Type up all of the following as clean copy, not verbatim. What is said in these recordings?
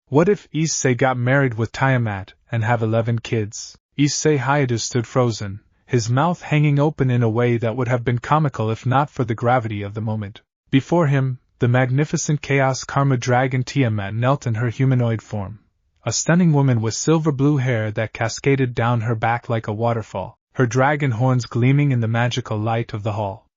What if Issei got married with Tiamat and have 11 kids? Issei Hayadu stood frozen, his mouth hanging open in a way that would have been comical if not for the gravity of the moment. Before him, the magnificent Chaos Karma Dragon Tiamat knelt in her humanoid form, a stunning woman with silver-blue hair that cascaded down her back like a waterfall, her dragon horns gleaming in the magical light of the hall.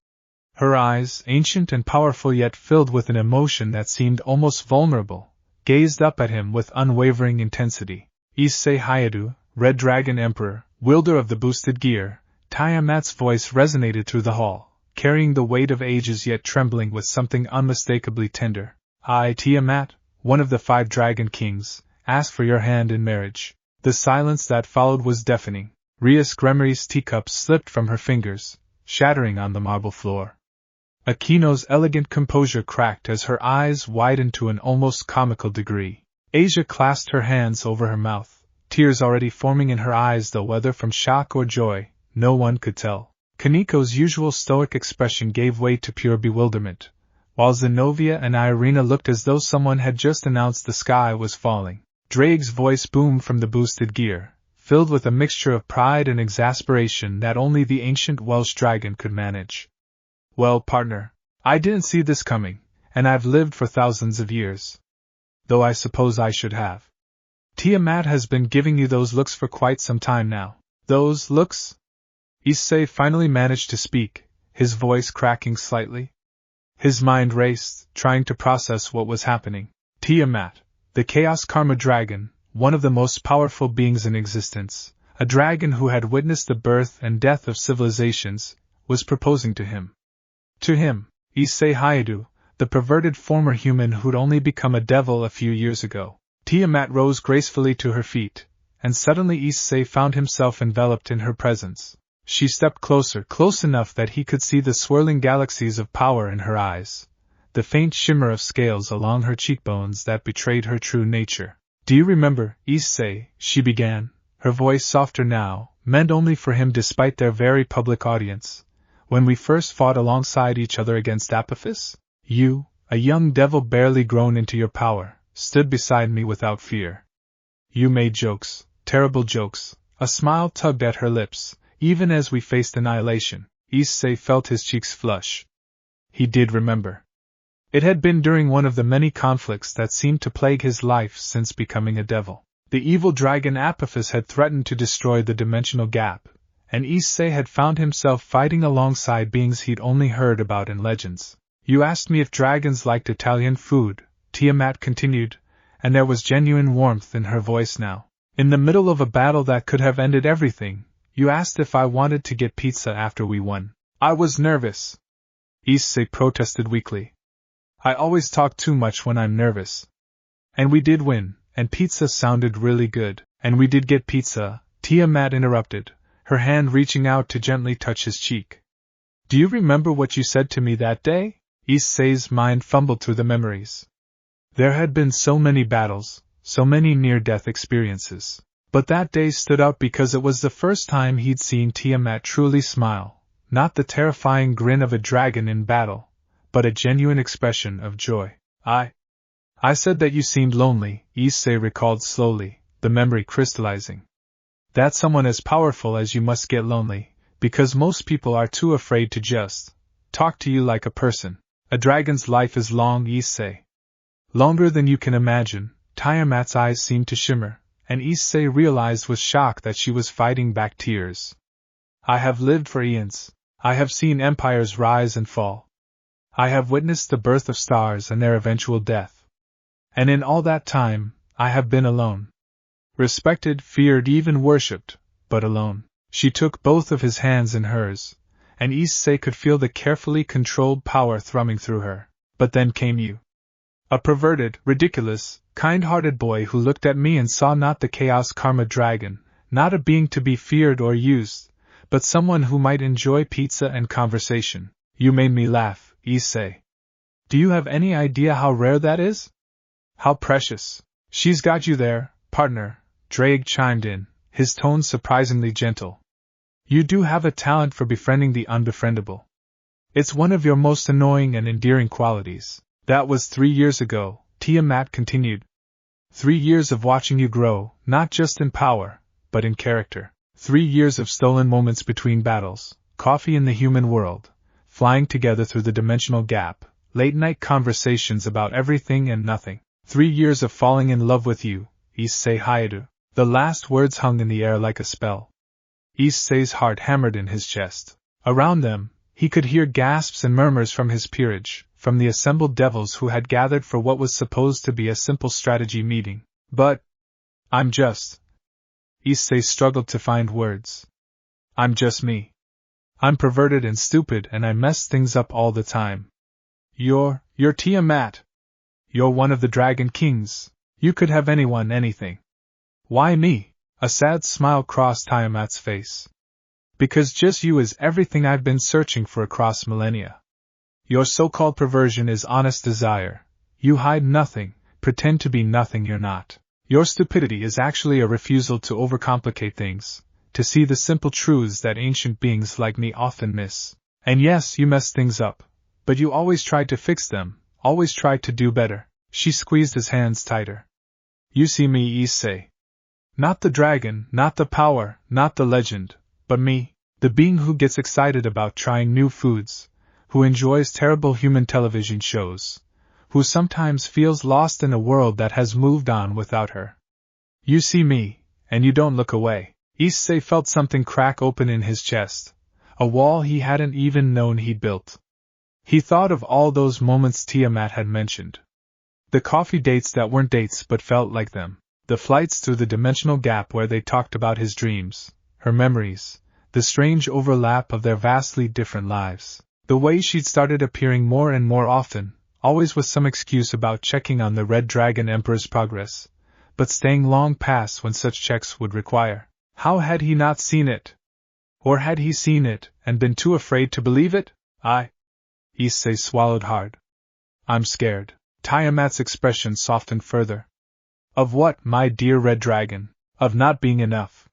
Her eyes, ancient and powerful yet filled with an emotion that seemed almost vulnerable, gazed up at him with unwavering intensity. Issei Hayadu, Red Dragon Emperor, wielder of the boosted gear, Tiamat's voice resonated through the hall, carrying the weight of ages yet trembling with something unmistakably tender. I, Tiamat, one of the 5 Dragon Kings, ask for your hand in marriage. The silence that followed was deafening. Rias Gremory's teacup slipped from her fingers, shattering on the marble floor. Akino's elegant composure cracked as her eyes widened to an almost comical degree. Asia clasped her hands over her mouth, tears already forming in her eyes, though whether from shock or joy, no one could tell. Kaniko's usual stoic expression gave way to pure bewilderment, while Zenobia and Irina looked as though someone had just announced the sky was falling. Drake's voice boomed from the boosted gear, filled with a mixture of pride and exasperation that only the ancient Welsh dragon could manage. Well, partner, I didn't see this coming, and I've lived for thousands of years. Though I suppose I should have. Tiamat has been giving you those looks for quite some time now. Those looks? Issei finally managed to speak, his voice cracking slightly. His mind raced, trying to process what was happening. Tiamat, the Chaos Karma Dragon, one of the most powerful beings in existence, a dragon who had witnessed the birth and death of civilizations, was proposing to him. To him, Issei Hayadu, the perverted former human who'd only become a devil a few years ago. Tiamat rose gracefully to her feet, and suddenly Issei found himself enveloped in her presence. She stepped closer, close enough that he could see the swirling galaxies of power in her eyes, the faint shimmer of scales along her cheekbones that betrayed her true nature. Do you remember, Issei, she began, her voice softer now, meant only for him despite their very public audience, when we first fought alongside each other against Apophis? You, a young devil barely grown into your power, stood beside me without fear. You made jokes, terrible jokes. A smile tugged at her lips, even as we faced annihilation. Issei felt his cheeks flush. He did remember. It had been during one of the many conflicts that seemed to plague his life since becoming a devil. The evil dragon Apophis had threatened to destroy the dimensional gap, and Issei had found himself fighting alongside beings he'd only heard about in legends. You asked me if dragons liked Italian food, Tiamat continued, and there was genuine warmth in her voice now. In the middle of a battle that could have ended everything, you asked if I wanted to get pizza after we won. I was nervous. Issei protested weakly. I always talk too much when I'm nervous. And we did win, and pizza sounded really good. And we did get pizza, Tiamat interrupted, her hand reaching out to gently touch his cheek. Do you remember what you said to me that day? Issei's mind fumbled through the memories. There had been so many battles, so many near-death experiences. But that day stood out because it was the first time he'd seen Tiamat truly smile, not the terrifying grin of a dragon in battle, but a genuine expression of joy. I said that you seemed lonely, Issei recalled slowly, the memory crystallizing. That someone as powerful as you must get lonely, because most people are too afraid to just talk to you like a person. A dragon's life is long, Issei. Longer than you can imagine. Tiamat's eyes seemed to shimmer, and Issei realized with shock that she was fighting back tears. I have lived for eons. I have seen empires rise and fall. I have witnessed the birth of stars and their eventual death. And in all that time, I have been alone. Respected, feared, even worshipped, but alone. She took both of his hands in hers, and Issei could feel the carefully controlled power thrumming through her. But then came you. A perverted, ridiculous, kind-hearted boy who looked at me and saw not the Chaos Karma Dragon, not a being to be feared or used, but someone who might enjoy pizza and conversation. You made me laugh, Issei. Do you have any idea how rare that is? How precious. She's got you there, partner, Drake chimed in, his tone surprisingly gentle. You do have a talent for befriending the unbefriendable. It's one of your most annoying and endearing qualities. That was 3 years ago, Tiamat continued. 3 years of watching you grow, not just in power, but in character. 3 years of stolen moments between battles, coffee in the human world, flying together through the dimensional gap, late-night conversations about everything and nothing. 3 years of falling in love with you, Issei Hayato. The last words hung in the air like a spell. Issei's heart hammered in his chest. Around them, he could hear gasps and murmurs from his peerage, from the assembled devils who had gathered for what was supposed to be a simple strategy meeting. But I'm just... Issei struggled to find words. I'm just me. I'm perverted and stupid and I mess things up all the time. You're Tiamat. You're one of the Dragon Kings. You could have anyone, anything. Why me? A sad smile crossed Tiamat's face. Because just you is everything I've been searching for across millennia. Your so-called perversion is honest desire. You hide nothing, pretend to be nothing you're not. Your stupidity is actually a refusal to overcomplicate things, to see the simple truths that ancient beings like me often miss. And yes, you mess things up, but you always try to fix them, always try to do better. She squeezed his hands tighter. You see me, Issei. Not the dragon, not the power, not the legend, but me, the being who gets excited about trying new foods, who enjoys terrible human television shows, who sometimes feels lost in a world that has moved on without her. You see me, and you don't look away. Issei felt something crack open in his chest, a wall he hadn't even known he'd built. He thought of all those moments Tiamat had mentioned. The coffee dates that weren't dates but felt like them. The flights through the dimensional gap where they talked about his dreams, her memories, the strange overlap of their vastly different lives. The way she'd started appearing more and more often, always with some excuse about checking on the Red Dragon Emperor's progress, but staying long past when such checks would require. How had he not seen it? Or had he seen it, and been too afraid to believe it? Issei swallowed hard. I'm scared. Tiamat's expression softened further. Of what, my dear Red Dragon? Of not being enough.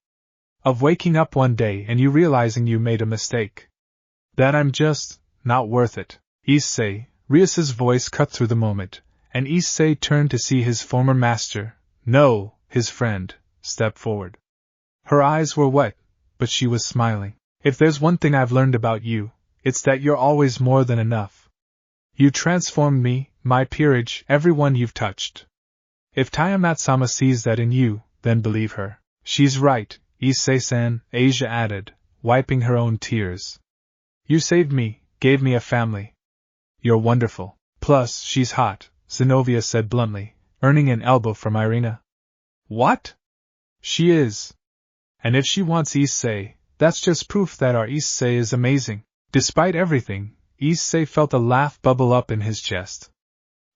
Of waking up one day and you realizing you made a mistake. That I'm just not worth it. Issei, Rias's voice cut through the moment, and Issei turned to see his former master, no, his friend, step forward. Her eyes were wet, but she was smiling. If there's one thing I've learned about you, it's that you're always more than enough. You transformed me, my peerage, everyone you've touched. If Tiamat-sama sees that in you, then believe her. She's right, Issei-san, Asia added, wiping her own tears. You saved me, gave me a family. You're wonderful. Plus, she's hot, Zenobia said bluntly, earning an elbow from Irina. What? She is. And if she wants Issei, that's just proof that our Issei is amazing. Despite everything, Issei felt a laugh bubble up in his chest.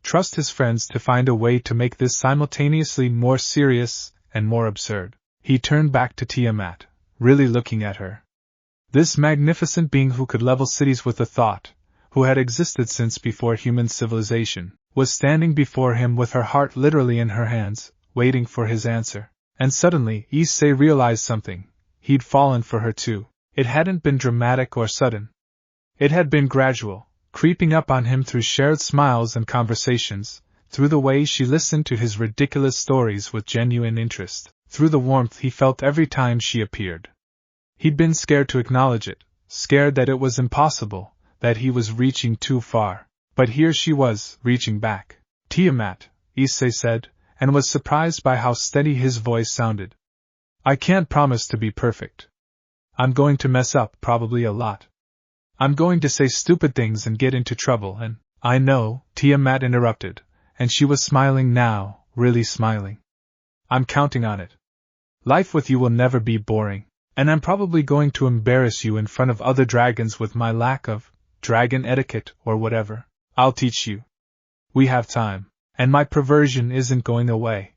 Trust his friends to find a way to make this simultaneously more serious and more absurd. He turned back to Tiamat, really looking at her. This magnificent being who could level cities with a thought, who had existed since before human civilization, was standing before him with her heart literally in her hands, waiting for his answer. And suddenly, Issei realized something. He'd fallen for her too. It hadn't been dramatic or sudden. It had been gradual, creeping up on him through shared smiles and conversations, through the way she listened to his ridiculous stories with genuine interest, through the warmth he felt every time she appeared. He'd been scared to acknowledge it, scared that it was impossible, that he was reaching too far. But here she was, reaching back. Tiamat, Issei said, and was surprised by how steady his voice sounded. I can't promise to be perfect. I'm going to mess up, probably a lot. I'm going to say stupid things and get into trouble and... I know, Tiamat interrupted, and she was smiling now, really smiling. I'm counting on it. Life with you will never be boring, and I'm probably going to embarrass you in front of other dragons with my lack of dragon etiquette or whatever. I'll teach you. We have time, and my perversion isn't going away.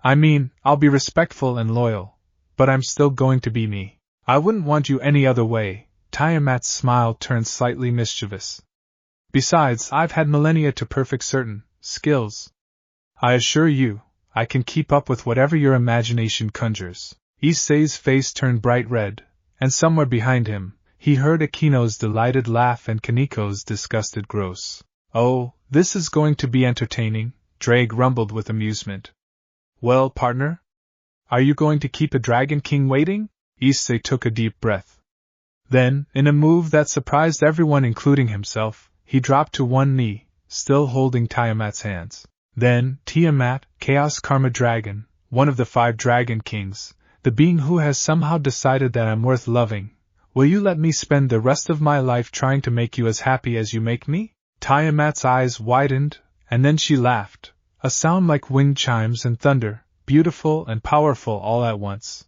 I mean, I'll be respectful and loyal, but I'm still going to be me. I wouldn't want you any other way. Tiamat's smile turned slightly mischievous. Besides, I've had millennia to perfect certain skills. I assure you, I can keep up with whatever your imagination conjures. Issei's face turned bright red, and somewhere behind him, he heard Akino's delighted laugh and Kaniko's disgusted gross. Oh, this is going to be entertaining, Drake rumbled with amusement. Well, partner? Are you going to keep a Dragon King waiting? Issei took a deep breath. Then, in a move that surprised everyone including himself, he dropped to one knee, still holding Tiamat's hands. Then, Tiamat, Chaos Karma Dragon, one of the 5 Dragon Kings, the being who has somehow decided that I'm worth loving, will you let me spend the rest of my life trying to make you as happy as you make me? Tiamat's eyes widened, and then she laughed, a sound like wind chimes and thunder, beautiful and powerful all at once.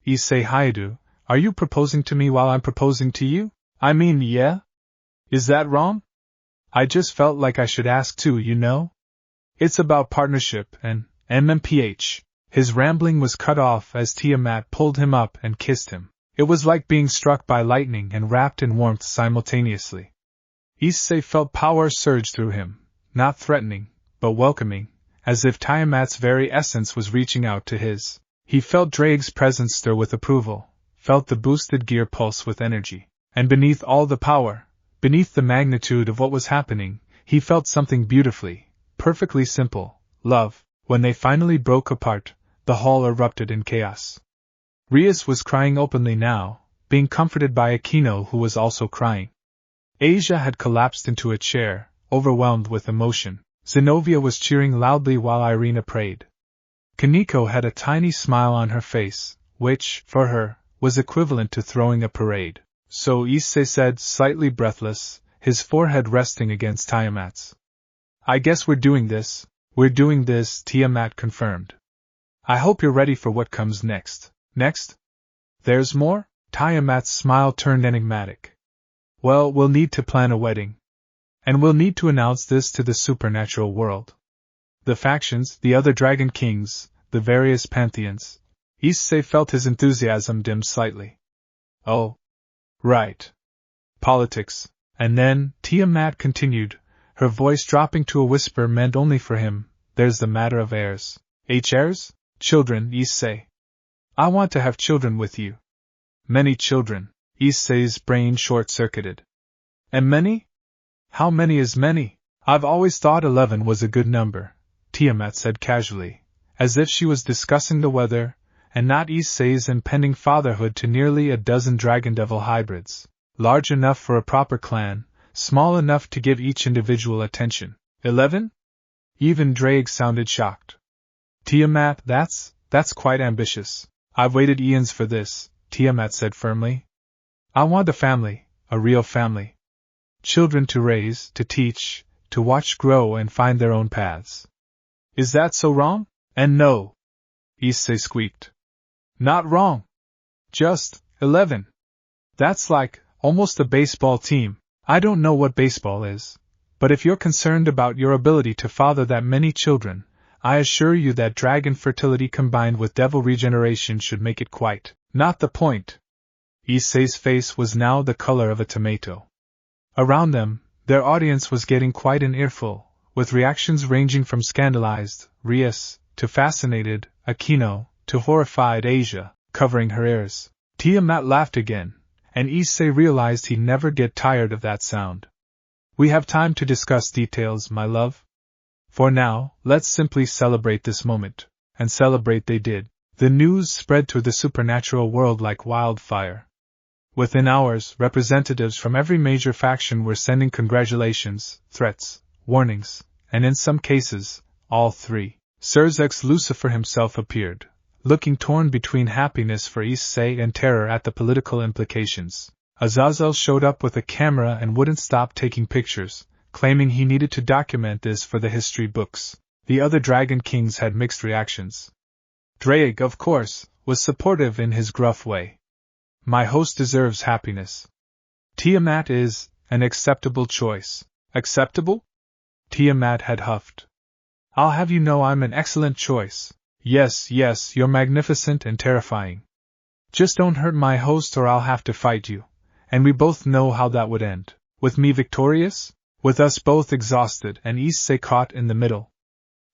Issei Hayato, are you proposing to me while I'm proposing to you? I mean, yeah? Is that wrong? I just felt like I should ask too, you know? It's about partnership and MMPH. His rambling was cut off as Tiamat pulled him up and kissed him. It was like being struck by lightning and wrapped in warmth simultaneously. Issei felt power surge through him, not threatening, but welcoming, as if Tiamat's very essence was reaching out to his. He felt Drake's presence stir with approval, felt the boosted gear pulse with energy, and beneath all the power, beneath the magnitude of what was happening, he felt something beautifully, perfectly simple, love. When they finally broke apart, the hall erupted in chaos. Rias was crying openly now, being comforted by Akino who was also crying. Asia had collapsed into a chair, overwhelmed with emotion. Zenobia was cheering loudly while Irina prayed. Kaneko had a tiny smile on her face, which, for her, was equivalent to throwing a parade. So Issei said, slightly breathless, his forehead resting against Tiamat's. I guess we're doing this, Tiamat confirmed. I hope you're ready for what comes next. Next? There's more? Tiamat's smile turned enigmatic. Well, we'll need to plan a wedding. And we'll need to announce this to the supernatural world. The factions, the other Dragon Kings, the various pantheons. Issei felt his enthusiasm dim slightly. Oh. Right. Politics. And then, Tiamat continued, her voice dropping to a whisper meant only for him, there's the matter of heirs. Heirs? Children, Issei. I want to have children with you. Many children. Issei's brain short-circuited. And many? How many is many? I've always thought 11 was a good number, Tiamat said casually, as if she was discussing the weather, and not Issei's impending fatherhood to nearly a dozen dragon-devil hybrids, large enough for a proper clan, small enough to give each individual attention. 11? Even Drake sounded shocked. Tiamat, that's quite ambitious. I've waited eons for this, Tiamat said firmly. I want a family, a real family. Children to raise, to teach, to watch grow and find their own paths. Is that so wrong? And no. Issei squeaked. Not wrong. Just 11. That's like, almost a baseball team. I don't know what baseball is. But if you're concerned about your ability to father that many children, I assure you that dragon fertility combined with devil regeneration should make it quite not the point. Issei's face was now the color of a tomato. Around them, their audience was getting quite an earful, with reactions ranging from scandalized, Rias, to fascinated, Akino, to horrified Asia, covering her ears. Tiamat laughed again, and Issei realized he'd never get tired of that sound. We have time to discuss details, my love. For now, let's simply celebrate this moment. And celebrate they did. The news spread through the supernatural world like wildfire. Within hours, representatives from every major faction were sending congratulations, threats, warnings, and in some cases, all three. Sirzex Lucifer himself appeared, looking torn between happiness for Issei and terror at the political implications. Azazel showed up with a camera and wouldn't stop taking pictures, claiming he needed to document this for the history books. The other Dragon Kings had mixed reactions. Drake, of course, was supportive in his gruff way. My host deserves happiness. Tiamat is an acceptable choice. Acceptable? Tiamat had huffed. I'll have you know I'm an excellent choice. Yes, you're magnificent and terrifying. Just don't hurt my host or I'll have to fight you. And we both know how that would end. With me victorious? With us both exhausted and Issei caught in the middle.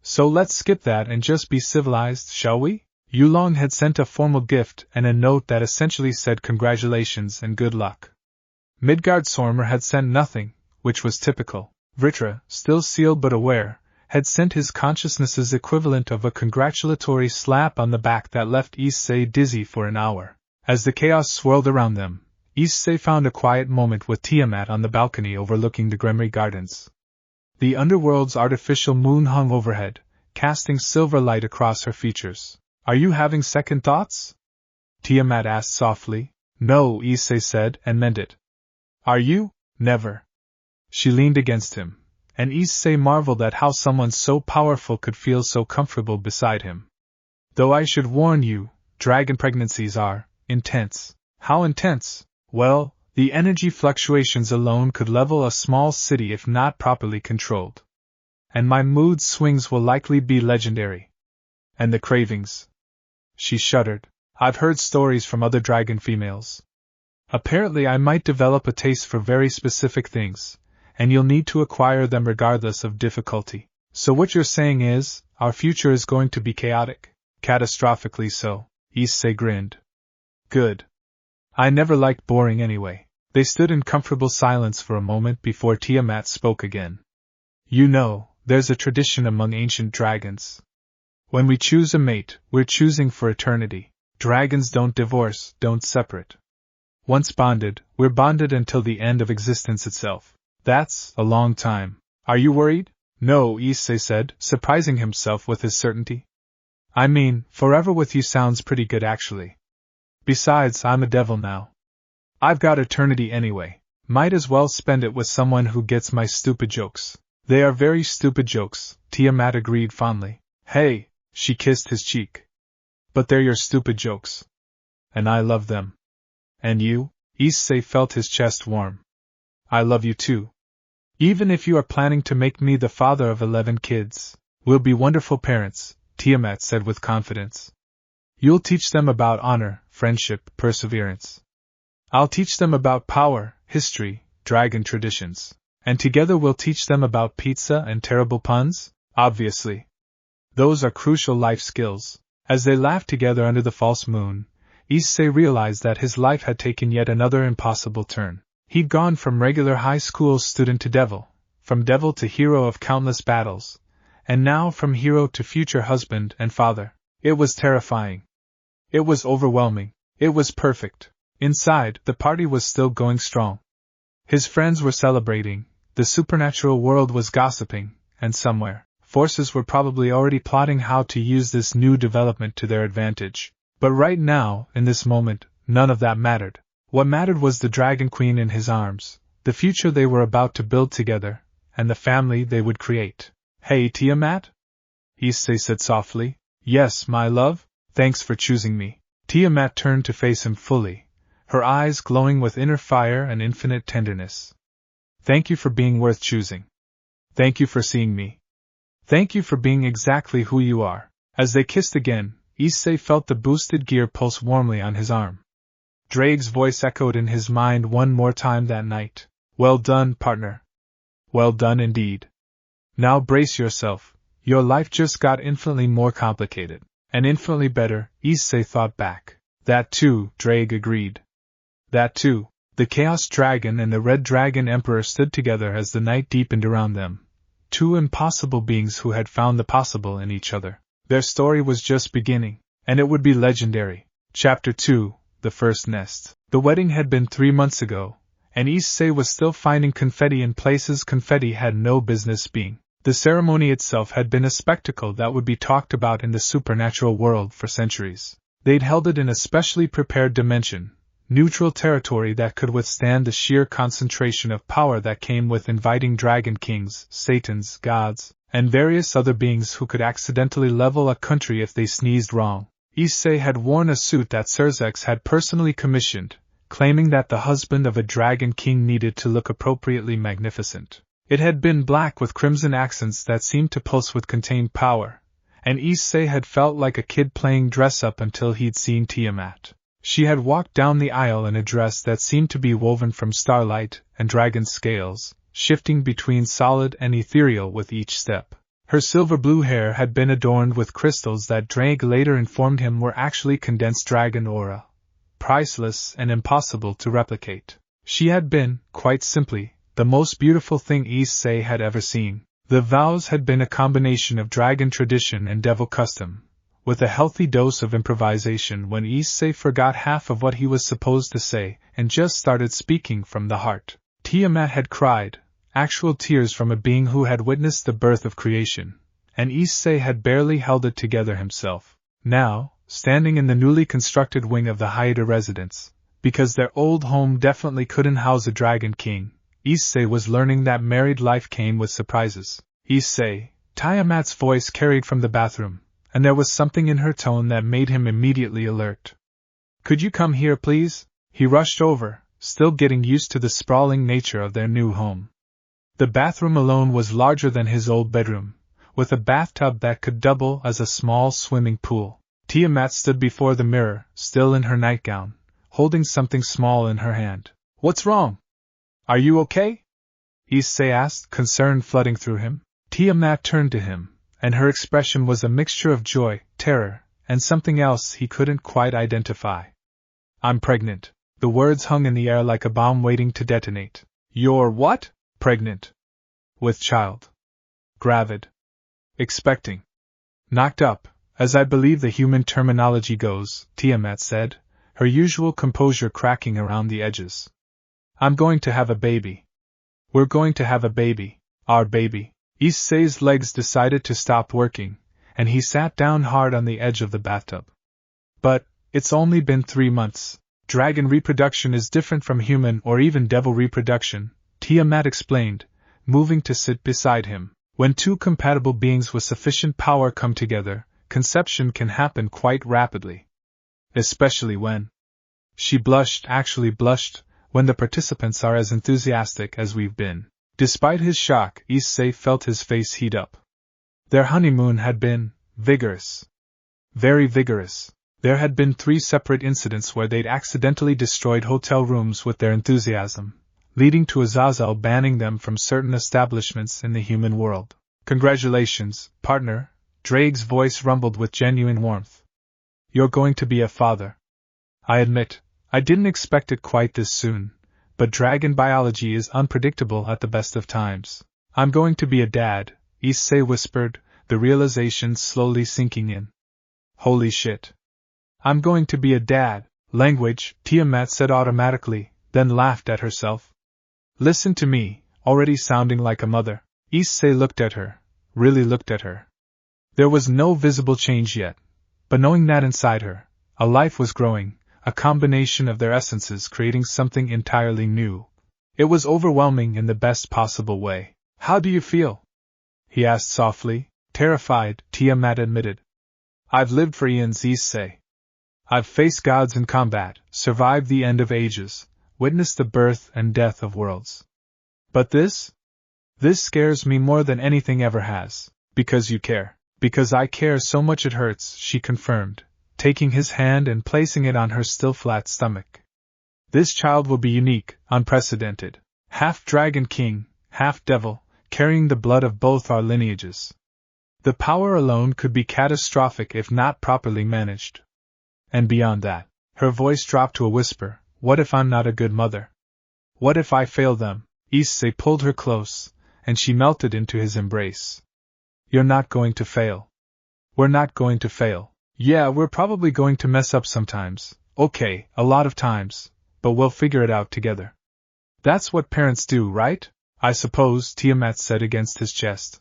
So let's skip that and just be civilized, shall we? Yulong had sent a formal gift and a note that essentially said congratulations and good luck. Midgard Sormer had sent nothing, which was typical. Vritra, still sealed but aware, had sent his consciousness's equivalent of a congratulatory slap on the back that left Issei dizzy for an hour. As the chaos swirled around them, Issei found a quiet moment with Tiamat on the balcony overlooking the Gremry Gardens. The underworld's artificial moon hung overhead, casting silver light across her features. "Are you having second thoughts?" Tiamat asked softly. "No," Issei said, and meant it. "Are you?" "Never." She leaned against him, and Issei marveled at how someone so powerful could feel so comfortable beside him. "Though I should warn you, dragon pregnancies are intense." "How intense?" "Well, the energy fluctuations alone could level a small city if not properly controlled. And my mood swings will likely be legendary." "And the cravings?" She shuddered. "I've heard stories from other dragon females. Apparently I might develop a taste for very specific things, and you'll need to acquire them regardless of difficulty. So what you're saying is, our future is going to be chaotic?" "Catastrophically so," Issei grinned. "Good. I never liked boring anyway." They stood in comfortable silence for a moment before Tiamat spoke again. "You know, there's a tradition among ancient dragons. When we choose a mate, we're choosing for eternity. Dragons don't divorce, don't separate. Once bonded, we're bonded until the end of existence itself. That's a long time. Are you worried?" "No," Issei said, surprising himself with his certainty. "I mean, forever with you sounds pretty good actually. Besides, I'm a devil now. I've got eternity anyway. Might as well spend it with someone who gets my stupid jokes." "They are very stupid jokes," Tiamat agreed fondly. "Hey," she kissed his cheek. "But they're your stupid jokes. And I love them." "And you?" Issei felt his chest warm. "I love you too. Even if you are planning to make me the father of 11 kids. We'll be wonderful parents," Tiamat said with confidence. "You'll teach them about honor, friendship, perseverance. I'll teach them about power, history, dragon traditions. And together we'll teach them about pizza and terrible puns, obviously. Those are crucial life skills." As they laughed together under the false moon, Issei realized that his life had taken yet another impossible turn. He'd gone from regular high school student to devil, from devil to hero of countless battles, and now from hero to future husband and father. It was terrifying. It was overwhelming. It was perfect. Inside, the party was still going strong. His friends were celebrating, the supernatural world was gossiping, and somewhere, forces were probably already plotting how to use this new development to their advantage. But right now, in this moment, none of that mattered. What mattered was the Dragon Queen in his arms, the future they were about to build together, and the family they would create. "Hey, Tiamat?" Issei said softly. "Yes, my love? Thanks for choosing me." Tiamat turned to face him fully, her eyes glowing with inner fire and infinite tenderness. "Thank you for being worth choosing. Thank you for seeing me. Thank you for being exactly who you are." As they kissed again, Issei felt the boosted gear pulse warmly on his arm. Drake's voice echoed in his mind one more time that night. "Well done, partner. Well done indeed. Now brace yourself, your life just got infinitely more complicated. And infinitely better," Issei thought back. "That too," Drake agreed. "That too." The Chaos Dragon and the Red Dragon Emperor stood together as the night deepened around them. Two impossible beings who had found the possible in each other. Their story was just beginning, and it would be legendary. Chapter 2, The First Nest. The wedding had been 3 months ago, and Issei was still finding confetti in places confetti had no business being. The ceremony itself had been a spectacle that would be talked about in the supernatural world for centuries. They'd held it in a specially prepared dimension, neutral territory that could withstand the sheer concentration of power that came with inviting dragon kings, satans, gods, and various other beings who could accidentally level a country if they sneezed wrong. Issei had worn a suit that Serzex had personally commissioned, claiming that the husband of a dragon king needed to look appropriately magnificent. It had been black with crimson accents that seemed to pulse with contained power, and Issei had felt like a kid playing dress-up until he'd seen Tiamat. She had walked down the aisle in a dress that seemed to be woven from starlight and dragon scales, shifting between solid and ethereal with each step. Her silver-blue hair had been adorned with crystals that Drake later informed him were actually condensed dragon aura, priceless and impossible to replicate. She had been, quite simply, the most beautiful thing Issei had ever seen. The vows had been a combination of dragon tradition and devil custom, with a healthy dose of improvisation when Issei forgot half of what he was supposed to say and just started speaking from the heart. Tiamat had cried, actual tears from a being who had witnessed the birth of creation, and Issei had barely held it together himself. Now, standing in the newly constructed wing of the HAREM residence, because their old home definitely couldn't house a dragon king, Issei was learning that married life came with surprises. Issei, Tiamat's voice carried from the bathroom, and there was something in her tone that made him immediately alert. Could you come here, please? He rushed over, still getting used to the sprawling nature of their new home. The bathroom alone was larger than his old bedroom, with a bathtub that could double as a small swimming pool. Tiamat stood before the mirror, still in her nightgown, holding something small in her hand. What's wrong? Are you okay? Issei asked, concern flooding through him. Tiamat turned to him, and her expression was a mixture of joy, terror, and something else he couldn't quite identify. I'm pregnant. The words hung in the air like a bomb waiting to detonate. You're what? Pregnant. With child. Gravid. Expecting. Knocked up, as I believe the human terminology goes, Tiamat said, her usual composure cracking around the edges. I'm going to have a baby. We're going to have a baby. Our baby. Issei's legs decided to stop working, and he sat down hard on the edge of the bathtub. But, it's only been 3 months. Dragon reproduction is different from human or even devil reproduction, Tiamat explained, moving to sit beside him. When two compatible beings with sufficient power come together, conception can happen quite rapidly. Especially when. She blushed, actually blushed, when the participants are as enthusiastic as we've been. Despite his shock, Issei felt his face heat up. Their honeymoon had been vigorous. Very vigorous. There had been 3 separate incidents where they'd accidentally destroyed hotel rooms with their enthusiasm, leading to Azazel banning them from certain establishments in the human world. Congratulations, partner, Drake's voice rumbled with genuine warmth. You're going to be a father. I admit, I didn't expect it quite this soon, but dragon biology is unpredictable at the best of times. I'm going to be a dad, Issei whispered, the realization slowly sinking in. Holy shit. I'm going to be a dad. Language, Tiamat said automatically, then laughed at herself. Listen to me, already sounding like a mother. Issei looked at her, really looked at her. There was no visible change yet, but knowing that inside her, a life was growing, a combination of their essences creating something entirely new. It was overwhelming in the best possible way. How do you feel? He asked softly. Terrified, Tiamat admitted. I've lived for eons, Issei. I've faced gods in combat, survived the end of ages, witnessed the birth and death of worlds. But this? This scares me more than anything ever has. Because you care. Because I care so much it hurts, she confirmed, taking his hand and placing it on her still flat stomach. This child will be unique, unprecedented. Half dragon king, half devil, carrying the blood of both our lineages. The power alone could be catastrophic if not properly managed. And beyond that, her voice dropped to a whisper, what if I'm not a good mother? What if I fail them? Issei pulled her close, and she melted into his embrace. You're not going to fail. We're not going to fail. Yeah, we're probably going to mess up sometimes. Okay, a lot of times, but we'll figure it out together. That's what parents do, right? I suppose, Tiamat said against his chest.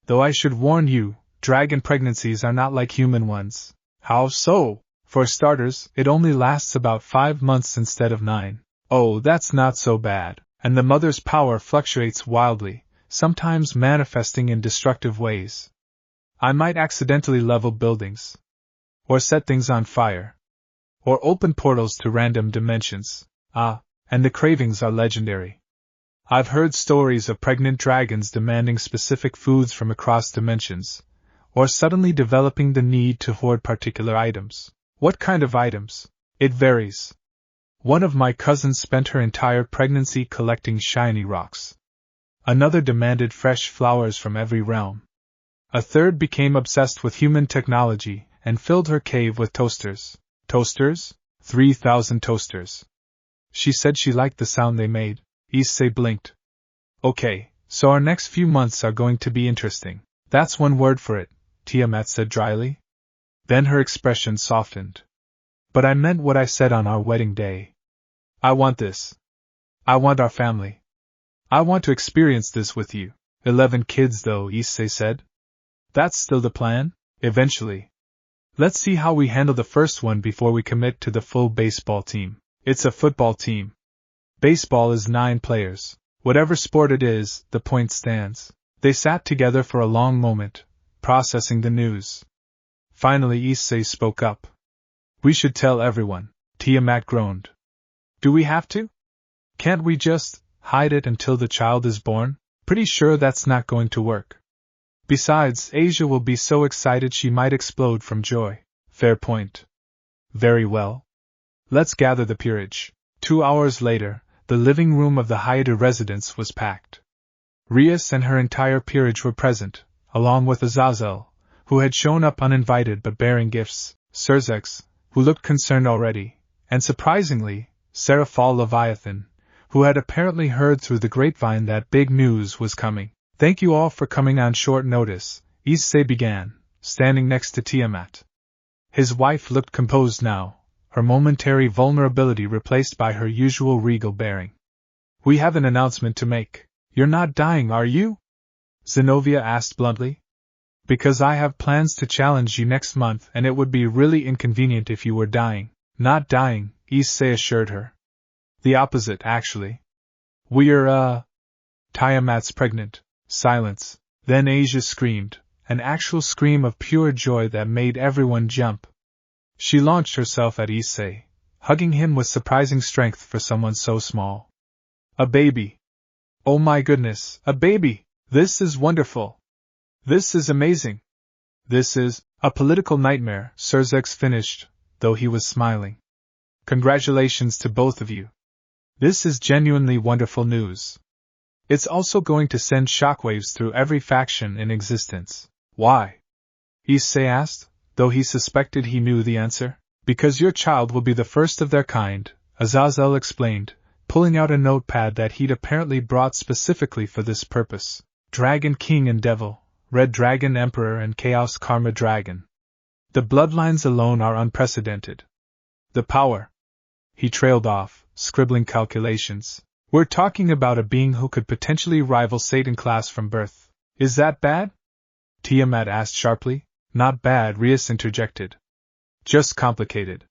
Though I should warn you, dragon pregnancies are not like human ones. How so? For starters, it only lasts about 5 months instead of 9. Oh, that's not so bad. And the mother's power fluctuates wildly, sometimes manifesting in destructive ways. I might accidentally level buildings. Or set things on fire. Or open portals to random dimensions. And the cravings are legendary. I've heard stories of pregnant dragons demanding specific foods from across dimensions, or suddenly developing the need to hoard particular items. What kind of items? It varies. One of my cousins spent her entire pregnancy collecting shiny rocks. Another demanded fresh flowers from every realm. A third became obsessed with human technology and filled her cave with toasters. Toasters? 3,000 toasters. She said she liked the sound they made. Issei blinked. Okay, So our next few months are going to be interesting. That's one word for it, Tiamat said dryly. Then her expression softened. But I meant what I said on our wedding day. I want this. I want our family. I want to experience this with you. 11 kids though, Issei said. That's still the plan? Eventually. Let's see how we handle the first one before we commit to the full baseball team. It's a football team. Baseball is 9 players. Whatever sport it is, the point stands. They sat together for a long moment, processing the news. Finally Issei spoke up. We should tell everyone, Tiamat groaned. Do we have to? Can't we just hide it until the child is born? Pretty sure that's not going to work. Besides, Asia will be so excited she might explode from joy. Fair point. Very well. Let's gather the peerage. 2 hours later, the living room of the Hayato residence was packed. Rias and her entire peerage were present, along with Azazel, who had shown up uninvited but bearing gifts, Serzex, who looked concerned already, and surprisingly, Seraphal Leviathan, who had apparently heard through the grapevine that big news was coming. Thank you all for coming on short notice, Issei began, standing next to Tiamat. His wife looked composed now, her momentary vulnerability replaced by her usual regal bearing. We have an announcement to make. You're not dying, are you? Zenobia asked bluntly. Because I have plans to challenge you next month and it would be really inconvenient if you were dying. Not dying, Issei assured her. The opposite, actually. We're, Tiamat's pregnant. Silence. Then Asia screamed, an actual scream of pure joy that made everyone jump. She launched herself at Issei, hugging him with surprising strength for someone so small. A baby. Oh my goodness, a baby! This is wonderful. This is amazing. This is a political nightmare, Serzex finished, though he was smiling. Congratulations to both of you. This is genuinely wonderful news. It's also going to send shockwaves through every faction in existence. Why? Issei asked, though he suspected he knew the answer. Because your child will be the first of their kind, Azazel explained, pulling out a notepad that he'd apparently brought specifically for this purpose. Dragon King and Devil, Red Dragon Emperor and Chaos Karma Dragon. The bloodlines alone are unprecedented. The power. He trailed off, scribbling calculations. We're talking about a being who could potentially rival Satan class from birth. Is that bad? Tiamat asked sharply. Not bad, Rias interjected. Just complicated.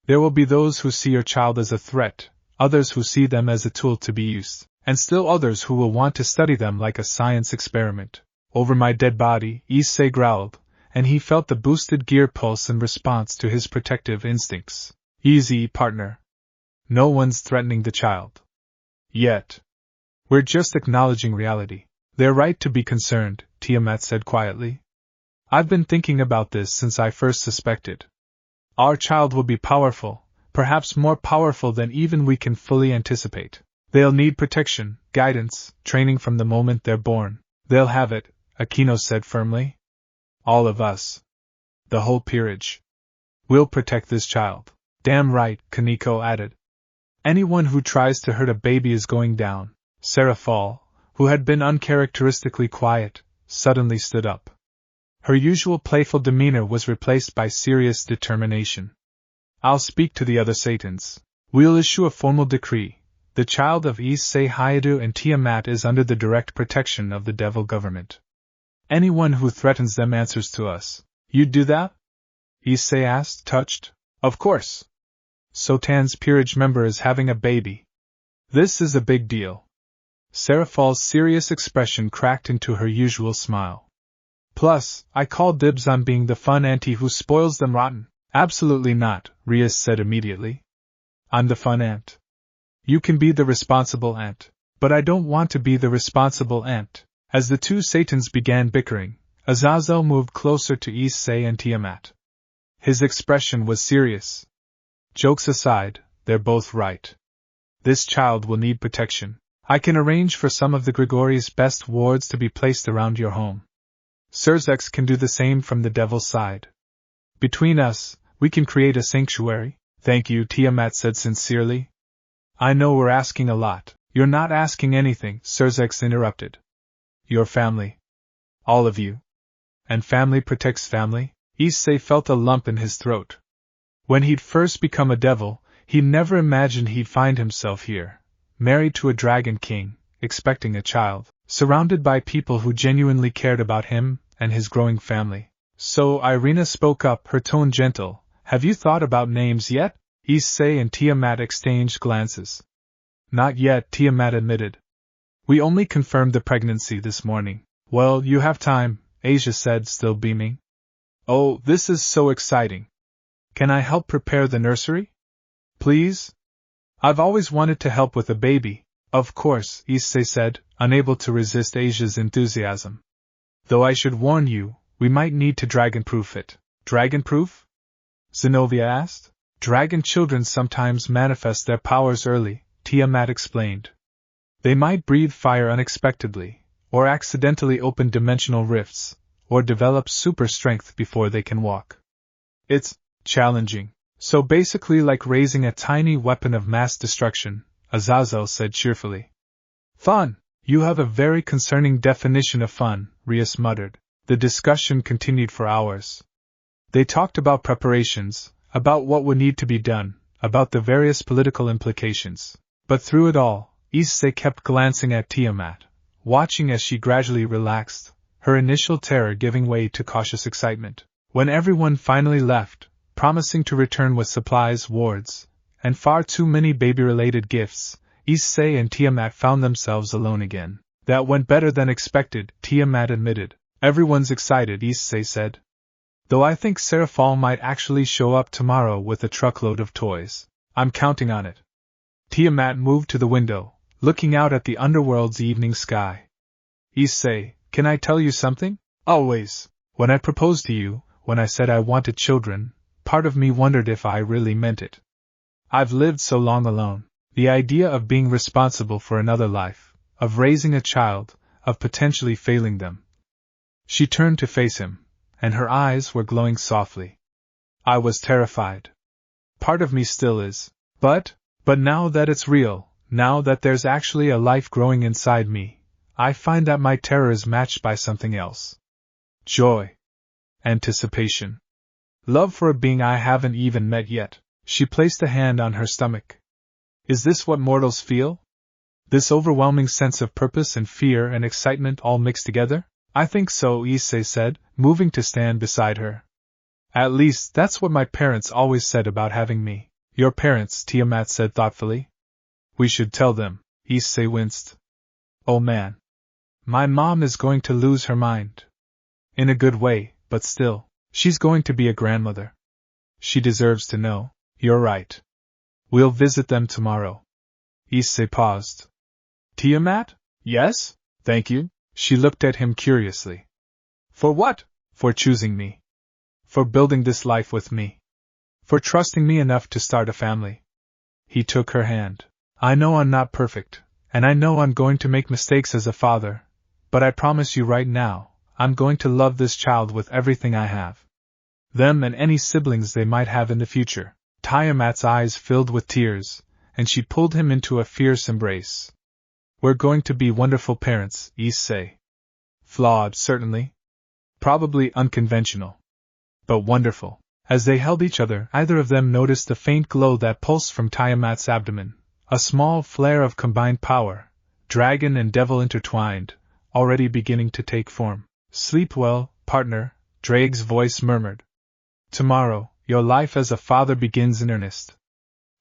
There will be those who see your child as a threat, others who see them as a tool to be used, and still others who will want to study them like a science experiment. Over my dead body, Issei growled, and he felt the boosted gear pulse in response to his protective instincts. Easy, partner. No one's threatening the child. Yet. We're just acknowledging reality. They're right to be concerned, Tiamat said quietly. I've been thinking about this since I first suspected. Our child will be powerful, perhaps more powerful than even we can fully anticipate. They'll need protection, guidance, training from the moment they're born. They'll have it, Aquino said firmly. All of us. The whole peerage. We'll protect this child. Damn right, Kaneko added. Anyone who tries to hurt a baby is going down. Seraphal, who had been uncharacteristically quiet, suddenly stood up. Her usual playful demeanor was replaced by serious determination. I'll speak to the other Satans. We'll issue a formal decree. The child of Issei Hayato and Tiamat is under the direct protection of the devil government. Anyone who threatens them answers to us. You'd do that? Issei asked, touched. Of course. Sotan's peerage member is having a baby. This is a big deal. Seraphal's serious expression cracked into her usual smile. Plus, I call dibs on being the fun auntie who spoils them rotten. Absolutely not, Rias said immediately. I'm the fun aunt. You can be the responsible aunt. But I don't want to be the responsible aunt. As the two Satans began bickering, Azazel moved closer to Issei and Tiamat. His expression was serious. Jokes aside, they're both right. This child will need protection. I can arrange for some of the Grigori's best wards to be placed around your home. Serzex can do the same from the devil's side. Between us, we can create a sanctuary. Thank you, Tiamat said sincerely. I know we're asking a lot. You're not asking anything, Serzex interrupted. Your family. All of you. And family protects family? Issei felt a lump in his throat. When he'd first become a devil, he never imagined he'd find himself here, married to a dragon king, expecting a child, surrounded by people who genuinely cared about him and his growing family. So Irina spoke up, her tone gentle. Have you thought about names yet? Issei and Tiamat exchanged glances. Not yet, Tiamat admitted. We only confirmed the pregnancy this morning. Well, you have time, Asia said, still beaming. Oh, this is so exciting. Can I help prepare the nursery? Please? I've always wanted to help with a baby. Of course, Issei said, unable to resist Asia's enthusiasm. Though I should warn you, we might need to dragon-proof it. Dragon-proof? Zenobia asked. Dragon children sometimes manifest their powers early, Tiamat explained. They might breathe fire unexpectedly, or accidentally open dimensional rifts, or develop super strength before they can walk. It's challenging. So basically like raising a tiny weapon of mass destruction, Azazel said cheerfully. Fun! You have a very concerning definition of fun, Rias muttered. The discussion continued for hours. They talked about preparations, about what would need to be done, about the various political implications. But through it all, Issei kept glancing at Tiamat, watching as she gradually relaxed, her initial terror giving way to cautious excitement. When everyone finally left, promising to return with supplies, wards, and far too many baby-related gifts, Issei and Tiamat found themselves alone again. That went better than expected, Tiamat admitted. Everyone's excited, Issei said. Though I think Seraphal might actually show up tomorrow with a truckload of toys. I'm counting on it. Tiamat moved to the window, looking out at the underworld's evening sky. Issei, can I tell you something? Always. When I proposed to you, when I said I wanted children, part of me wondered if I really meant it. I've lived so long alone. The idea of being responsible for another life, of raising a child, of potentially failing them. She turned to face him, and her eyes were glowing softly. I was terrified. Part of me still is. But now that it's real, now that there's actually a life growing inside me, I find that my terror is matched by something else. Joy. Anticipation. Love for a being I haven't even met yet. She placed a hand on her stomach. Is this what mortals feel? This overwhelming sense of purpose and fear and excitement all mixed together? I think so, Issei said, moving to stand beside her. At least that's what my parents always said about having me. Your parents, Tiamat said thoughtfully. We should tell them, Issei winced. Oh man. My mom is going to lose her mind. In a good way, but still, she's going to be a grandmother. She deserves to know. You're right. We'll visit them tomorrow. Issei paused. Tiamat? Yes? Thank you. She looked at him curiously. For what? For choosing me. For building this life with me. For trusting me enough to start a family. He took her hand. I know I'm not perfect, and I know I'm going to make mistakes as a father, but I promise you right now, I'm going to love this child with everything I have. Them and any siblings they might have in the future. Tiamat's eyes filled with tears, and she pulled him into a fierce embrace. We're going to be wonderful parents, Issei. Flawed, certainly. Probably unconventional. But wonderful. As they held each other, either of them noticed the faint glow that pulsed from Tiamat's abdomen, a small flare of combined power, dragon and devil intertwined, already beginning to take form. Sleep well, partner, Drake's voice murmured. Tomorrow, your life as a father begins in earnest.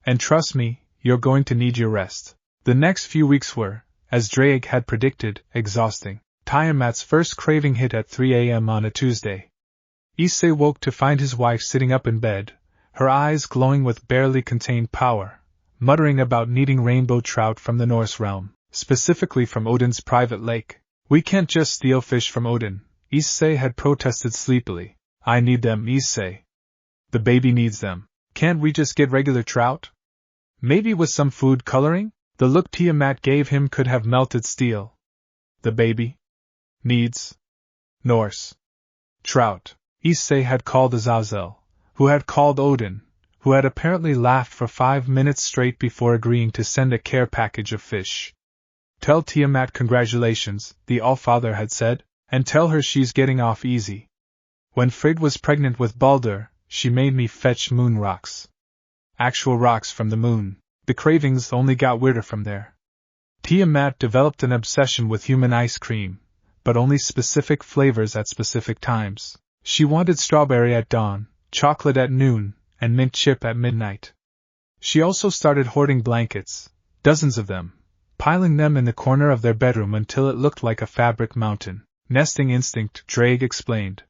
And trust me, you're going to need your rest. The next few weeks were, as Drake had predicted, exhausting. Tiamat's first craving hit at 3 a.m. on a Tuesday. Issei woke to find his wife sitting up in bed, her eyes glowing with barely contained power, muttering about needing rainbow trout from the Norse realm, specifically from Odin's private lake. We can't just steal fish from Odin, Issei had protested sleepily. I need them, Issei. The baby needs them. Can't we just get regular trout? Maybe with some food coloring? The look Tiamat gave him could have melted steel. The baby needs Norse trout. Issei had called Azazel, who had called Odin, who had apparently laughed for 5 minutes straight before agreeing to send a care package of fish. Tell Tiamat congratulations, the Allfather had said, and tell her she's getting off easy. When Frigg was pregnant with Baldur, she made me fetch moon rocks. Actual rocks from the moon. The cravings only got weirder from there. Tiamat developed an obsession with human ice cream, but only specific flavors at specific times. She wanted strawberry at dawn, chocolate at noon, and mint chip at midnight. She also started hoarding blankets, dozens of them, piling them in the corner of their bedroom until it looked like a fabric mountain. Nesting instinct, Drake explained.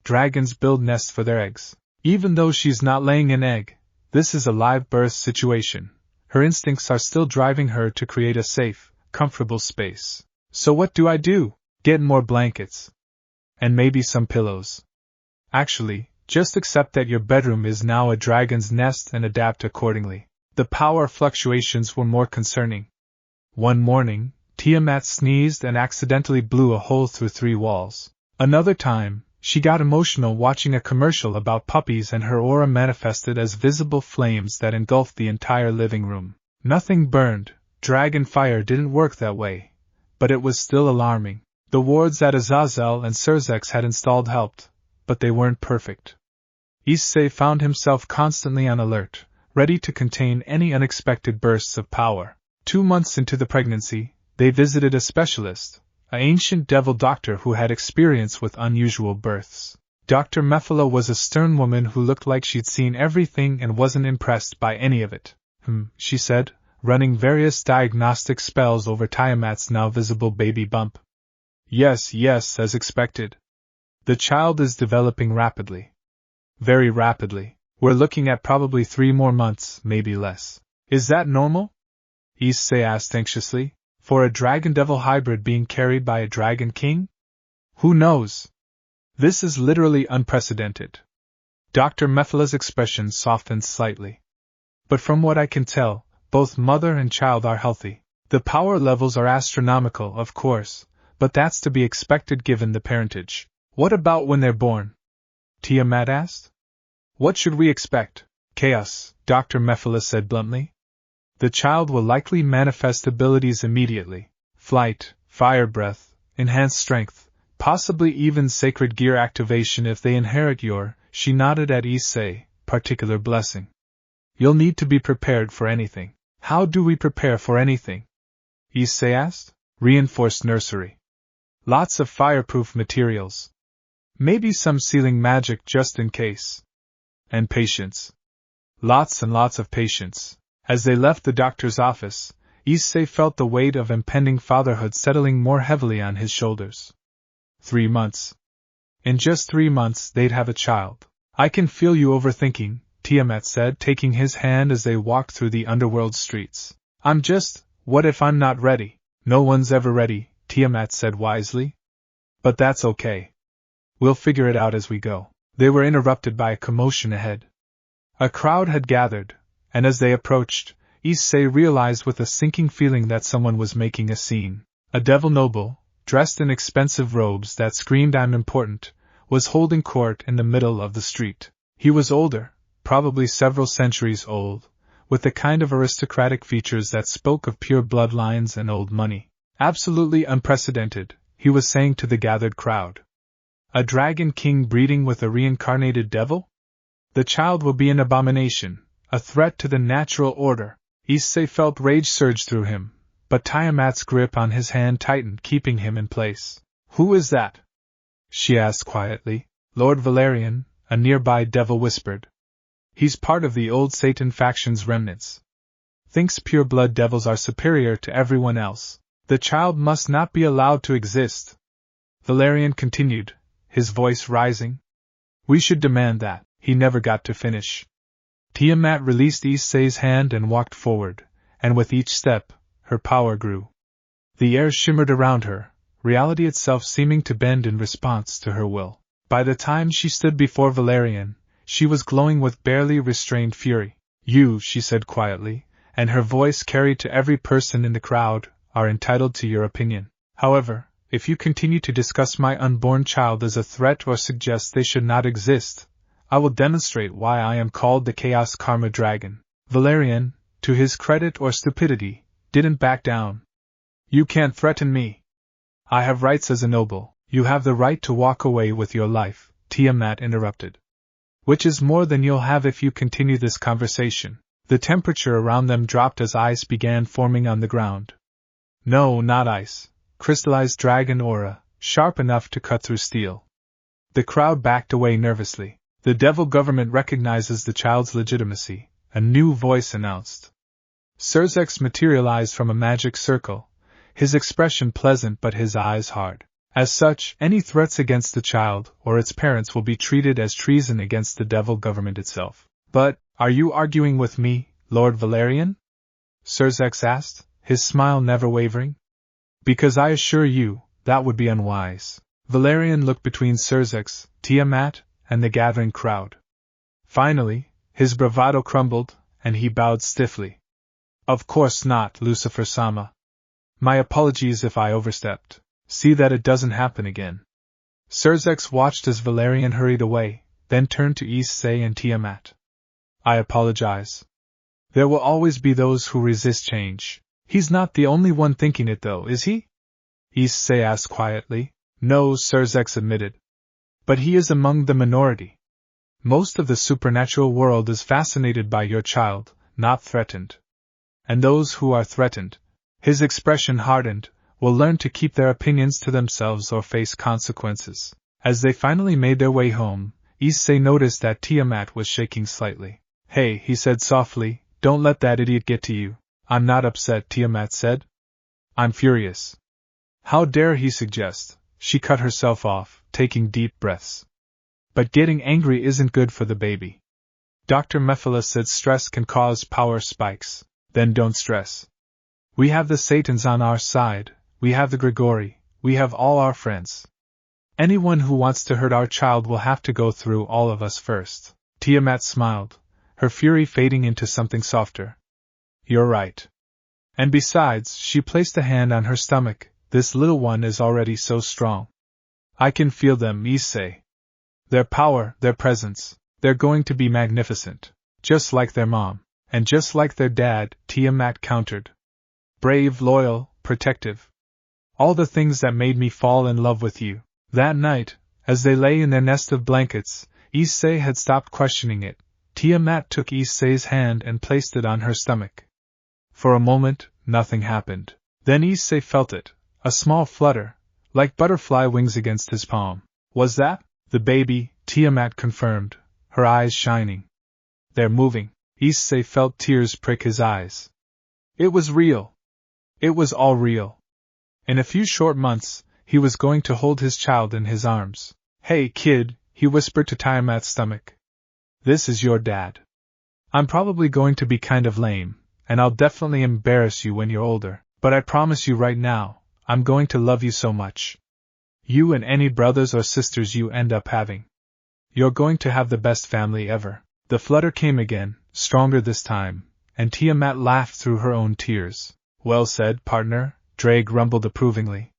Dragons build nests for their eggs. Even though she's not laying an egg, this is a live birth situation. Her instincts are still driving her to create a safe, comfortable space. So what do? Get more blankets. And maybe some pillows. Actually, just accept that your bedroom is now a dragon's nest and adapt accordingly. The power fluctuations were more concerning. One morning, Tiamat sneezed and accidentally blew a hole through 3 walls. Another time, she got emotional watching a commercial about puppies and her aura manifested as visible flames that engulfed the entire living room. Nothing burned, dragon fire didn't work that way, but it was still alarming. The wards that Azazel and Surzex had installed helped, but they weren't perfect. Issei found himself constantly on alert, ready to contain any unexpected bursts of power. 2 months into the pregnancy, they visited a specialist, an ancient devil doctor who had experience with unusual births. Dr. Mephala was a stern woman who looked like she'd seen everything and wasn't impressed by any of it. She said, running various diagnostic spells over Tiamat's now visible baby bump. Yes, as expected. The child is developing rapidly. Very rapidly. We're looking at probably 3 more months, maybe less. Is that normal? Issei asked anxiously. For a dragon-devil hybrid being carried by a dragon king? Who knows? This is literally unprecedented. Dr. Mephala's expression softened slightly. But from what I can tell, both mother and child are healthy. The power levels are astronomical, of course, but that's to be expected given the parentage. What about when they're born? Tiamat asked. What should we expect? Chaos, Dr. Mephala said bluntly. The child will likely manifest abilities immediately. Flight, fire breath, enhanced strength, possibly even sacred gear activation if they inherit your, she nodded at Issei, particular blessing. You'll need to be prepared for anything. How do we prepare for anything? Issei asked. Reinforced nursery. Lots of fireproof materials. Maybe some sealing magic just in case. And patience. Lots and lots of patience. As they left the doctor's office, Issei felt the weight of impending fatherhood settling more heavily on his shoulders. 3 months. In just 3 months they'd have a child. I can feel you overthinking, Tiamat said, taking his hand as they walked through the underworld streets. What if I'm not ready? No one's ever ready, Tiamat said wisely. But that's okay. We'll figure it out as we go. They were interrupted by a commotion ahead. A crowd had gathered, and as they approached, Issei realized with a sinking feeling that someone was making a scene. A devil noble, dressed in expensive robes that screamed "I'm important," was holding court in the middle of the street. He was older, probably several centuries old, with the kind of aristocratic features that spoke of pure bloodlines and old money. Absolutely unprecedented, he was saying to the gathered crowd. A dragon king breeding with a reincarnated devil? The child will be an abomination, a threat to the natural order. Issei felt rage surge through him, but Tiamat's grip on his hand tightened, keeping him in place. Who is that? She asked quietly. Lord Valerian, a nearby devil whispered. He's part of the old Satan faction's remnants. Thinks pure-blood devils are superior to everyone else. The child must not be allowed to exist. Valerian continued, his voice rising. We should demand that. He never got to finish. Tiamat released Issei's hand and walked forward, and with each step, her power grew. The air shimmered around her, reality itself seeming to bend in response to her will. By the time she stood before Valerian, she was glowing with barely restrained fury. You, she said quietly, and her voice carried to every person in the crowd, are entitled to your opinion. However, if you continue to discuss my unborn child as a threat or suggest they should not exist, I will demonstrate why I am called the Chaos Karma Dragon. Valerian, to his credit or stupidity, didn't back down. You can't threaten me. I have rights as a noble. You have the right to walk away with your life, Tiamat interrupted. Which is more than you'll have if you continue this conversation. The temperature around them dropped as ice began forming on the ground. No, not ice. Crystallized dragon aura, sharp enough to cut through steel. The crowd backed away nervously. The devil government recognizes the child's legitimacy, a new voice announced. Surzex materialized from a magic circle, his expression pleasant but his eyes hard. As such, any threats against the child or its parents will be treated as treason against the devil government itself. But, are you arguing with me, Lord Valerian? Surzex asked, his smile never wavering. Because I assure you, that would be unwise. Valerian looked between Surzex, Tiamat, and the gathering crowd. Finally, his bravado crumbled, and he bowed stiffly. Of course not, Lucifer-sama. My apologies if I overstepped. See that it doesn't happen again. Surzex watched as Valerian hurried away, then turned to Issei and Tiamat. I apologize. There will always be those who resist change. He's not the only one thinking it though, is he? Issei asked quietly. No, Surzex admitted. But he is among the minority. Most of the supernatural world is fascinated by your child, not threatened. And those who are threatened, his expression hardened, will learn to keep their opinions to themselves or face consequences. As they finally made their way home, Issei noticed that Tiamat was shaking slightly. Hey, he said softly, don't let that idiot get to you. I'm not upset, Tiamat said. I'm furious. How dare he suggest? She cut herself off, taking deep breaths. But getting angry isn't good for the baby. Dr. Mephiles said stress can cause power spikes. Then don't stress. We have the Satans on our side. We have the Grigori, we have all our friends. Anyone who wants to hurt our child will have to go through all of us first. Tiamat smiled, her fury fading into something softer. You're right. And besides, she placed a hand on her stomach, this little one is already so strong. I can feel them, Issei. Their power, their presence, they're going to be magnificent. Just like their mom, and just like their dad, Tiamat countered. Brave, loyal, protective. All the things that made me fall in love with you. That night, as they lay in their nest of blankets, Issei had stopped questioning it. Tiamat took Issei's hand and placed it on her stomach. For a moment, nothing happened. Then Issei felt it, a small flutter, like butterfly wings against his palm. Was that the baby? Tiamat confirmed, her eyes shining. They're moving. Issei felt tears prick his eyes. It was real. It was all real. In a few short months, he was going to hold his child in his arms. Hey, kid, he whispered to Tiamat's stomach. This is your dad. I'm probably going to be kind of lame, and I'll definitely embarrass you when you're older, but I promise you right now, I'm going to love you so much. You and any brothers or sisters you end up having. You're going to have the best family ever. The flutter came again, stronger this time, and Tiamat laughed through her own tears. Well said, partner. Drake rumbled approvingly.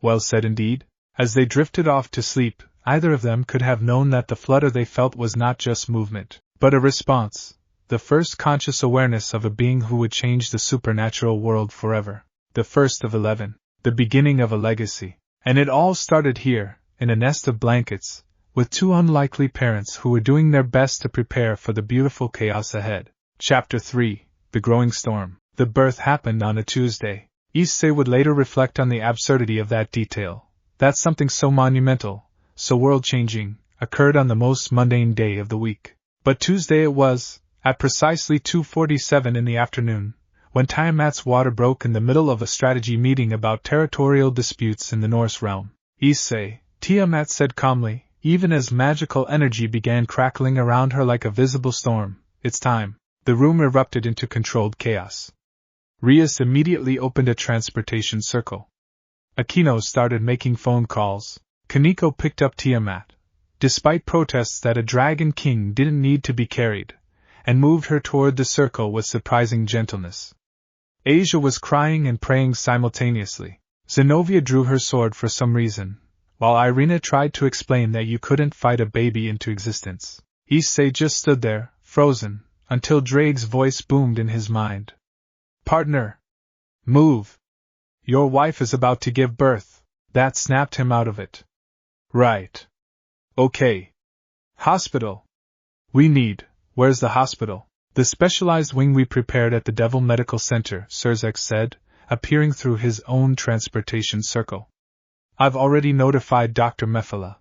Well said indeed. As they drifted off to sleep, either of them could have known that the flutter they felt was not just movement, but a response, the first conscious awareness of a being who would change the supernatural world forever. The first of 11, the beginning of a legacy. And it all started here, in a nest of blankets, with two unlikely parents who were doing their best to prepare for the beautiful chaos ahead. Chapter 3, The Growing Storm. The birth happened on a Tuesday. Issei would later reflect on the absurdity of that detail. That something so monumental, so world-changing, occurred on the most mundane day of the week. But Tuesday it was, at precisely 2:47 in the afternoon, when Tiamat's water broke in the middle of a strategy meeting about territorial disputes in the Norse realm. Issei, Tiamat said calmly, even as magical energy began crackling around her like a visible storm, it's time. The room erupted into controlled chaos. Rias immediately opened a transportation circle. Aquino started making phone calls. Kaneko picked up Tiamat, despite protests that a dragon king didn't need to be carried, and moved her toward the circle with surprising gentleness. Asia was crying and praying simultaneously. Zenobia drew her sword for some reason, while Irina tried to explain that you couldn't fight a baby into existence. Issei just stood there, frozen, until Drake's voice boomed in his mind. Partner! Move! Your wife is about to give birth. That snapped him out of it. Right. Okay. Hospital. Where's the hospital? The specialized wing we prepared at the Devil Medical Center, Sirzek said, appearing through his own transportation circle. I've already notified Dr. Mefala.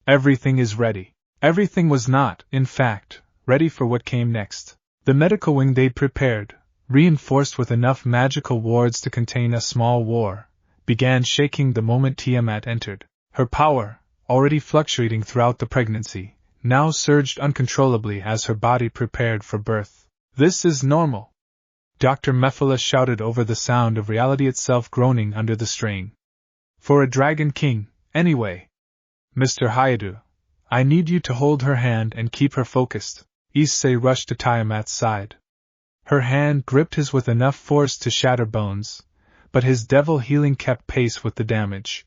Everything is ready. Everything was not, in fact, ready for what came next. The medical wing they'd prepared, reinforced with enough magical wards to contain a small war, began shaking the moment Tiamat entered. Her power, already fluctuating throughout the pregnancy, now surged uncontrollably as her body prepared for birth. This is normal. Dr. Mefala shouted over the sound of reality itself groaning under the strain. For a Dragon King, anyway. Mr. Hayato, I need you to hold her hand and keep her focused. Issei rushed to Tiamat's side. Her hand gripped his with enough force to shatter bones, but his devil healing kept pace with the damage.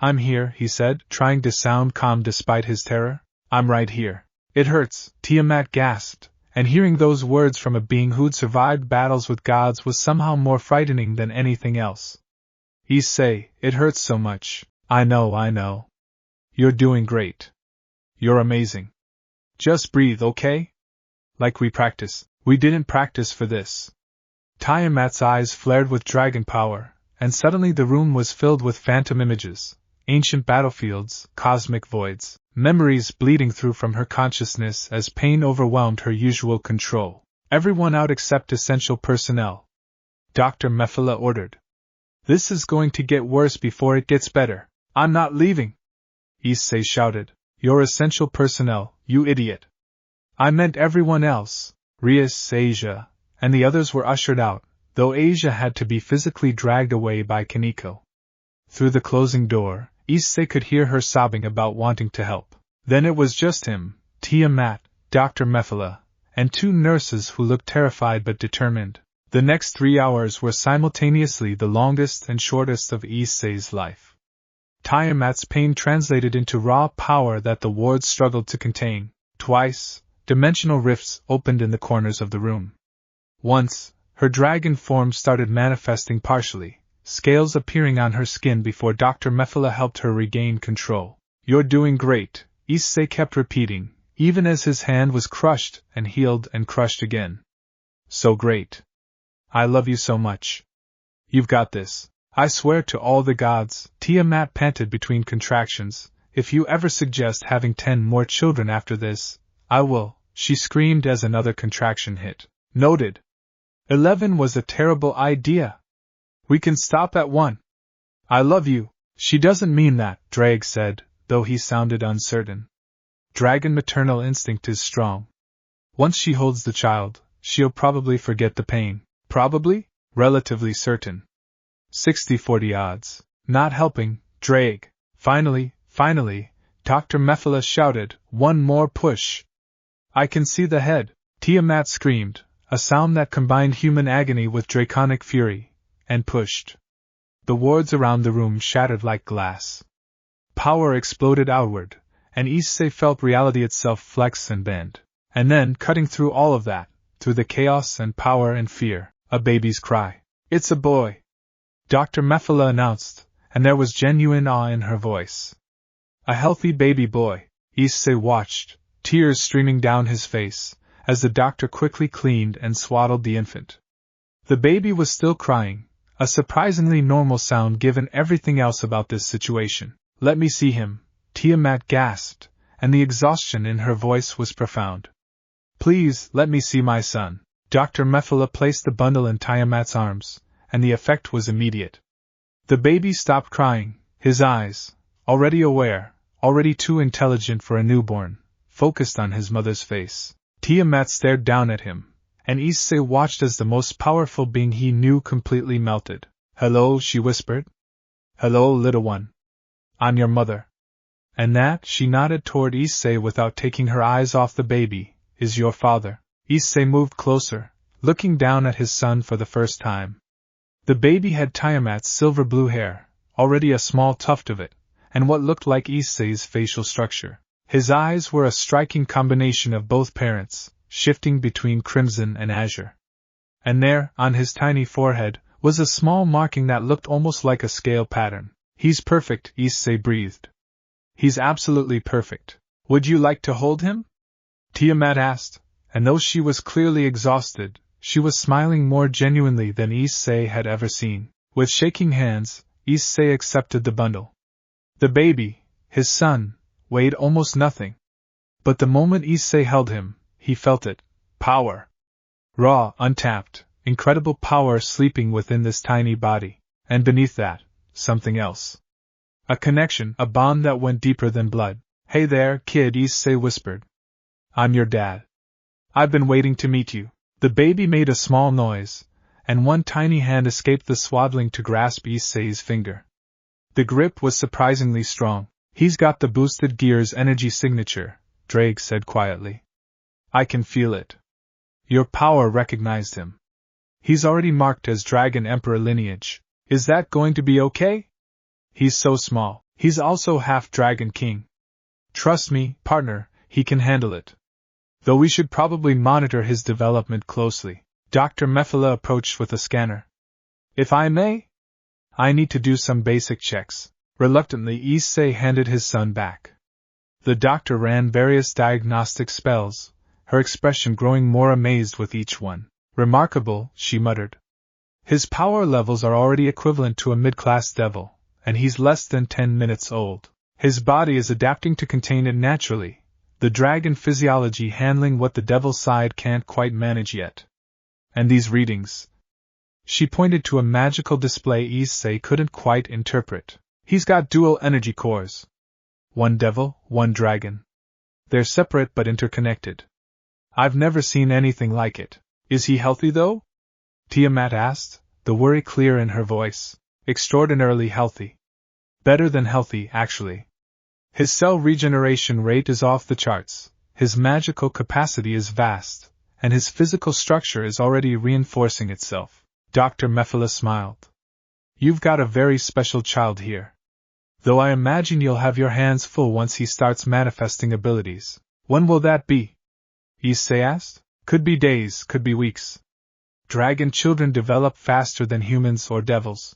I'm here, he said, trying to sound calm despite his terror. I'm right here. It hurts, Tiamat gasped, and hearing those words from a being who'd survived battles with gods was somehow more frightening than anything else. Issei, it hurts so much. I know. You're doing great. You're amazing. Just breathe, okay? Like we practice. We didn't practice for this. Tiamat's eyes flared with dragon power, and suddenly the room was filled with phantom images, ancient battlefields, cosmic voids, memories bleeding through from her consciousness as pain overwhelmed her usual control. Everyone out except essential personnel. Dr. Mefala ordered. This is going to get worse before it gets better. I'm not leaving. Issei shouted. You're essential personnel, you idiot. I meant everyone else. Rias, Asia, and the others were ushered out, though Asia had to be physically dragged away by Kaneko. Through the closing door, Issei could hear her sobbing about wanting to help. Then it was just him, Tiamat, Dr. Mefala, and 2 nurses who looked terrified but determined. The next 3 hours were simultaneously the longest and shortest of Issei's life. Tiamat's pain translated into raw power that the wards struggled to contain. Twice, dimensional rifts opened in the corners of the room. Once, her dragon form started manifesting partially, scales appearing on her skin before Dr. Mefala helped her regain control. You're doing great, Issei kept repeating, even as his hand was crushed and healed and crushed again. So great. I love you so much. You've got this. I swear to all the gods, Tiamat panted between contractions, if you ever suggest having 10 more children after this, I will, she screamed as another contraction hit. Noted. 11 was a terrible idea. We can stop at 1. I love you. She doesn't mean that, Drag said, though he sounded uncertain. Dragon maternal instinct is strong. Once she holds the child, she'll probably forget the pain. Probably? Relatively certain. 60-40 odds. Not helping, Drag. Finally, Dr. Mefala shouted, one more push. I can see the head, Tiamat screamed, a sound that combined human agony with draconic fury, and pushed. The wards around the room shattered like glass. Power exploded outward, and Issei felt reality itself flex and bend. And then, cutting through all of that, through the chaos and power and fear, a baby's cry. It's a boy, Dr. Mefala announced, and there was genuine awe in her voice. A healthy baby boy. Issei watched, tears streaming down his face, as the doctor quickly cleaned and swaddled the infant. The baby was still crying, a surprisingly normal sound given everything else about this situation. Let me see him, Tiamat gasped, and the exhaustion in her voice was profound. Please, let me see my son. Dr. Mefala placed the bundle in Tiamat's arms, and the effect was immediate. The baby stopped crying, his eyes, already aware, already too intelligent for a newborn, focused on his mother's face. Tiamat stared down at him, and Issei watched as the most powerful being he knew completely melted. Hello, she whispered. Hello, little one. I'm your mother. And that, she nodded toward Issei without taking her eyes off the baby, is your father. Issei moved closer, looking down at his son for the first time. The baby had Tiamat's silver blue hair, already a small tuft of it, and what looked like Issei's facial structure. His eyes were a striking combination of both parents, shifting between crimson and azure. And there, on his tiny forehead, was a small marking that looked almost like a scale pattern. He's perfect, Issei breathed. He's absolutely perfect. Would you like to hold him? Tiamat asked, and though she was clearly exhausted, she was smiling more genuinely than Issei had ever seen. With shaking hands, Issei accepted the bundle. The baby, his son, weighed almost nothing. But the moment Issei held him, he felt it. Power. Raw, untapped, incredible power sleeping within this tiny body. And beneath that, something else. A connection, a bond that went deeper than blood. Hey there, kid, Issei whispered. I'm your dad. I've been waiting to meet you. The baby made a small noise, and one tiny hand escaped the swaddling to grasp Issei's finger. The grip was surprisingly strong. He's got the boosted gear's energy signature, Drake said quietly. I can feel it. Your power recognized him. He's already marked as Dragon Emperor lineage. Is that going to be okay? He's so small. He's also half Dragon King. Trust me, partner, he can handle it. Though we should probably monitor his development closely. Dr. Mephala approached with a scanner. If I may? I need to do some basic checks. Reluctantly, Issei handed his son back. The doctor ran various diagnostic spells, her expression growing more amazed with each one. Remarkable, she muttered. His power levels are already equivalent to a mid-class devil, and he's less than 10 minutes old. His body is adapting to contain it naturally, the dragon physiology handling what the devil side can't quite manage yet. And these readings. She pointed to a magical display Issei couldn't quite interpret. He's got dual energy cores. One devil, one dragon. They're separate but interconnected. I've never seen anything like it. Is he healthy though? Tiamat asked, the worry clear in her voice. Extraordinarily healthy. Better than healthy, actually. His cell regeneration rate is off the charts, his magical capacity is vast, and his physical structure is already reinforcing itself. Dr. Mephala smiled. You've got a very special child here. Though I imagine you'll have your hands full once he starts manifesting abilities. When will that be? Issei asked. Could be days, could be weeks. Dragon children develop faster than humans or devils.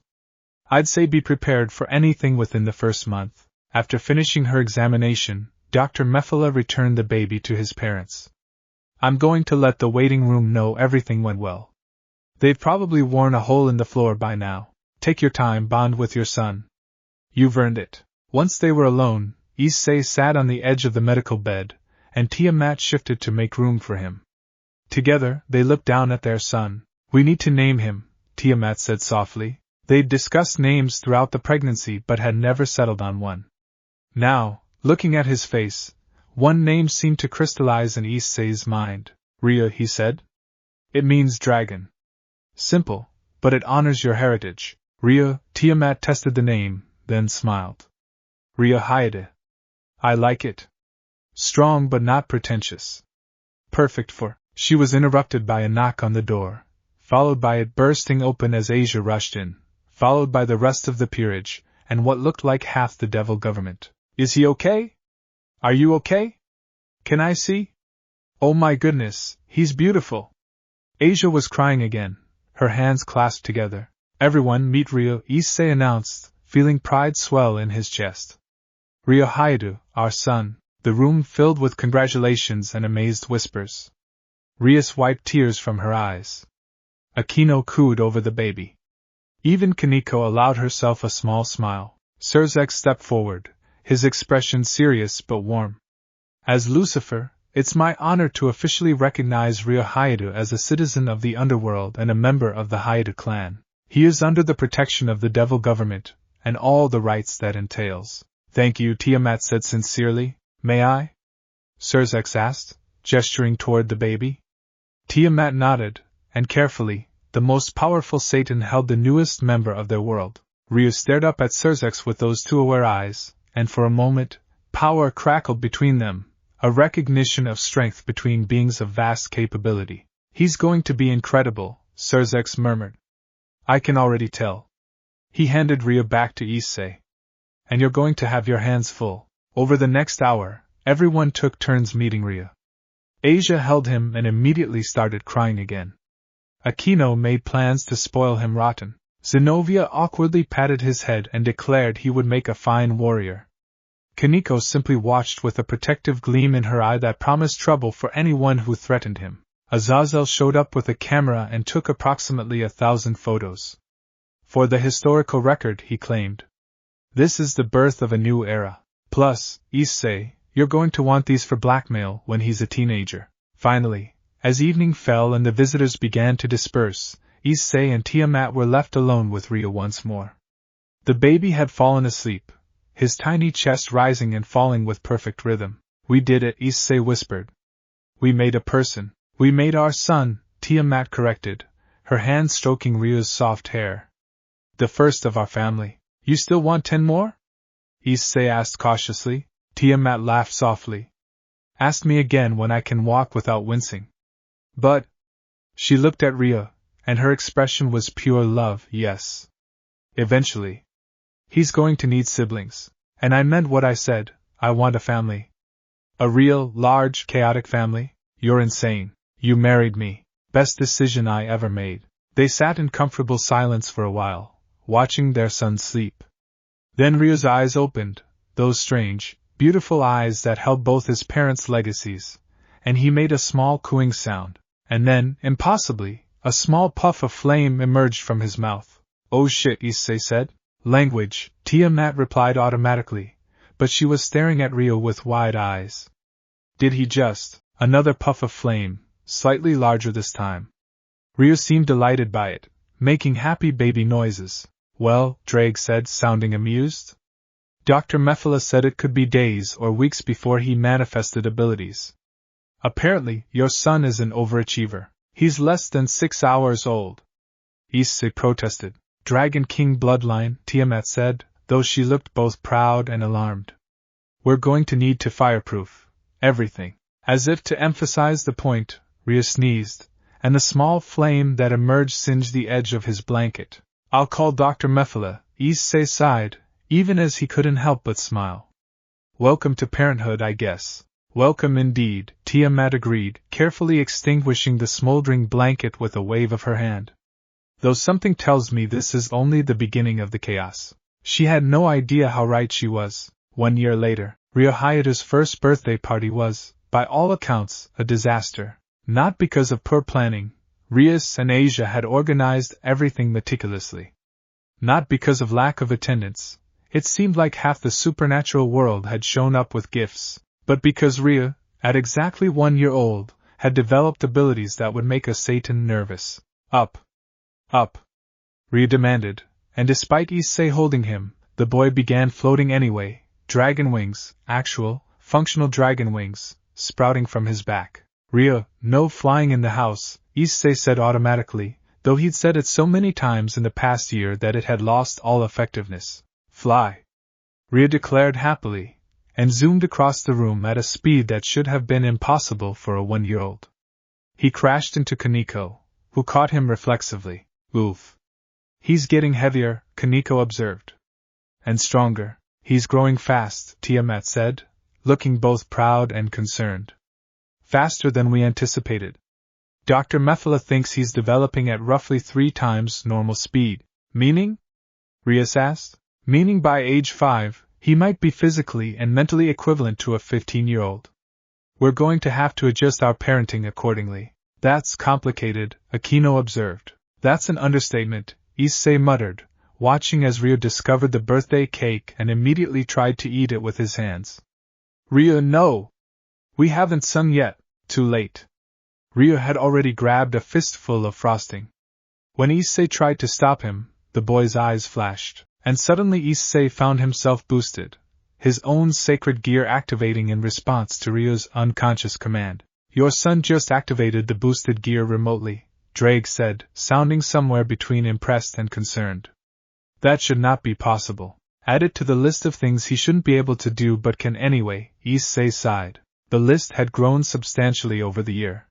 I'd say be prepared for anything within the first month. After finishing her examination, Dr. Mephala returned the baby to his parents. I'm going to let the waiting room know everything went well. They've probably worn a hole in the floor by now. Take your time, bond with your son. You've earned it. Once they were alone, Issei sat on the edge of the medical bed, and Tiamat shifted to make room for him. Together, they looked down at their son. We need to name him, Tiamat said softly. They'd discussed names throughout the pregnancy but had never settled on one. Now, looking at his face, one name seemed to crystallize in Issei's mind. Rhea, he said. It means dragon. Simple, but it honors your heritage. Rhea, Tiamat tested the name, then smiled. Rhea Hayate. I like it. Strong but not pretentious. Perfect for. She was interrupted by a knock on the door, followed by it bursting open as Asia rushed in, followed by the rest of the peerage, and what looked like half the devil government. Is he okay? Are you okay? Can I see? Oh my goodness, he's beautiful. Asia was crying again, her hands clasped together. Everyone meet Rhea, Issei announced, feeling pride swell in his chest. Rhea Hayate, our son. The room filled with congratulations and amazed whispers. Rhea wiped tears from her eyes. Akino cooed over the baby. Even Kaneko allowed herself a small smile. Surzek stepped forward, his expression serious but warm. As Lucifer, it's my honor to officially recognize Rhea Hayate as a citizen of the underworld and a member of the Hayate clan. He is under the protection of the devil government, and all the rights that entails. Thank you, Tiamat said sincerely. May I? Surzek asked, gesturing toward the baby. Tiamat nodded, and carefully, the most powerful Satan held the newest member of their world. Rhea stared up at Surzek with those two aware eyes, and for a moment, power crackled between them, a recognition of strength between beings of vast capability. He's going to be incredible, Surzek murmured. I can already tell. He handed Rhea back to Issei. And you're going to have your hands full. Over the next hour, everyone took turns meeting Rhea. Asia held him and immediately started crying again. Aquino made plans to spoil him rotten. Zenobia awkwardly patted his head and declared he would make a fine warrior. Kaneko simply watched with a protective gleam in her eye that promised trouble for anyone who threatened him. Azazel showed up with a camera and took approximately 1,000 photos. For the historical record, he claimed. This is the birth of a new era. Plus, Issei, you're going to want these for blackmail when he's a teenager. Finally, as evening fell and the visitors began to disperse, Issei and Tiamat were left alone with Ryo once more. The baby had fallen asleep, his tiny chest rising and falling with perfect rhythm. We did it, Issei whispered. We made a person. We made our son, Tiamat corrected, her hand stroking Ryo's soft hair. The first of our family. You still want 10 more? Issei asked cautiously. Tiamat laughed softly. Ask me again when I can walk without wincing. But... She looked at Ryo, and her expression was pure love. Yes. Eventually. He's going to need siblings. And I meant what I said, I want a family. A real, large, chaotic family? You're insane. You married me. Best decision I ever made. They sat in comfortable silence for a while, watching their son sleep. Then Ryo's eyes opened, those strange, beautiful eyes that held both his parents' legacies, and he made a small cooing sound, and then, impossibly, a small puff of flame emerged from his mouth. Oh shit, Issei said. Language, Tiamat replied automatically, but she was staring at Ryo with wide eyes. Did he just? Another puff of flame, slightly larger this time. Ryo seemed delighted by it, making happy baby noises. Well, Drake said, sounding amused. Dr. Mephala said it could be days or weeks before he manifested abilities. Apparently, your son is an overachiever. He's less than 6 hours old. Issei protested. Dragon King bloodline, Tiamat said, though she looked both proud and alarmed. We're going to need to fireproof everything. As if to emphasize the point, Ryo sneezed, and the small flame that emerged singed the edge of his blanket. I'll call Dr. Mephala, Issei sighed, even as he couldn't help but smile. Welcome to parenthood, I guess. Welcome indeed, Tiamat agreed, carefully extinguishing the smoldering blanket with a wave of her hand. Though something tells me this is only the beginning of the chaos. She had no idea how right she was. 1 year later, Ryo Hayato's first birthday party was, by all accounts, a disaster. Not because of poor planning. Rias and Asia had organized everything meticulously. Not because of lack of attendance. It seemed like half the supernatural world had shown up with gifts. But because Ryo, at exactly 1 year old, had developed abilities that would make a Satan nervous. Up. Up. Ryo demanded, and despite Issei holding him, the boy began floating anyway, dragon wings, actual, functional dragon wings, sprouting from his back. Ryo, no flying in the house, Issei said automatically, though he'd said it so many times in the past year that it had lost all effectiveness. Fly. Ryo declared happily, and zoomed across the room at a speed that should have been impossible for a 1-year-old. He crashed into Kaneko, who caught him reflexively. Oof. He's getting heavier, Kaneko observed. And stronger. He's growing fast, Tiamat said, looking both proud and concerned. Faster than we anticipated. Dr. Mephala thinks he's developing at roughly 3 times normal speed. Meaning? Rias asked. Meaning by age 5, he might be physically and mentally equivalent to a 15-year-old. We're going to have to adjust our parenting accordingly. That's complicated, Aquino observed. That's an understatement, Issei muttered, watching as Ryo discovered the birthday cake and immediately tried to eat it with his hands. Ryo, no! We haven't sung yet. Too late. Ryo had already grabbed a fistful of frosting. When Issei tried to stop him, the boy's eyes flashed, and suddenly Issei found himself boosted, his own sacred gear activating in response to Ryo's unconscious command. Your son just activated the boosted gear remotely, Drake said, sounding somewhere between impressed and concerned. That should not be possible. Add it to the list of things he shouldn't be able to do but can anyway, Issei sighed. The list had grown substantially over the year.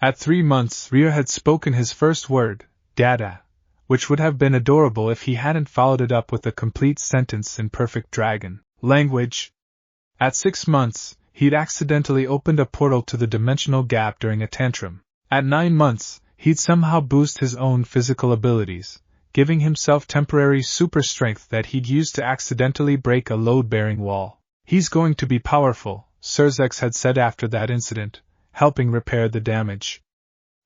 At 3 months, Ryo had spoken his first word, Dada, which would have been adorable if he hadn't followed it up with a complete sentence in perfect dragon language. At 6 months, he'd accidentally opened a portal to the dimensional gap during a tantrum. At 9 months, He'd somehow boost his own physical abilities, giving himself temporary super strength that he'd use to accidentally break a load-bearing wall. He's going to be powerful, Serzex had said after that incident, helping repair the damage.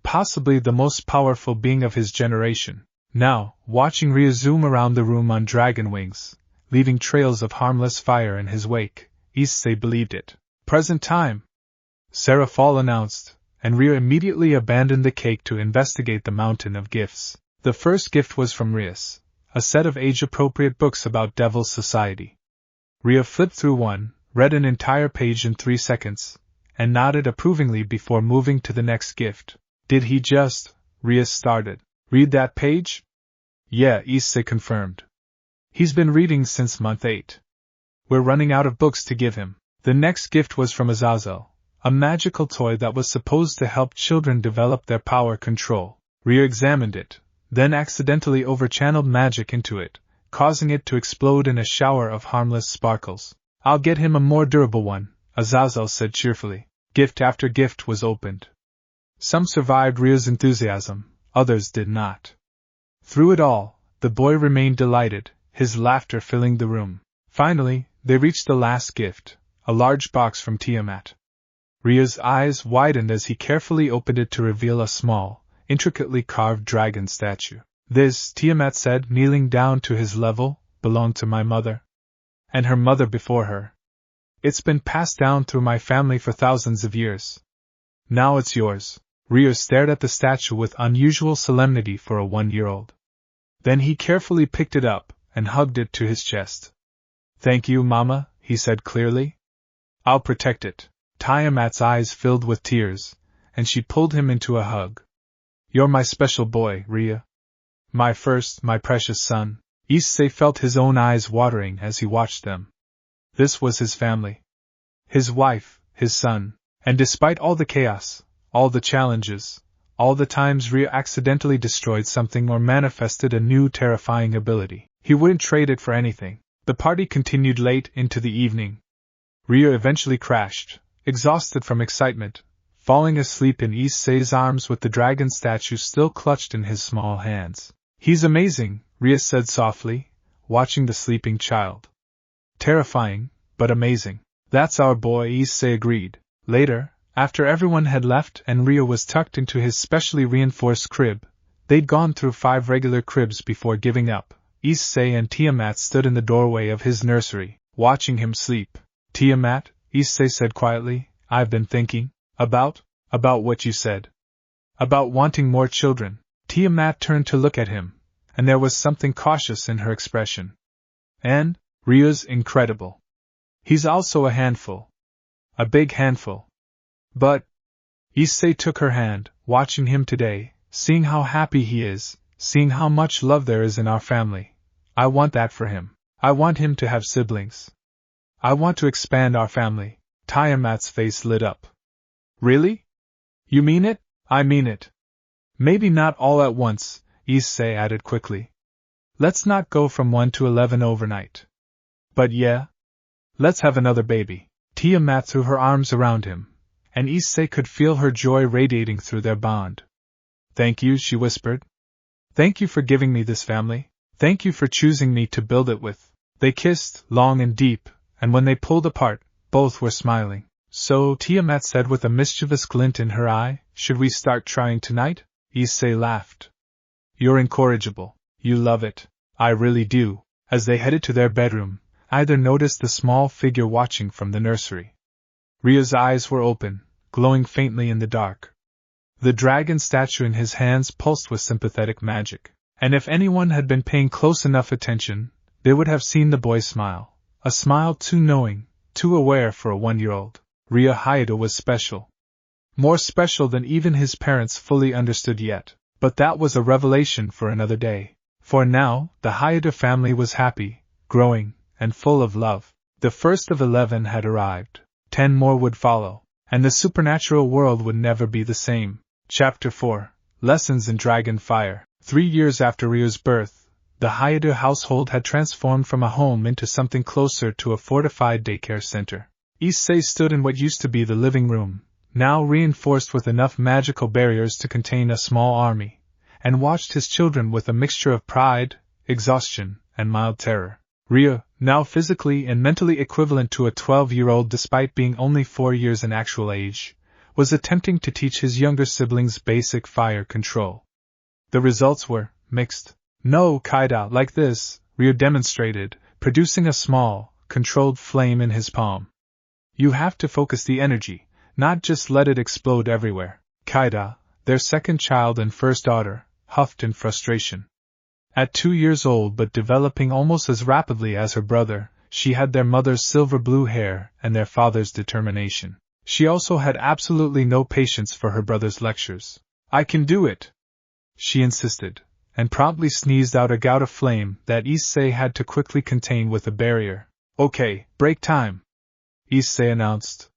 Possibly the most powerful being of his generation. Now, watching Rhea zoom around the room on dragon wings, leaving trails of harmless fire in his wake, Issei believed it. Present time, Sarah Fall announced, and Rhea immediately abandoned the cake to investigate the mountain of gifts. The first gift was from Rias, a set of age-appropriate books about Devil's Society. Rhea flipped through one, read an entire page in 3 seconds, and nodded approvingly before moving to the next gift. Did he just, Rias started, read that page? Yeah, Issei confirmed. He's been reading since month 8. We're running out of books to give him. The next gift was from Azazel, a magical toy that was supposed to help children develop their power control. Rhea examined it, then accidentally overchanneled magic into it, causing it to explode in a shower of harmless sparkles. I'll get him a more durable one, Azazel said cheerfully. Gift after gift was opened. Some survived Rhea's enthusiasm, others did not. Through it all, the boy remained delighted, his laughter filling the room. Finally, they reached the last gift, a large box from Tiamat. Rhea's eyes widened as he carefully opened it to reveal a small, intricately carved dragon statue. This, Tiamat said, kneeling down to his level, belonged to my mother. And her mother before her. It's been passed down through my family for thousands of years. Now it's yours. Rhea stared at the statue with unusual solemnity for a 1-year-old. Then he carefully picked it up and hugged it to his chest. Thank you, Mama, he said clearly. I'll protect it. Tiamat's eyes filled with tears, and she pulled him into a hug. You're my special boy, Rhea. My first, my precious son. Issei felt his own eyes watering as he watched them. This was his family. His wife, his son, and despite all the chaos, all the challenges, all the times Rhea accidentally destroyed something or manifested a new terrifying ability, he wouldn't trade it for anything. The party continued late into the evening. Rhea eventually crashed, exhausted from excitement, falling asleep in Issei's arms with the dragon statue still clutched in his small hands. He's amazing, Rhea said softly, watching the sleeping child. Terrifying, but amazing. That's our boy, Issei agreed. Later, after everyone had left and Rhea was tucked into his specially reinforced crib, they'd gone through 5 regular cribs before giving up. Issei and Tiamat stood in the doorway of his nursery, watching him sleep. Tiamat, Issei said quietly, I've been thinking. About what you said. About wanting more children. Tiamat turned to look at him, and there was something cautious in her expression. And, Rhea's incredible. He's also a handful. A big handful. But, Issei took her hand, watching him today, seeing how happy he is, seeing how much love there is in our family. I want that for him. I want him to have siblings. I want to expand our family. Tiamat's face lit up. Really? You mean it? I mean it. Maybe not all at once, Issei added quickly. Let's not go from 1 to 11 overnight. But yeah? Let's have another baby. Tiamat threw her arms around him, and Issei could feel her joy radiating through their bond. Thank you, she whispered. Thank you for giving me this family. Thank you for choosing me to build it with. They kissed, long and deep, and when they pulled apart, both were smiling. So, Tiamat said with a mischievous glint in her eye, should we start trying tonight? Issei laughed. You're incorrigible. You love it. I really do. As they headed to their bedroom, either noticed the small figure watching from the nursery. Rhea's eyes were open, glowing faintly in the dark. The dragon statue in his hands pulsed with sympathetic magic, and if anyone had been paying close enough attention, they would have seen the boy smile, a smile too knowing, too aware for a 1-year-old. Rhea Hayato was special. More special than even his parents fully understood yet, but that was a revelation for another day. For now, the Hayato family was happy, growing, and full of love. The first of 11 had arrived. 10 more would follow, and the supernatural world would never be the same. Chapter 4. Lessons in Dragon Fire. 3 years after Rhea's birth, the Hayato household had transformed from a home into something closer to a fortified daycare center. Issei stood in what used to be the living room, now reinforced with enough magical barriers to contain a small army, and watched his children with a mixture of pride, exhaustion, and mild terror. Ryu, now physically and mentally equivalent to a 12-year-old despite being only 4 years in actual age, was attempting to teach his younger siblings basic fire control. The results were mixed. "No, Kaida, like this," Ryu demonstrated, producing a small, controlled flame in his palm. "You have to focus the energy, not just let it explode everywhere." Kaida, their second child and first daughter, huffed in frustration. At 2 years old but developing almost as rapidly as her brother, she had their mother's silver blue hair and their father's determination. She also had absolutely no patience for her brother's lectures. "I can do it," she insisted, and promptly sneezed out a gout of flame that Issei had to quickly contain with a barrier. "Okay, break time," Issei announced.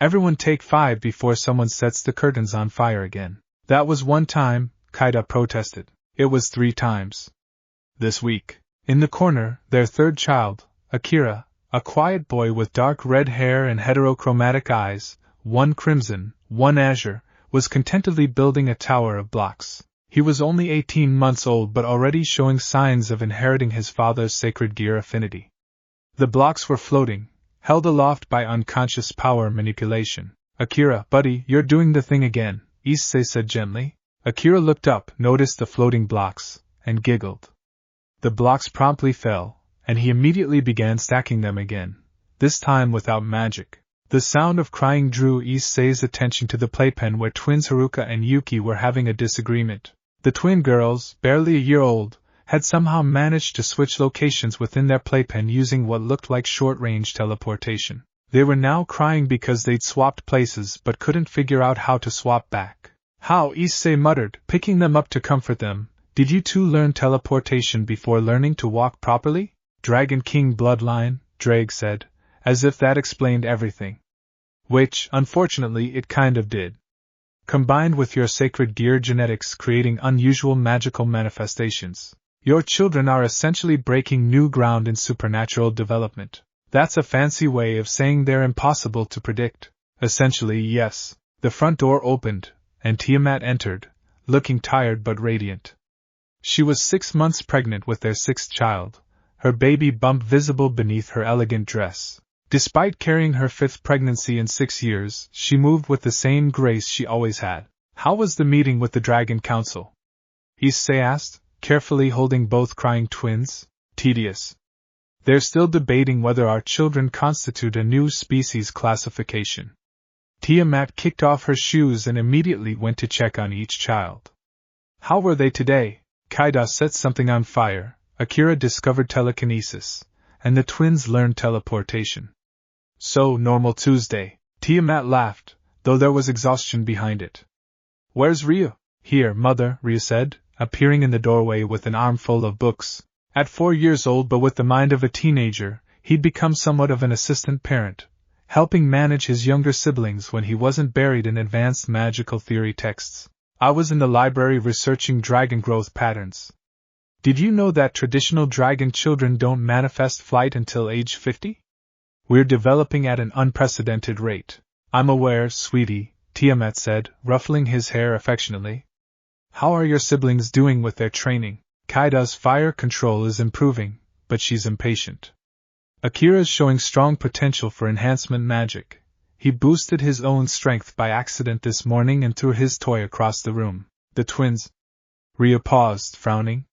"Everyone take 5 before someone sets the curtains on fire again." "That was 1 time," Kaida protested. "It was 3 times. This week." In the corner, their third child, Akira, a quiet boy with dark red hair and heterochromatic eyes, one crimson, one azure, was contentedly building a tower of blocks. He was only 18 months old but already showing signs of inheriting his father's sacred gear affinity. The blocks were floating, held aloft by unconscious power manipulation. "Akira, buddy, you're doing the thing again," Issei said gently. Akira looked up, noticed the floating blocks, and giggled. The blocks promptly fell, and he immediately began stacking them again, this time without magic. The sound of crying drew Issei's attention to the playpen where twins Haruka and Yuki were having a disagreement. The twin girls, barely a year old, had somehow managed to switch locations within their playpen using what looked like short-range teleportation. They were now crying because they'd swapped places but couldn't figure out how to swap back. "How?" Issei muttered, picking them up to comfort them. "Did you two learn teleportation before learning to walk properly?" "Dragon King bloodline," Drake said, as if that explained everything. "Which, unfortunately, it kind of did. Combined with your sacred gear genetics creating unusual magical manifestations. Your children are essentially breaking new ground in supernatural development." "That's a fancy way of saying they're impossible to predict." "Essentially, yes." The front door opened, and Tiamat entered, looking tired but radiant. She was 6 months pregnant with their 6th child, her baby bump visible beneath her elegant dress. Despite carrying her 5th pregnancy in 6 years, she moved with the same grace she always had. "How was the meeting with the Dragon Council?" Issei asked, carefully holding both crying twins. "Tedious. They're still debating whether our children constitute a new species classification." Tiamat kicked off her shoes and immediately went to check on each child. "How were they today?" Kaida set something on fire, Akira discovered telekinesis, and the twins learned teleportation. "So, normal Tuesday." Tiamat laughed, though there was exhaustion behind it. "Where's Ryu?" "Here, mother," Ryu said, appearing in the doorway with an armful of books. At 4 years old but with the mind of a teenager, he'd become somewhat of an assistant parent, helping manage his younger siblings when he wasn't buried in advanced magical theory texts. "I was in the library researching dragon growth patterns. Did you know that traditional dragon children don't manifest flight until age 50? We're developing at an unprecedented rate." "I'm aware, sweetie," Tiamat said, ruffling his hair affectionately. "How are your siblings doing with their training?" "Kaida's fire control is improving, but she's impatient. Akira's showing strong potential for enhancement magic. He boosted his own strength by accident this morning and threw his toy across the room." "The twins?" Ryu paused, frowning.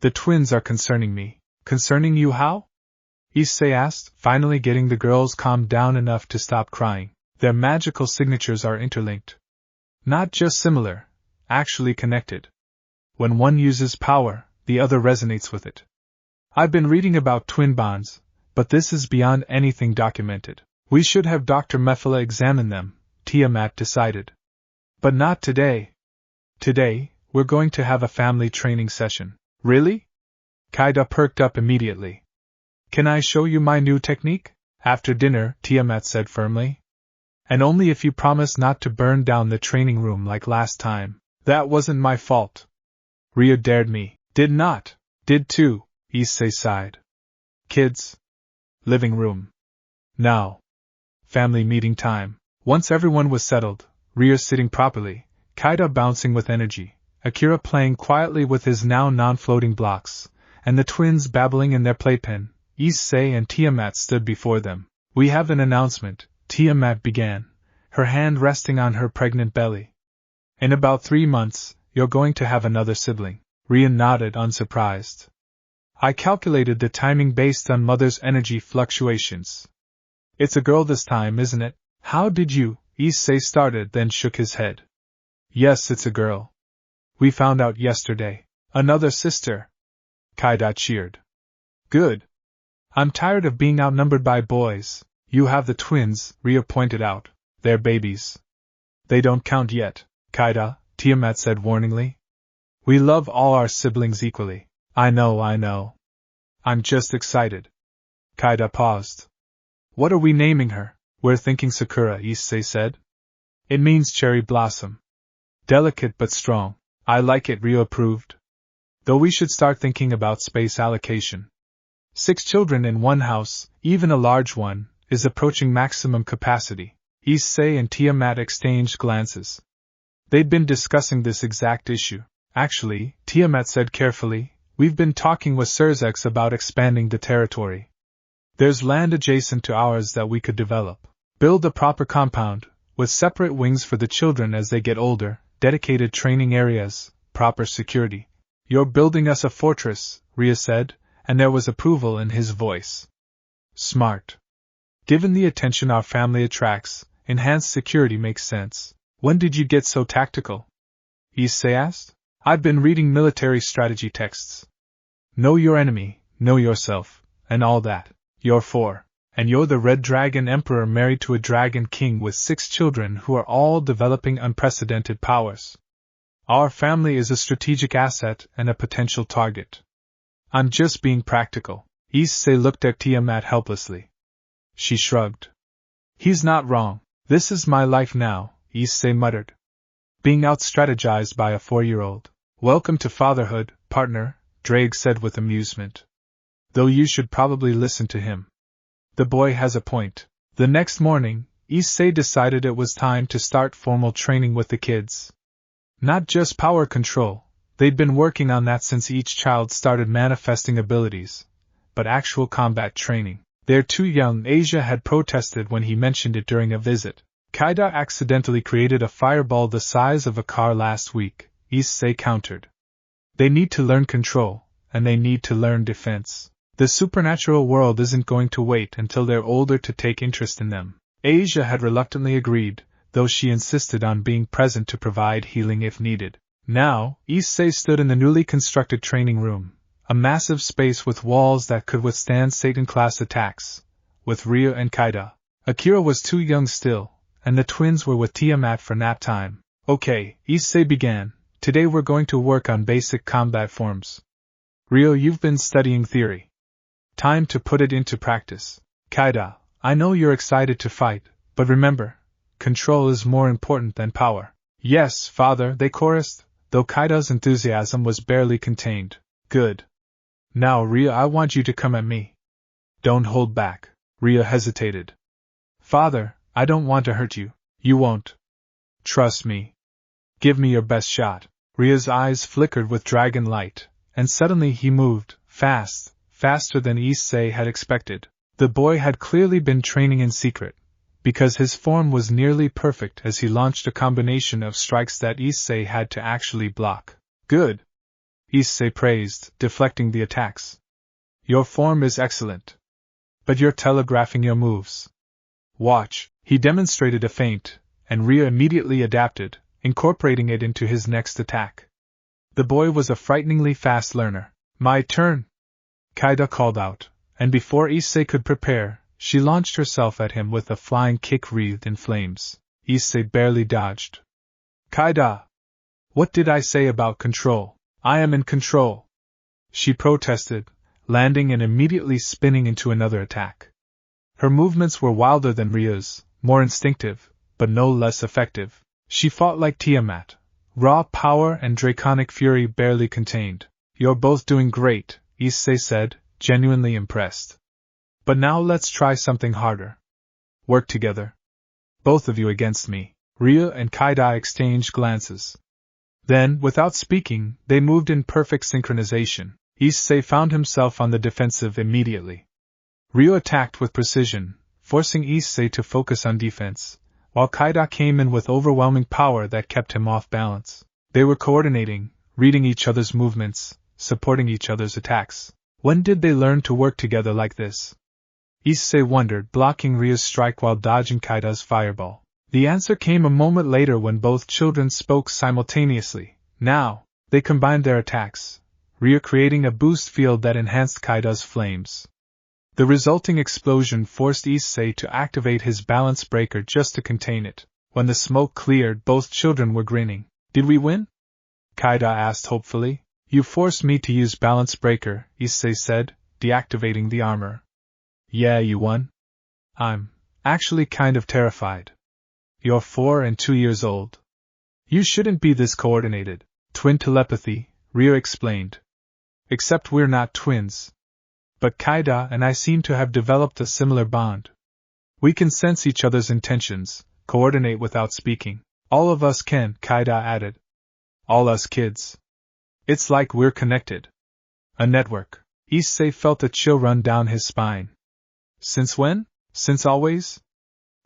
"The twins are concerning me." "Concerning you how?" Issei asked, finally getting the girls calmed down enough to stop crying. "Their magical signatures are interlinked. Not just similar, actually connected. When one uses power, the other resonates with it. I've been reading about twin bonds, but this is beyond anything documented. We should have Dr. Mephala examine them," Tiamat decided. "But not today. Today, we're going to have a family training session." "Really?" Kaida perked up immediately. "Can I show you my new technique?" "After dinner," Tiamat said firmly. "And only if you promise not to burn down the training room like last time." "That wasn't my fault." Ryu dared me. "Did not." "Did too," Issei sighed. "Kids. Living room. Now. Family meeting time." Once everyone was settled, Ria sitting properly, Kaida bouncing with energy, Akira playing quietly with his now non-floating blocks, and the twins babbling in their playpen, Issei and Tiamat stood before them. "We have an announcement," Tiamat began, her hand resting on her pregnant belly. "In about 3 months, you're going to have another sibling." Ria nodded, unsurprised. "I calculated the timing based on mother's energy fluctuations. It's a girl this time, isn't it?" "How did you?" Issei started, then shook his head. "Yes, it's a girl. We found out yesterday." "Another sister," Kaida cheered. "Good. I'm tired of being outnumbered by boys." "You have the twins," Ria pointed out. "They're babies." "They don't count yet, Kaida," Tiamat said warningly. "We love all our siblings equally." I know. I'm just excited." Kaida paused. "What are we naming her?" "We're thinking Sakura," Issei said. "It means cherry blossom. Delicate but strong." "I like it," Ria approved. "Though we should start thinking about space allocation. 6 children in one house, even a large one, is approaching maximum capacity." Issei and Tiamat exchanged glances. They'd been discussing this exact issue. "Actually," Tiamat said carefully, "we've been talking with Surzex about expanding the territory. There's land adjacent to ours that we could develop. Build a proper compound, with separate wings for the children as they get older, dedicated training areas, proper security." "You're building us a fortress," Ria said, and there was approval in his voice. "Smart. Given the attention our family attracts, enhanced security makes sense." "When did you get so tactical?" Issei asked. "I've been reading military strategy texts. Know your enemy, know yourself, and all that. You're 4. And you're the Red Dragon Emperor married to a Dragon King with 6 children who are all developing unprecedented powers. Our family is a strategic asset and a potential target." "I'm just being practical." Issei looked at Tiamat helplessly. She shrugged. "He's not wrong. This is my life now," Issei muttered. "Being out-strategized by a 4-year-old. "Welcome to fatherhood, partner," Drake said with amusement. "Though you should probably listen to him. The boy has a point." The next morning, Issei decided it was time to start formal training with the kids. Not just power control, they'd been working on that since each child started manifesting abilities, but actual combat training. "They're too young," Asia had protested when he mentioned it during a visit. "Kaida accidentally created a fireball the size of a car last week," Issei countered. "They need to learn control, and they need to learn defense. The supernatural world isn't going to wait until they're older to take interest in them." Asia had reluctantly agreed, though she insisted on being present to provide healing if needed. Now, Issei stood in the newly constructed training room, a massive space with walls that could withstand Satan-class attacks, with Ria and Kaida. Akira was too young still, and the twins were with Tiamat for nap time. "Okay," Issei began, "today we're going to work on basic combat forms. Rio, you've been studying theory. Time to put it into practice. Kaida, I know you're excited to fight, but remember, control is more important than power." "Yes, father," they chorused, though Kaida's enthusiasm was barely contained. "Good. Now, Ria, I want you to come at me. Don't hold back." Ria hesitated. "Father, I don't want to hurt you." "You won't. Trust me. Give me your best shot." Ria's eyes flickered with dragon light, and suddenly he moved, faster than Issei had expected. The boy had clearly been training in secret, because his form was nearly perfect as he launched a combination of strikes that Issei had to actually block. "Good," Issei praised, deflecting the attacks. "Your form is excellent. But you're telegraphing your moves. Watch." He demonstrated a feint, and Ria immediately adapted, incorporating it into his next attack. The boy was a frighteningly fast learner. "My turn," Kaida called out, and before Issei could prepare, she launched herself at him with a flying kick wreathed in flames. Issei barely dodged. "Kaida! What did I say about control? I am in control!" she protested, landing and immediately spinning into another attack. Her movements were wilder than Ria's, more instinctive, but no less effective. She fought like Tiamat, raw power and draconic fury barely contained. "You're both doing great," Issei said, genuinely impressed. "But now let's try something harder. Work together. Both of you against me. Rhea and Kaida exchanged glances. Then, without speaking, they moved in perfect synchronization. Issei found himself on the defensive immediately. Rhea attacked with precision, forcing Issei to focus on defense, while Kaida came in with overwhelming power that kept him off balance. They were coordinating, reading each other's movements, supporting each other's attacks. When did they learn to work together like this? Issei wondered, blocking Rhea's strike while dodging Kaida's fireball. The answer came a moment later when both children spoke simultaneously. Now, they combined their attacks, Rhea creating a boost field that enhanced Kaida's flames. The resulting explosion forced Issei to activate his balance breaker just to contain it. When the smoke cleared, both children were grinning. Did we win? Kaida asked hopefully. You forced me to use balance breaker, Issei said, deactivating the armor. Yeah, you won. I'm actually kind of terrified. You're 4 and 2 years old. You shouldn't be this coordinated. Twin telepathy, Rhea explained. Except we're not twins. But Kaida and I seem to have developed a similar bond. We can sense each other's intentions, coordinate without speaking. All of us can, Kaida added. All us kids. It's like we're connected. A network. Issei felt a chill run down his spine. Since when? Since always?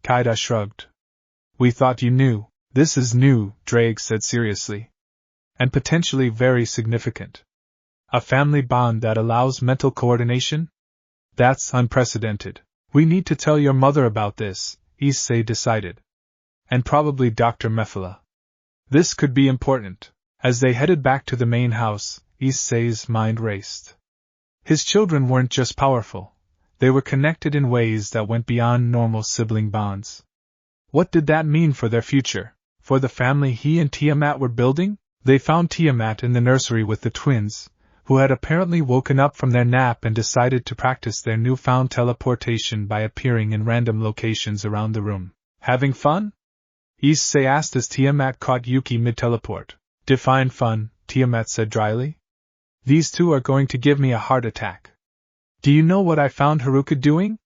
Kaida shrugged. We thought you knew. This is new, Drake said seriously. And potentially very significant. A family bond that allows mental coordination? That's unprecedented. We need to tell your mother about this, Issei decided. And probably Dr. Mephala. This could be important. As they headed back to the main house, Issei's mind raced. His children weren't just powerful. They were connected in ways that went beyond normal sibling bonds. What did that mean for their future? For the family he and Tiamat were building? They found Tiamat in the nursery with the twins, who had apparently woken up from their nap and decided to practice their newfound teleportation by appearing in random locations around the room. Having fun? Issei asked as Tiamat caught Yuki mid-teleport. Define fun, Tiamat said dryly. These two are going to give me a heart attack. Do you know what I found Haruka doing?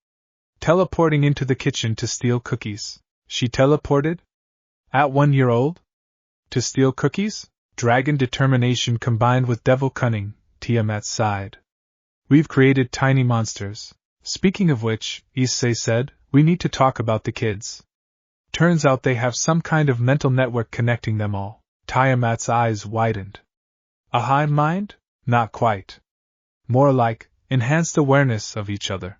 Teleporting into the kitchen to steal cookies. She teleported? At 1 year old? To steal cookies? Dragon determination combined with devil cunning, Tiamat sighed. We've created tiny monsters. Speaking of which, Issei said, we need to talk about the kids. Turns out they have some kind of mental network connecting them all. Tiamat's eyes widened. A hive mind? Not quite. More like enhanced awareness of each other.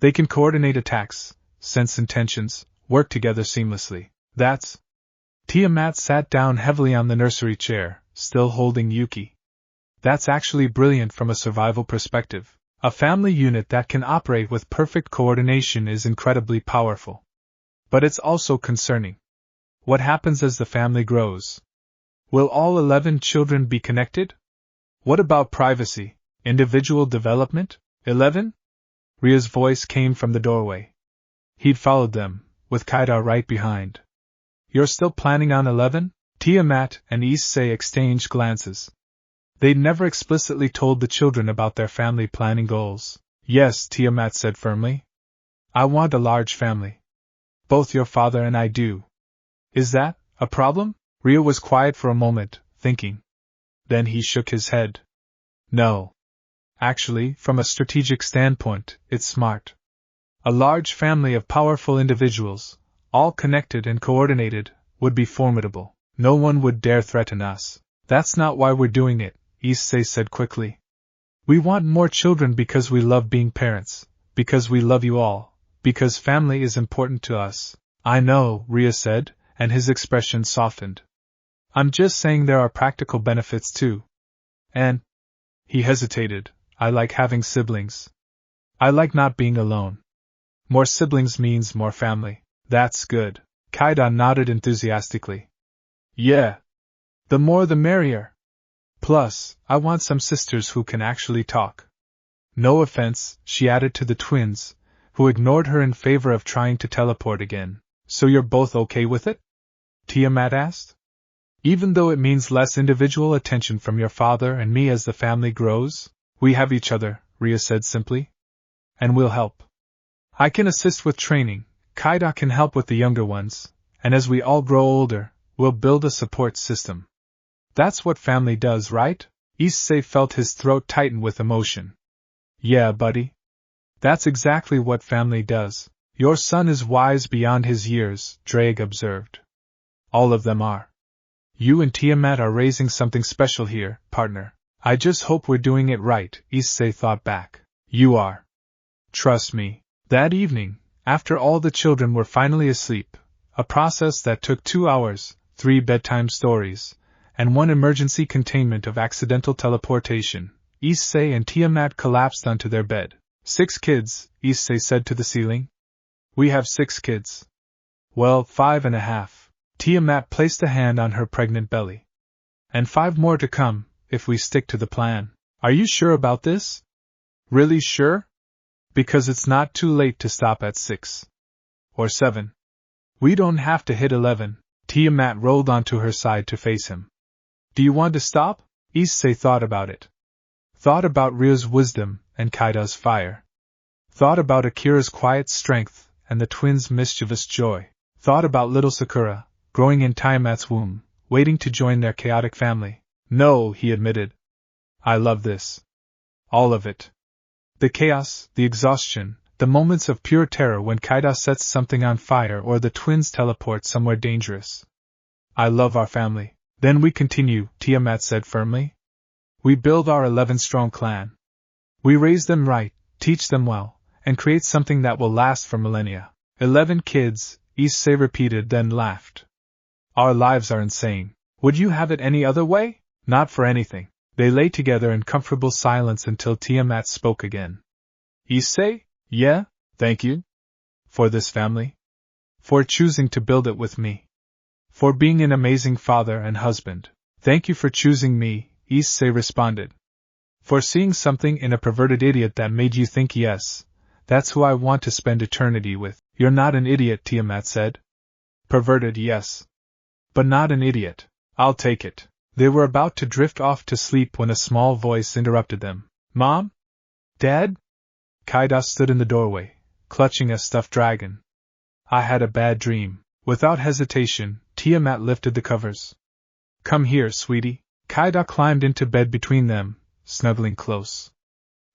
They can coordinate attacks, sense intentions, work together seamlessly. That's... Tiamat sat down heavily on the nursery chair, still holding Yuki. That's actually brilliant from a survival perspective. A family unit that can operate with perfect coordination is incredibly powerful. But it's also concerning. What happens as the family grows? Will all 11 children be connected? What about privacy, individual development? 11? Rhea's voice came from the doorway. He'd followed them, with Kaida right behind. You're still planning on 11? Tiamat and Issei exchanged glances. They'd never explicitly told the children about their family planning goals. Yes, Tiamat said firmly. I want a large family. Both your father and I do. Is that a problem? Rhea was quiet for a moment, thinking. Then he shook his head. No. Actually, from a strategic standpoint, it's smart. A large family of powerful individuals, all connected and coordinated, would be formidable. No one would dare threaten us. That's not why we're doing it, Issei said quickly. We want more children because we love being parents, because we love you all, because family is important to us. I know, Rhea said, and his expression softened. I'm just saying there are practical benefits too. And... He hesitated. I like having siblings. I like not being alone. More siblings means more family. That's good. Kaida nodded enthusiastically. Yeah. The more the merrier. Plus, I want some sisters who can actually talk. No offense, she added to the twins, who ignored her in favor of trying to teleport again. So you're both okay with it? Tiamat asked. Even though it means less individual attention from your father and me as the family grows, we have each other, Rhea said simply. And we'll help. I can assist with training, Kaida can help with the younger ones, and as we all grow older, we'll build a support system. That's what family does, right? Issei felt his throat tighten with emotion. Yeah, buddy. That's exactly what family does. Your son is wise beyond his years, Drake observed. All of them are. You and Tiamat are raising something special here, partner. I just hope we're doing it right, Issei thought back. You are. Trust me. That evening, after all the children were finally asleep, a process that took 2 hours, 3 bedtime stories, and 1 emergency containment of accidental teleportation, Issei and Tiamat collapsed onto their bed. 6 kids, Issei said to the ceiling. We have 6 kids. Well, 5.5. Tiamat placed a hand on her pregnant belly. And 5 more to come, if we stick to the plan. Are you sure about this? Really sure? Because it's not too late to stop at 6. Or 7. We don't have to hit 11. Tiamat rolled onto her side to face him. Do you want to stop? Issei thought about it. Thought about Ryo's wisdom and Kaida's fire. Thought about Akira's quiet strength and the twins' mischievous joy. Thought about little Sakura, growing in Tiamat's womb, waiting to join their chaotic family. No, he admitted. I love this. All of it. The chaos, the exhaustion, the moments of pure terror when Kaida sets something on fire or the twins teleport somewhere dangerous. I love our family. Then we continue, Tiamat said firmly. We build our 11-strong clan. We raise them right, teach them well, and create something that will last for millennia. 11 kids, Issei repeated, then laughed. Our lives are insane. Would you have it any other way? Not for anything. They lay together in comfortable silence until Tiamat spoke again. Issei? Yeah, thank you. For this family? For choosing to build it with me. For being an amazing father and husband. Thank you for choosing me, Issei responded. For seeing something in a perverted idiot that made you think yes, that's who I want to spend eternity with. You're not an idiot, Tiamat said. Perverted, yes. But not an idiot. I'll take it. They were about to drift off to sleep when a small voice interrupted them. Mom? Dad? Kaida stood in the doorway, clutching a stuffed dragon. I had a bad dream. Without hesitation, Tiamat lifted the covers. Come here, sweetie. Kaida climbed into bed between them, snuggling close.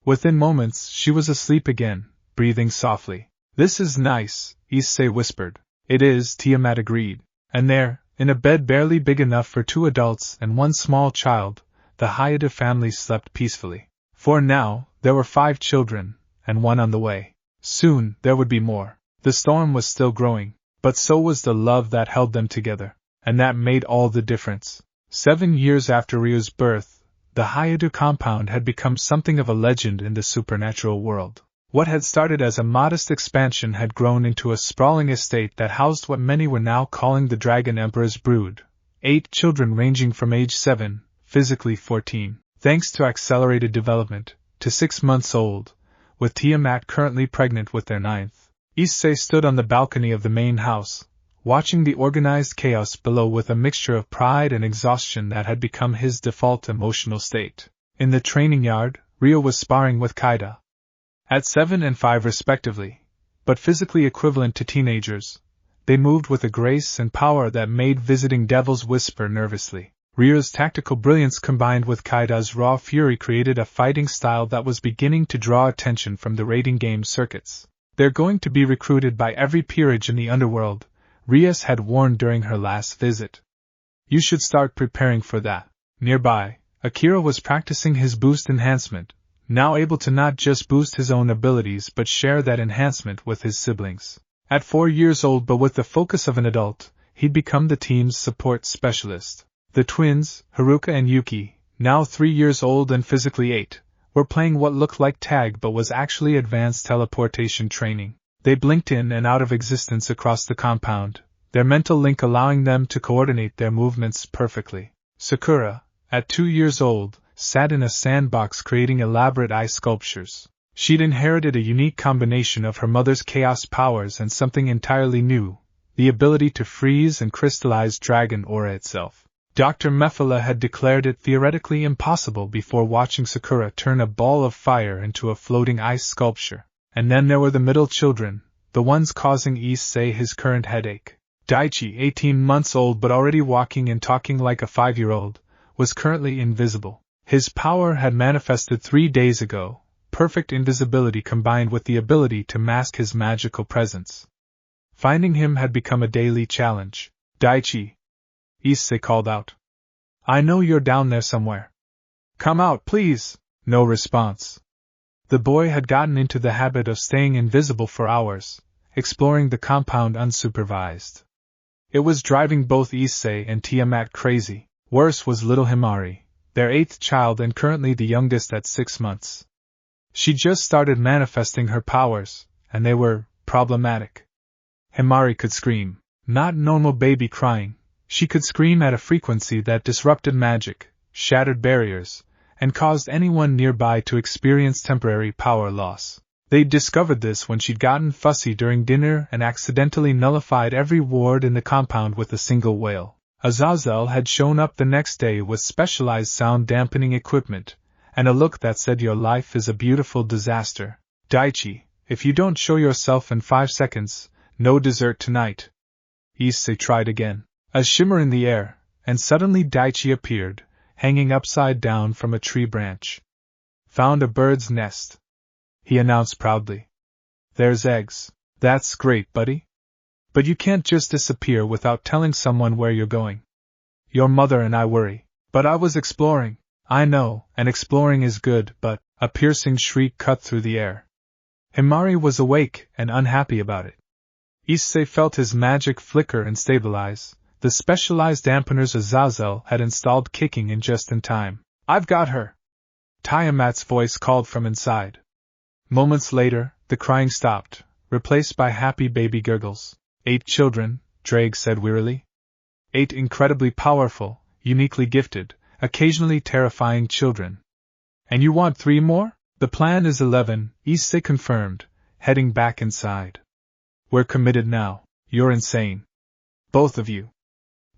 Within moments, she was asleep again, breathing softly. This is nice, Issei whispered. It is, Tiamat agreed. And there, in a bed barely big enough for 2 adults and 1 small child, the Hayate family slept peacefully. For now, there were 5 children, and 1 on the way. Soon, there would be more. The storm was still growing, but so was the love that held them together, and that made all the difference. 7 years after Ryo's birth, the Hayate compound had become something of a legend in the supernatural world. What had started as a modest expansion had grown into a sprawling estate that housed what many were now calling the Dragon Emperor's brood. 8 children ranging from age 7, physically 14, thanks to accelerated development, to 6 months old, with Tiamat currently pregnant with their 9th. Issei stood on the balcony of the main house, watching the organized chaos below with a mixture of pride and exhaustion that had become his default emotional state. In the training yard, Ryo was sparring with Kaida. At 7 and 5 respectively, but physically equivalent to teenagers, they moved with a grace and power that made visiting devils whisper nervously. Ryo's tactical brilliance combined with Kaida's raw fury created a fighting style that was beginning to draw attention from the raiding game circuits. They're going to be recruited by every peerage in the underworld, Rias had warned during her last visit. You should start preparing for that. Nearby, Akira was practicing his boost enhancement, now able to not just boost his own abilities but share that enhancement with his siblings. At 4 years old but with the focus of an adult, he'd become the team's support specialist. The twins, Haruka and Yuki, now 3 years old and physically 8, were playing what looked like tag but was actually advanced teleportation training. They blinked in and out of existence across the compound, their mental link allowing them to coordinate their movements perfectly. Sakura, at 2 years old, sat in a sandbox creating elaborate ice sculptures. She'd inherited a unique combination of her mother's chaos powers and something entirely new, the ability to freeze and crystallize dragon aura itself. Dr. Mephala had declared it theoretically impossible before watching Sakura turn a ball of fire into a floating ice sculpture. And then there were the middle children, the ones causing Issei his current headache. Daichi, 18 months old but already walking and talking like a 5-year-old, was currently invisible. His power had manifested 3 days ago, perfect invisibility combined with the ability to mask his magical presence. Finding him had become a daily challenge. Daichi, Issei called out. I know you're down there somewhere. Come out, please. No response. The boy had gotten into the habit of staying invisible for hours, exploring the compound unsupervised. It was driving both Issei and Tiamat crazy. Worse was little Himari, their 8th child and currently the youngest at 6 months. She just started manifesting her powers, and they were problematic. Himari could scream, not normal baby crying. She could scream at a frequency that disrupted magic, shattered barriers, and caused anyone nearby to experience temporary power loss. They'd discovered this when she'd gotten fussy during dinner and accidentally nullified every ward in the compound with a single wail. Azazel had shown up the next day with specialized sound-dampening equipment, and a look that said your life is a beautiful disaster. Daichi, if you don't show yourself in 5 seconds, no dessert tonight. Issei tried again. A shimmer in the air, and suddenly Daichi appeared, hanging upside down from a tree branch. Found a bird's nest, he announced proudly. There's eggs. That's great, buddy. But you can't just disappear without telling someone where you're going. Your mother and I worry. But I was exploring. I know, and exploring is good, but... A piercing shriek cut through the air. Himari was awake and unhappy about it. Issei felt his magic flicker and stabilize. The specialized dampeners Azazel had installed kicking in just in time. I've got her! Tiamat's voice called from inside. Moments later, the crying stopped, replaced by happy baby gurgles. 8 children, Drake said wearily. 8 incredibly powerful, uniquely gifted, occasionally terrifying children. And you want 3 more? The plan is 11, Issei confirmed, heading back inside. We're committed now. You're insane. Both of you.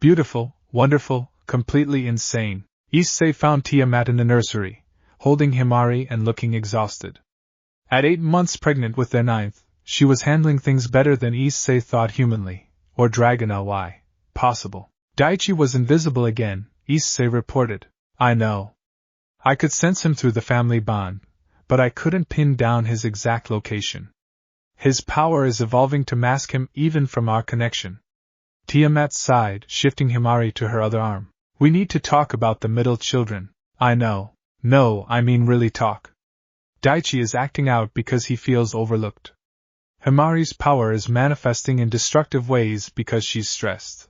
Beautiful, wonderful, completely insane. Issei found Tiamat in the nursery, holding Himari and looking exhausted. At 8 months pregnant with their 9th, she was handling things better than Issei thought humanly, or Dragon Ly, possible. Daichi was invisible again, Issei reported. I know. I could sense him through the family bond, but I couldn't pin down his exact location. His power is evolving to mask him even from our connection. Tiamat sighed, shifting Himari to her other arm. We need to talk about the middle children. I know. No, I mean really talk. Daichi is acting out because he feels overlooked. Himari's power is manifesting in destructive ways because she's stressed.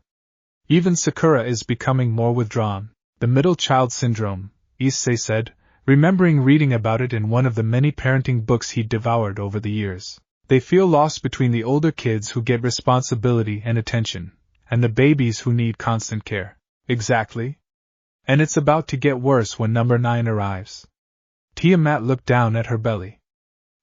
Even Sakura is becoming more withdrawn. The middle child syndrome, Issei said, remembering reading about it in one of the many parenting books he'd devoured over the years. They feel lost between the older kids who get responsibility and attention, and the babies who need constant care. Exactly. And it's about to get worse when number 9 arrives. Tiamat looked down at her belly.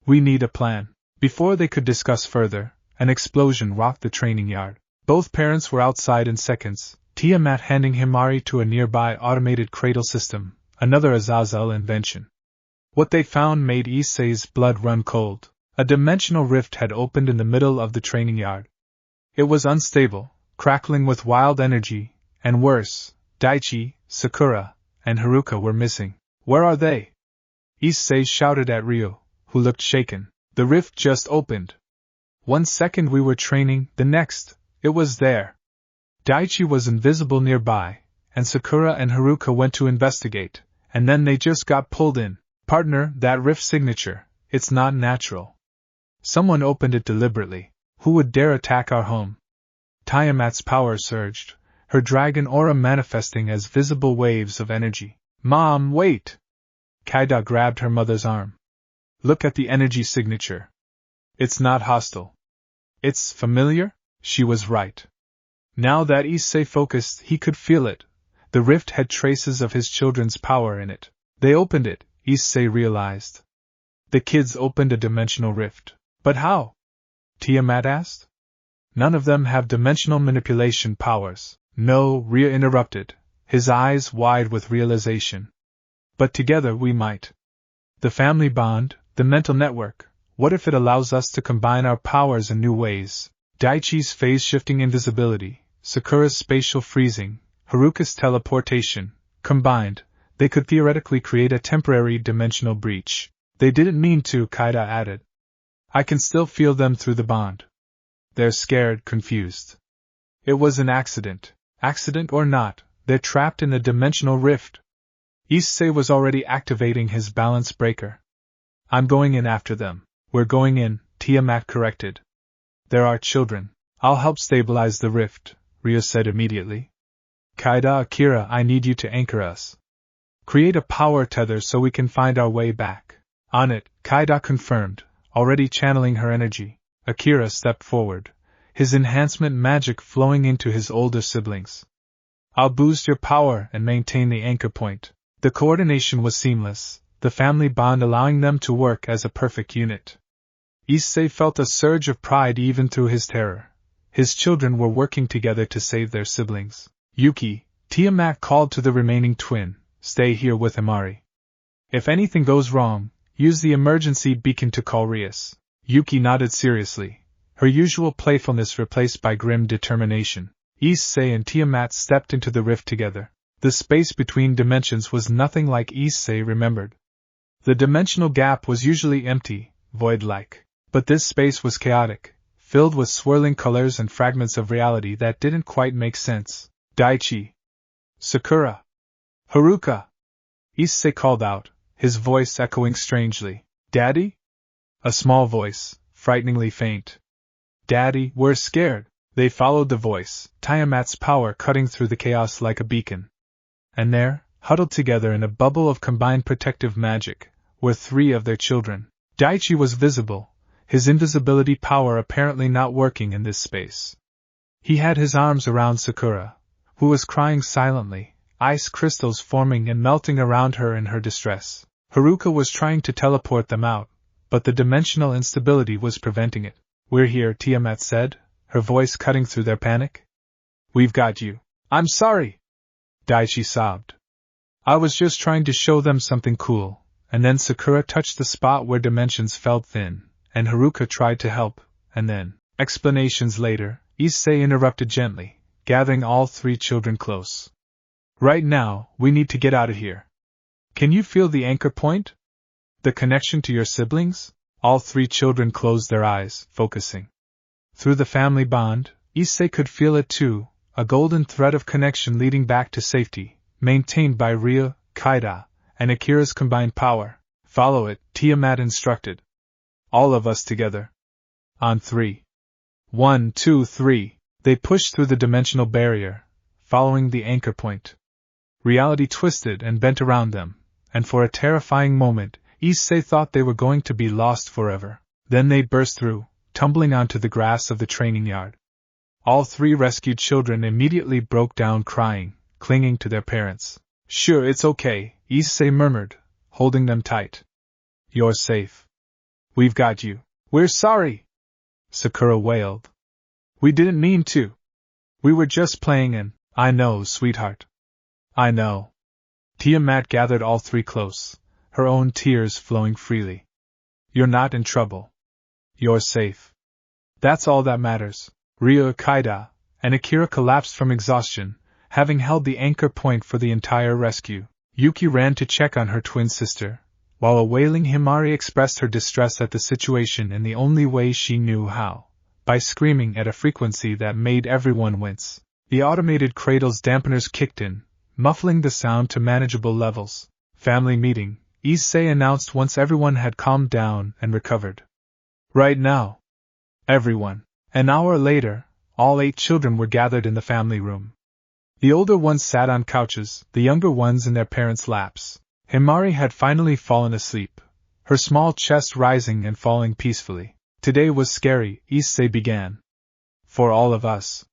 We need a plan. Before they could discuss further, an explosion rocked the training yard. Both parents were outside in seconds, Tiamat handing Himari to a nearby automated cradle system, another Azazel invention. What they found made Issei's blood run cold. A dimensional rift had opened in the middle of the training yard. It was unstable, crackling with wild energy, and worse, Daichi, Sakura, and Haruka were missing. Where are they? Issei shouted at Ryo, who looked shaken. The rift just opened. 1 second we were training, the next, it was there. Daichi was invisible nearby, and Sakura and Haruka went to investigate, and then they just got pulled in. Partner, that rift signature, it's not natural. Someone opened it deliberately. Who would dare attack our home? Tiamat's power surged, her dragon aura manifesting as visible waves of energy. Mom, wait! Kaida grabbed her mother's arm. Look at the energy signature. It's not hostile. It's familiar? She was right. Now that Issei focused, he could feel it. The rift had traces of his children's power in it. They opened it, Issei realized. The kids opened a dimensional rift. But how? Tiamat asked. None of them have dimensional manipulation powers. No, Rhea interrupted, his eyes wide with realization. But together we might. The family bond, the mental network, What if it allows us to combine our powers in new ways? Daichi's phase-shifting invisibility, Sakura's spatial freezing, Haruka's teleportation, combined, they could theoretically create a temporary dimensional breach. They didn't mean to, Kaida added. I can still feel them through the bond. They're scared, confused. It was an accident. Accident or not, they're trapped in a dimensional rift. Issei was already activating his balance breaker. I'm going in after them. We're going in, Tiamat corrected. There are children. I'll help stabilize the rift, Ryo said immediately. Kaida, Akira, I need you to anchor us. Create a power tether so we can find our way back. On it, Kaida confirmed, already channeling her energy. Akira stepped forward, his enhancement magic flowing into his older siblings. I'll boost your power and maintain the anchor point. The coordination was seamless, the family bond allowing them to work as a perfect unit. Issei felt a surge of pride even through his terror. His children were working together to save their siblings. Yuki, Tiamat called to the remaining twin, stay here with Himari. If anything goes wrong, use the emergency beacon to call Rias. Yuki nodded seriously, her usual playfulness replaced by grim determination. Issei and Tiamat stepped into the rift together. The space between dimensions was nothing like Issei remembered. The dimensional gap was usually empty, void-like. But this space was chaotic, filled with swirling colors and fragments of reality that didn't quite make sense. Daichi. Sakura. Haruka. Issei called out, his voice echoing strangely. Daddy? A small voice, frighteningly faint. Daddy, we're scared. They followed the voice, Tiamat's power cutting through the chaos like a beacon. And there, huddled together in a bubble of combined protective magic, were 3 of their children. Daichi was visible, his invisibility power apparently not working in this space. He had his arms around Sakura, who was crying silently, ice crystals forming and melting around her in her distress. Haruka was trying to teleport them out, but the dimensional instability was preventing it. We're here, Tiamat said, her voice cutting through their panic. We've got you. I'm sorry, Daichi sobbed. I was just trying to show them something cool, and then Sakura touched the spot where dimensions felt thin, and Haruka tried to help, and then, explanations later, Issei interrupted gently, gathering all 3 children close. Right now, we need to get out of here. Can you feel the anchor point? The connection to your siblings? All 3 children closed their eyes, focusing. Through the family bond, Issei could feel it too, a golden thread of connection leading back to safety, maintained by Ryo, Kaida, and Akira's combined power. Follow it, Tiamat instructed. All of us together. On 3. 1, 2, 3. They pushed through the dimensional barrier, following the anchor point. Reality twisted and bent around them, and for a terrifying moment, Issei thought they were going to be lost forever. Then they burst through, tumbling onto the grass of the training yard. All 3 rescued children immediately broke down crying, clinging to their parents. Sure, it's okay, Issei murmured, holding them tight. You're safe. We've got you. We're sorry, Sakura wailed. We didn't mean to. We were just playing and, I know, sweetheart. I know. Tiamat gathered all 3 close, her own tears flowing freely. You're not in trouble. You're safe. That's all that matters. Ryo, Kaida, and Akira collapsed from exhaustion, having held the anchor point for the entire rescue. Yuki ran to check on her twin sister, while a wailing Himari expressed her distress at the situation in the only way she knew how, by screaming at a frequency that made everyone wince. The automated cradle's dampeners kicked in, muffling the sound to manageable levels. Family meeting, Issei announced once everyone had calmed down and recovered. Right now. Everyone. An hour later, all 8 children were gathered in the family room. The older ones sat on couches, the younger ones in their parents' laps. Himari had finally fallen asleep, her small chest rising and falling peacefully. Today was scary, Issei began. For all of us.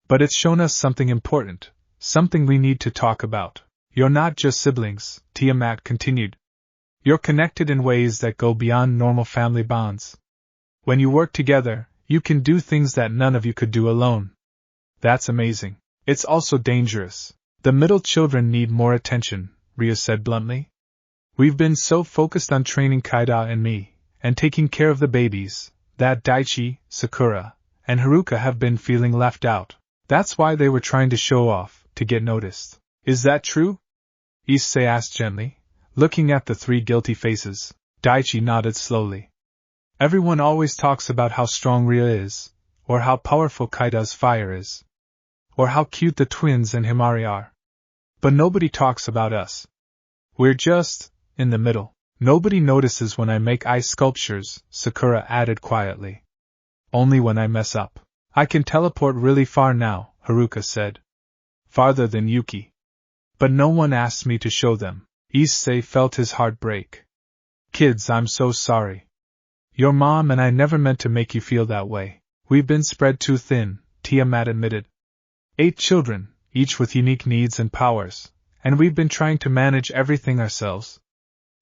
But it's shown us something important, something we need to talk about. You're not just siblings, Tiamat continued. You're connected in ways that go beyond normal family bonds. When you work together, you can do things that none of you could do alone. That's amazing. It's also dangerous. The middle children need more attention, Ryo said bluntly. We've been so focused on training Kaida and me, and taking care of the babies, that Daichi, Sakura, and Haruka have been feeling left out. That's why they were trying to show off, to get noticed. Is that true? Issei asked gently, looking at the three guilty faces. Daichi nodded slowly. Everyone always talks about how strong Ria is, or how powerful Kaida's fire is, or how cute the twins and Himari are. But nobody talks about us. We're just in the middle. Nobody notices when I make ice sculptures, Sakura added quietly. Only when I mess up. I can teleport really far now, Haruka said. Farther than Yuki. But no one asked me to show them. Issei felt his heart break. Kids, I'm so sorry. Your mom and I never meant to make you feel that way. We've been spread too thin, Tiamat admitted. 8 children, each with unique needs and powers, and we've been trying to manage everything ourselves.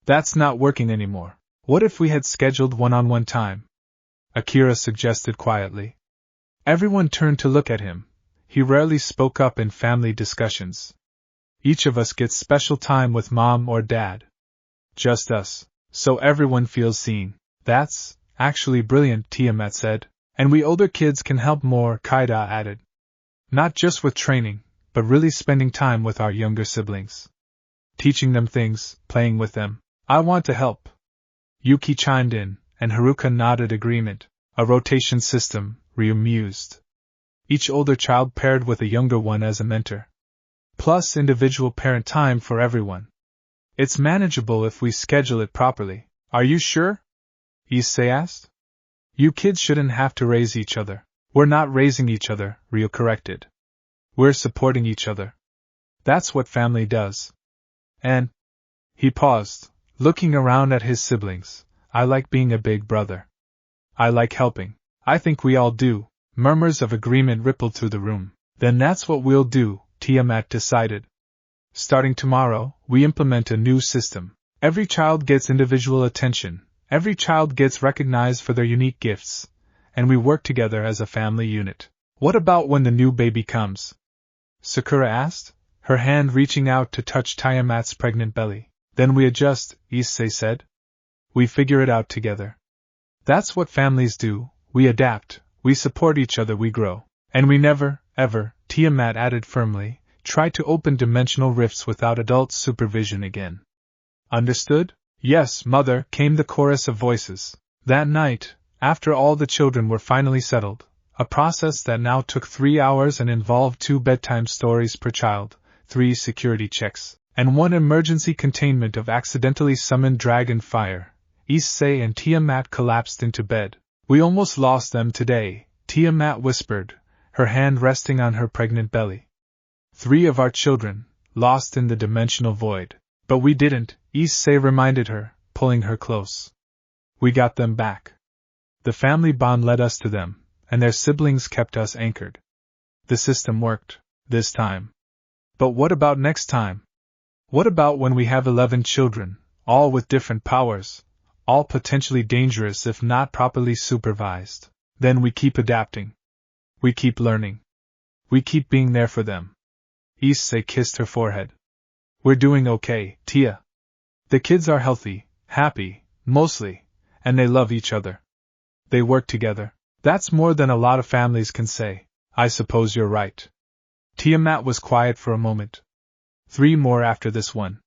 That's not working anymore. What if we had scheduled one-on-one time? Akira suggested quietly. Everyone turned to look at him. He rarely spoke up in family discussions. Each of us gets special time with mom or dad. Just us, so everyone feels seen. That's actually brilliant, Tiamat said. And we older kids can help more, Kaida added. Not just with training, but really spending time with our younger siblings. Teaching them things, playing with them. I want to help. Yuki chimed in, and Haruka nodded agreement. A rotation system, Ryu mused. Each older child paired with a younger one as a mentor. Plus individual parent time for everyone. It's manageable if we schedule it properly. Are you sure? Issei asked. You kids shouldn't have to raise each other. We're not raising each other, Ryu corrected. We're supporting each other. That's what family does. And he paused, looking around at his siblings. I like being a big brother. I like helping. I think we all do. Murmurs of agreement rippled through the room. Then that's what we'll do, Tiamat decided. Starting tomorrow, we implement a new system. Every child gets individual attention. Every child gets recognized for their unique gifts. And we work together as a family unit. What about when the new baby comes? Sakura asked, her hand reaching out to touch Tiamat's pregnant belly. Then we adjust, Issei said. We figure it out together. That's what families do. We adapt, we support each other, we grow. And we never, ever, Tiamat added firmly, try to open dimensional rifts without adult supervision again. Understood? Yes, mother, came the chorus of voices. That night, after all the children were finally settled, a process that now took 3 hours and involved 2 bedtime stories per child, 3 security checks, and 1 emergency containment of accidentally summoned dragon fire, Issei and Tiamat collapsed into bed. We almost lost them today, Tiamat whispered, her hand resting on her pregnant belly. 3 of our children, lost in the dimensional void. But we didn't, Issei reminded her, pulling her close. We got them back. The family bond led us to them, and their siblings kept us anchored. The system worked, this time. But what about next time? What about when we have 11 children, all with different powers, all potentially dangerous if not properly supervised? Then we keep adapting. We keep learning. We keep being there for them. Issei kissed her forehead. We're doing okay, Tia. The kids are healthy, happy, mostly, and they love each other. They work together. That's more than a lot of families can say. I suppose you're right. Tiamat was quiet for a moment. 3 more after this one.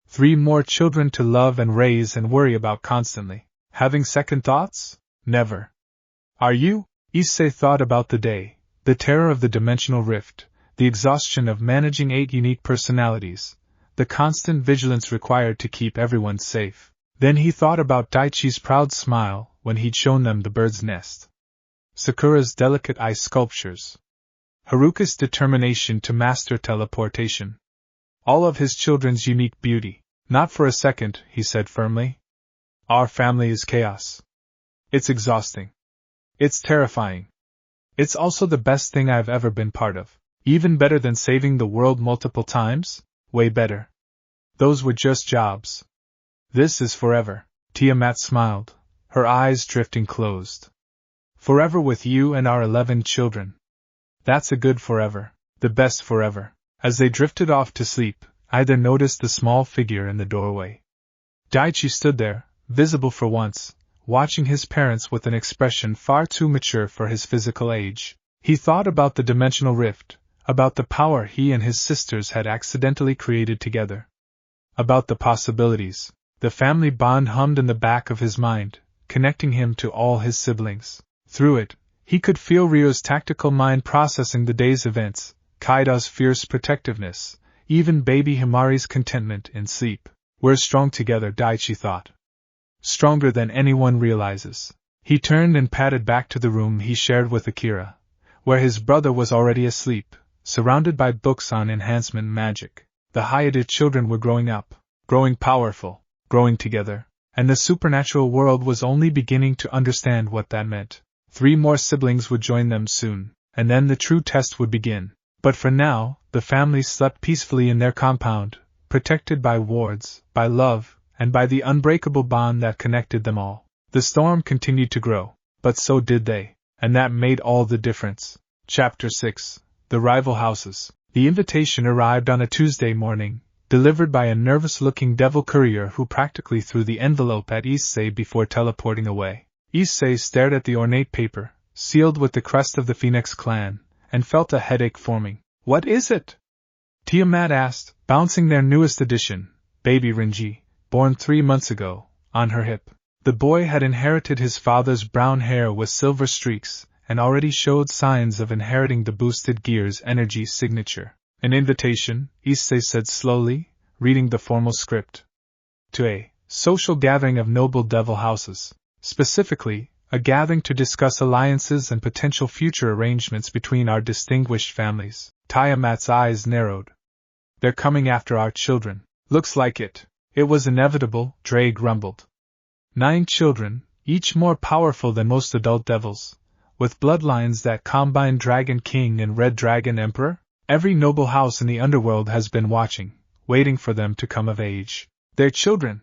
3 more children to love and raise and worry about constantly. Having second thoughts? Never. Are you? Issei thought about the day, the terror of the dimensional rift, the exhaustion of managing 8 unique personalities, the constant vigilance required to keep everyone safe. Then he thought about Daichi's proud smile when he'd shown them the bird's nest. Sakura's delicate ice sculptures. Haruka's determination to master teleportation. All of his children's unique beauty. Not for a second, he said firmly. Our family is chaos. It's exhausting. It's terrifying. It's also the best thing I've ever been part of. Even better than saving the world multiple times? Way better. Those were just jobs. This is forever. Tiamat smiled, her eyes drifting closed. Forever with you and our 11 children. That's a good forever, the best forever. As they drifted off to sleep, Ida noticed the small figure in the doorway. Daichi stood there, visible for once, watching his parents with an expression far too mature for his physical age. He thought about the dimensional rift, about the power he and his sisters had accidentally created together. About the possibilities. The family bond hummed in the back of his mind, connecting him to all his siblings. Through it, he could feel Ryo's tactical mind processing the day's events, Kaida's fierce protectiveness, even baby Himari's contentment in sleep. We're strong together, Daichi thought. Stronger than anyone realizes. He turned and padded back to the room he shared with Akira, where his brother was already asleep, surrounded by books on enhancement magic. The Hayate children were growing up, growing powerful, growing together, and the supernatural world was only beginning to understand what that meant. 3 more siblings would join them soon, and then the true test would begin. But for now, the family slept peacefully in their compound, protected by wards, by love, and by the unbreakable bond that connected them all. The storm continued to grow, but so did they, and that made all the difference. Chapter 6. The Rival Houses. The invitation arrived on a Tuesday morning, delivered by a nervous-looking devil courier who practically threw the envelope at Issei before teleporting away. Issei stared at the ornate paper, sealed with the crest of the Phoenix clan, and felt a headache forming. What is it? Tiamat asked, bouncing their newest addition, baby Renji, born 3 months ago, on her hip. The boy had inherited his father's brown hair with silver streaks, and already showed signs of inheriting the boosted gear's energy signature. An invitation, Issei said slowly, reading the formal script. To a social gathering of noble devil houses. Specifically, a gathering to discuss alliances and potential future arrangements between our distinguished families. Tiamat's eyes narrowed. They're coming after our children. Looks like it. It was inevitable, Dre grumbled. 9 children, each more powerful than most adult devils, with bloodlines that combine Dragon King and Red Dragon Emperor? Every noble house in the underworld has been watching, waiting for them to come of age. They're children,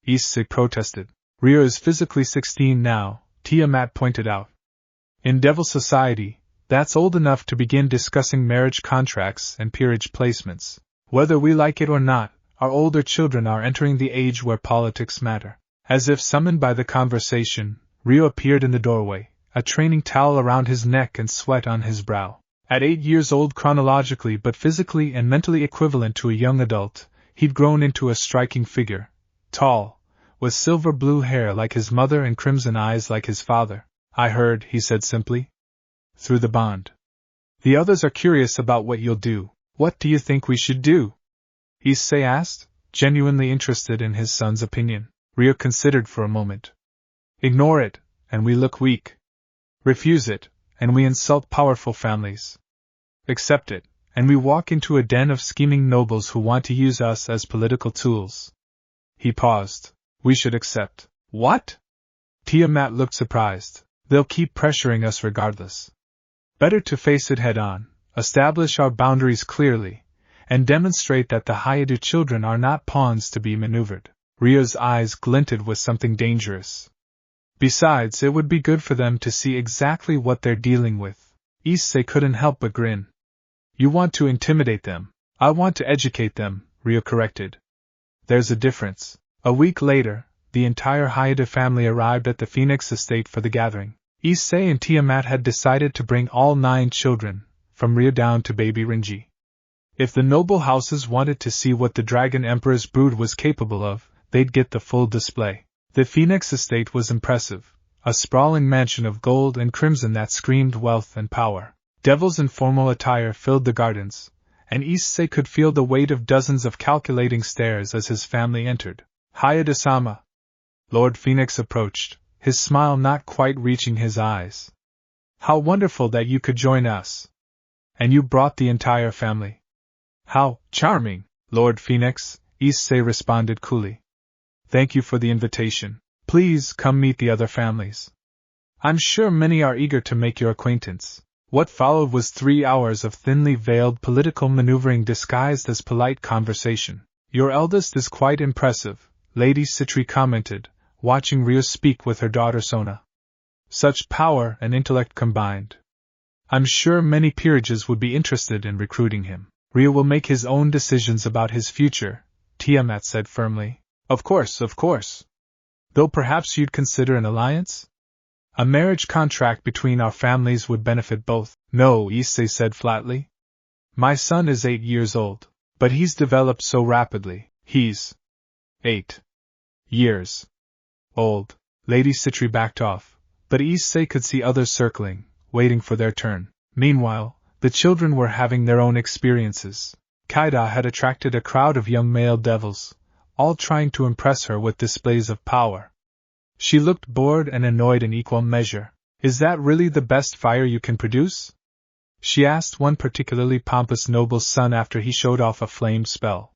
Issei protested. Ryo is physically 16 now, Tiamat pointed out. In Devil Society, that's old enough to begin discussing marriage contracts and peerage placements. Whether we like it or not, our older children are entering the age where politics matter. As if summoned by the conversation, Ryo appeared in the doorway, a training towel around his neck and sweat on his brow. At 8 years old chronologically but physically and mentally equivalent to a young adult, he'd grown into a striking figure, tall, with silver blue hair like his mother and crimson eyes like his father. I heard, he said simply. Through the bond. The others are curious about what you'll do. What do you think we should do? Issei asked, genuinely interested in his son's opinion. Ryo considered for a moment. Ignore it, and we look weak. Refuse it, and we insult powerful families. Accept it, and we walk into a den of scheming nobles who want to use us as political tools. He paused. We should accept. What? Tiamat looked surprised. They'll keep pressuring us regardless. Better to face it head on, establish our boundaries clearly, and demonstrate that the Hayate children are not pawns to be maneuvered. Ryo's eyes glinted with something dangerous. Besides, it would be good for them to see exactly what they're dealing with. Issei couldn't help but grin. You want to intimidate them. I want to educate them, Ryo corrected. There's a difference. A week later, the entire Hayate family arrived at the Phoenix estate for the gathering. Issei and Tiamat had decided to bring all 9 children, from Ryo down to baby Renji. If the noble houses wanted to see what the Dragon Emperor's brood was capable of, they'd get the full display. The Phoenix estate was impressive, a sprawling mansion of gold and crimson that screamed wealth and power. Devils in formal attire filled the gardens, and Issei could feel the weight of dozens of calculating stares as his family entered. Hayate-sama. Lord Phoenix approached, his smile not quite reaching his eyes. How wonderful that you could join us. And you brought the entire family. How charming, Lord Phoenix, Issei responded coolly. Thank you for the invitation. Please come meet the other families. I'm sure many are eager to make your acquaintance. What followed was 3 hours of thinly veiled political maneuvering disguised as polite conversation. Your eldest is quite impressive, Lady Citri commented, watching Ryo speak with her daughter Sona. Such power and intellect combined. I'm sure many peerages would be interested in recruiting him. Ryo will make his own decisions about his future, Tiamat said firmly. Of course, of course. Though perhaps you'd consider an alliance? A marriage contract between our families would benefit both. No, Issei said flatly. My son is 8 years old, but he's developed so rapidly. He's 8 years old. Lady Citri backed off, but Issei could see others circling, waiting for their turn. Meanwhile, the children were having their own experiences. Kaida had attracted a crowd of young male devils, all trying to impress her with displays of power. She looked bored and annoyed in equal measure. Is that really the best fire you can produce? She asked one particularly pompous noble's son after he showed off a flame spell.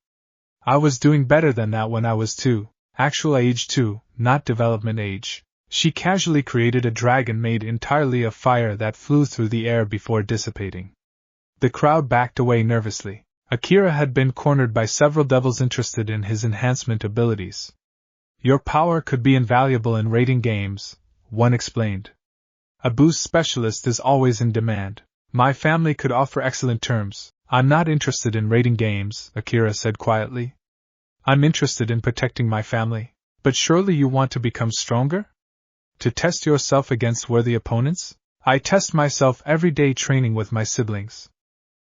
I was doing better than that when I was 2, actual age 2, not development age. She casually created a dragon made entirely of fire that flew through the air before dissipating. The crowd backed away nervously. Akira had been cornered by several devils interested in his enhancement abilities. Your power could be invaluable in raiding games, one explained. A boost specialist is always in demand. My family could offer excellent terms. I'm not interested in raiding games, Akira said quietly. I'm interested in protecting my family. But surely you want to become stronger? To test yourself against worthy opponents? I test myself every day training with my siblings.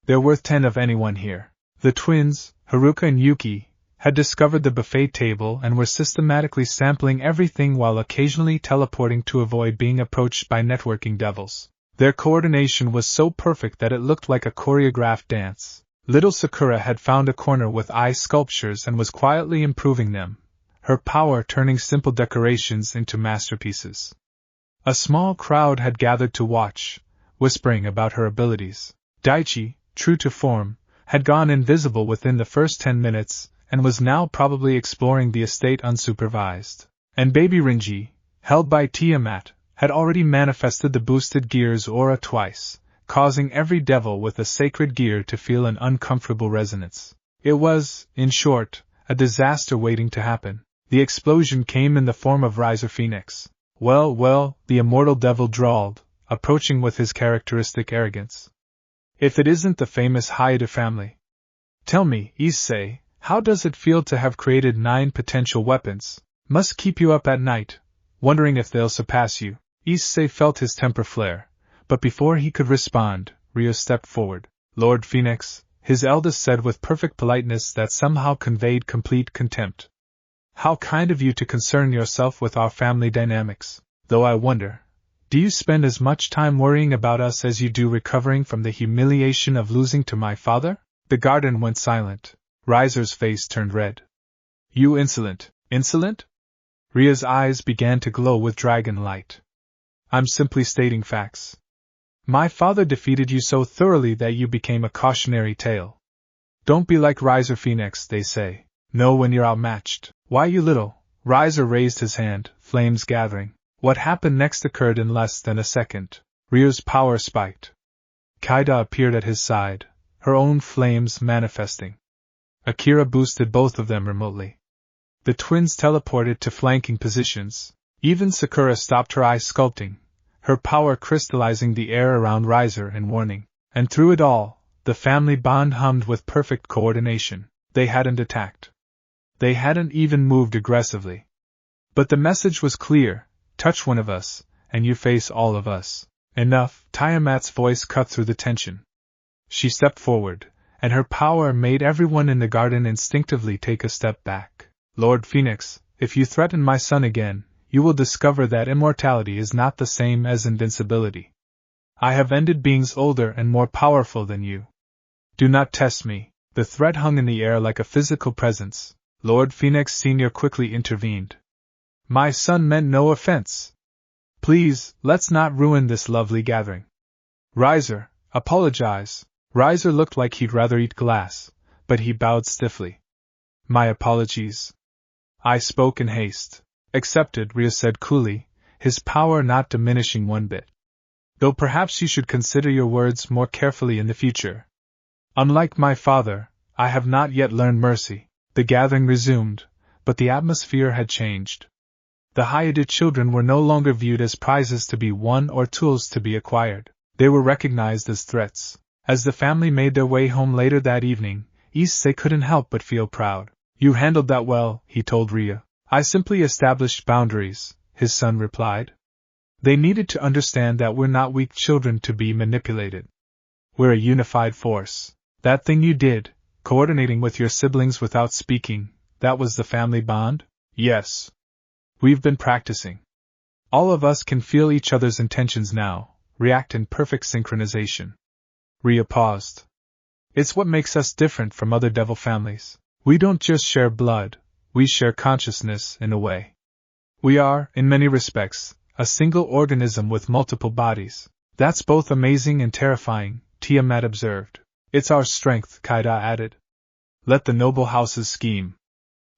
They're worth 10 of anyone here. The twins, Haruka and Yuki, had discovered the buffet table and were systematically sampling everything while occasionally teleporting to avoid being approached by networking devils. Their coordination was so perfect that it looked like a choreographed dance. Little Sakura had found a corner with eye sculptures and was quietly improving them, her power turning simple decorations into masterpieces. A small crowd had gathered to watch, whispering about her abilities. Daichi, true to form, had gone invisible within the first 10 minutes, and was now probably exploring the estate unsupervised. And baby Rinji, held by Tiamat, had already manifested the boosted gear's aura twice, causing every devil with a sacred gear to feel an uncomfortable resonance. It was, in short, a disaster waiting to happen. The explosion came in the form of Riser Phoenix. Well, the immortal devil drawled, approaching with his characteristic arrogance. If it isn't the famous Haida family. Tell me, Issei, how does it feel to have created 9 potential weapons? Must keep you up at night, wondering if they'll surpass you. Issei felt his temper flare, but before he could respond, Ryo stepped forward. Lord Phoenix, his eldest said with perfect politeness that somehow conveyed complete contempt. How kind of you to concern yourself with our family dynamics, though I wonder, do you spend as much time worrying about us as you do recovering from the humiliation of losing to my father? The garden went silent. Riser's face turned red. You insolent. Insolent? Rya's eyes began to glow with dragon light. I'm simply stating facts. My father defeated you so thoroughly that you became a cautionary tale. Don't be like Riser Phoenix, they say. Know when you're outmatched. Why, you little... Riser raised his hand, flames gathering. What happened next occurred in less than a second. Ryo's power spiked. Kaida appeared at his side, her own flames manifesting. Akira boosted both of them remotely. The twins teleported to flanking positions. Even Sakura stopped her eye sculpting, her power crystallizing the air around Riser in warning. And through it all, the family bond hummed with perfect coordination. They hadn't attacked. They hadn't even moved aggressively. But the message was clear. Touch one of us, and you face all of us. Enough, Tiamat's voice cut through the tension. She stepped forward, and her power made everyone in the garden instinctively take a step back. Lord Phoenix, if you threaten my son again, you will discover that immortality is not the same as invincibility. I have ended beings older and more powerful than you. Do not test me. The threat hung in the air like a physical presence. Lord Phoenix Sr. quickly intervened. My son meant no offense. Please, let's not ruin this lovely gathering. Riser, apologize. Riser looked like he'd rather eat glass, but he bowed stiffly. My apologies. I spoke in haste. Accepted, Ryo said coolly, his power not diminishing one bit. Though perhaps you should consider your words more carefully in the future. Unlike my father, I have not yet learned mercy. The gathering resumed, but the atmosphere had changed. The Haida children were no longer viewed as prizes to be won or tools to be acquired. They were recognized as threats. As the family made their way home later that evening, Issei couldn't help but feel proud. You handled that well, he told Ryo. I simply established boundaries, his son replied. They needed to understand that we're not weak children to be manipulated. We're a unified force. That thing you did, coordinating with your siblings without speaking, that was the family bond? Yes. We've been practicing. All of us can feel each other's intentions now, react in perfect synchronization. Rhea paused. It's what makes us different from other devil families. We don't just share blood, we share consciousness in a way. We are, in many respects, a single organism with multiple bodies. That's both amazing and terrifying, Tiamat observed. It's our strength, Kaida added. Let the noble houses scheme.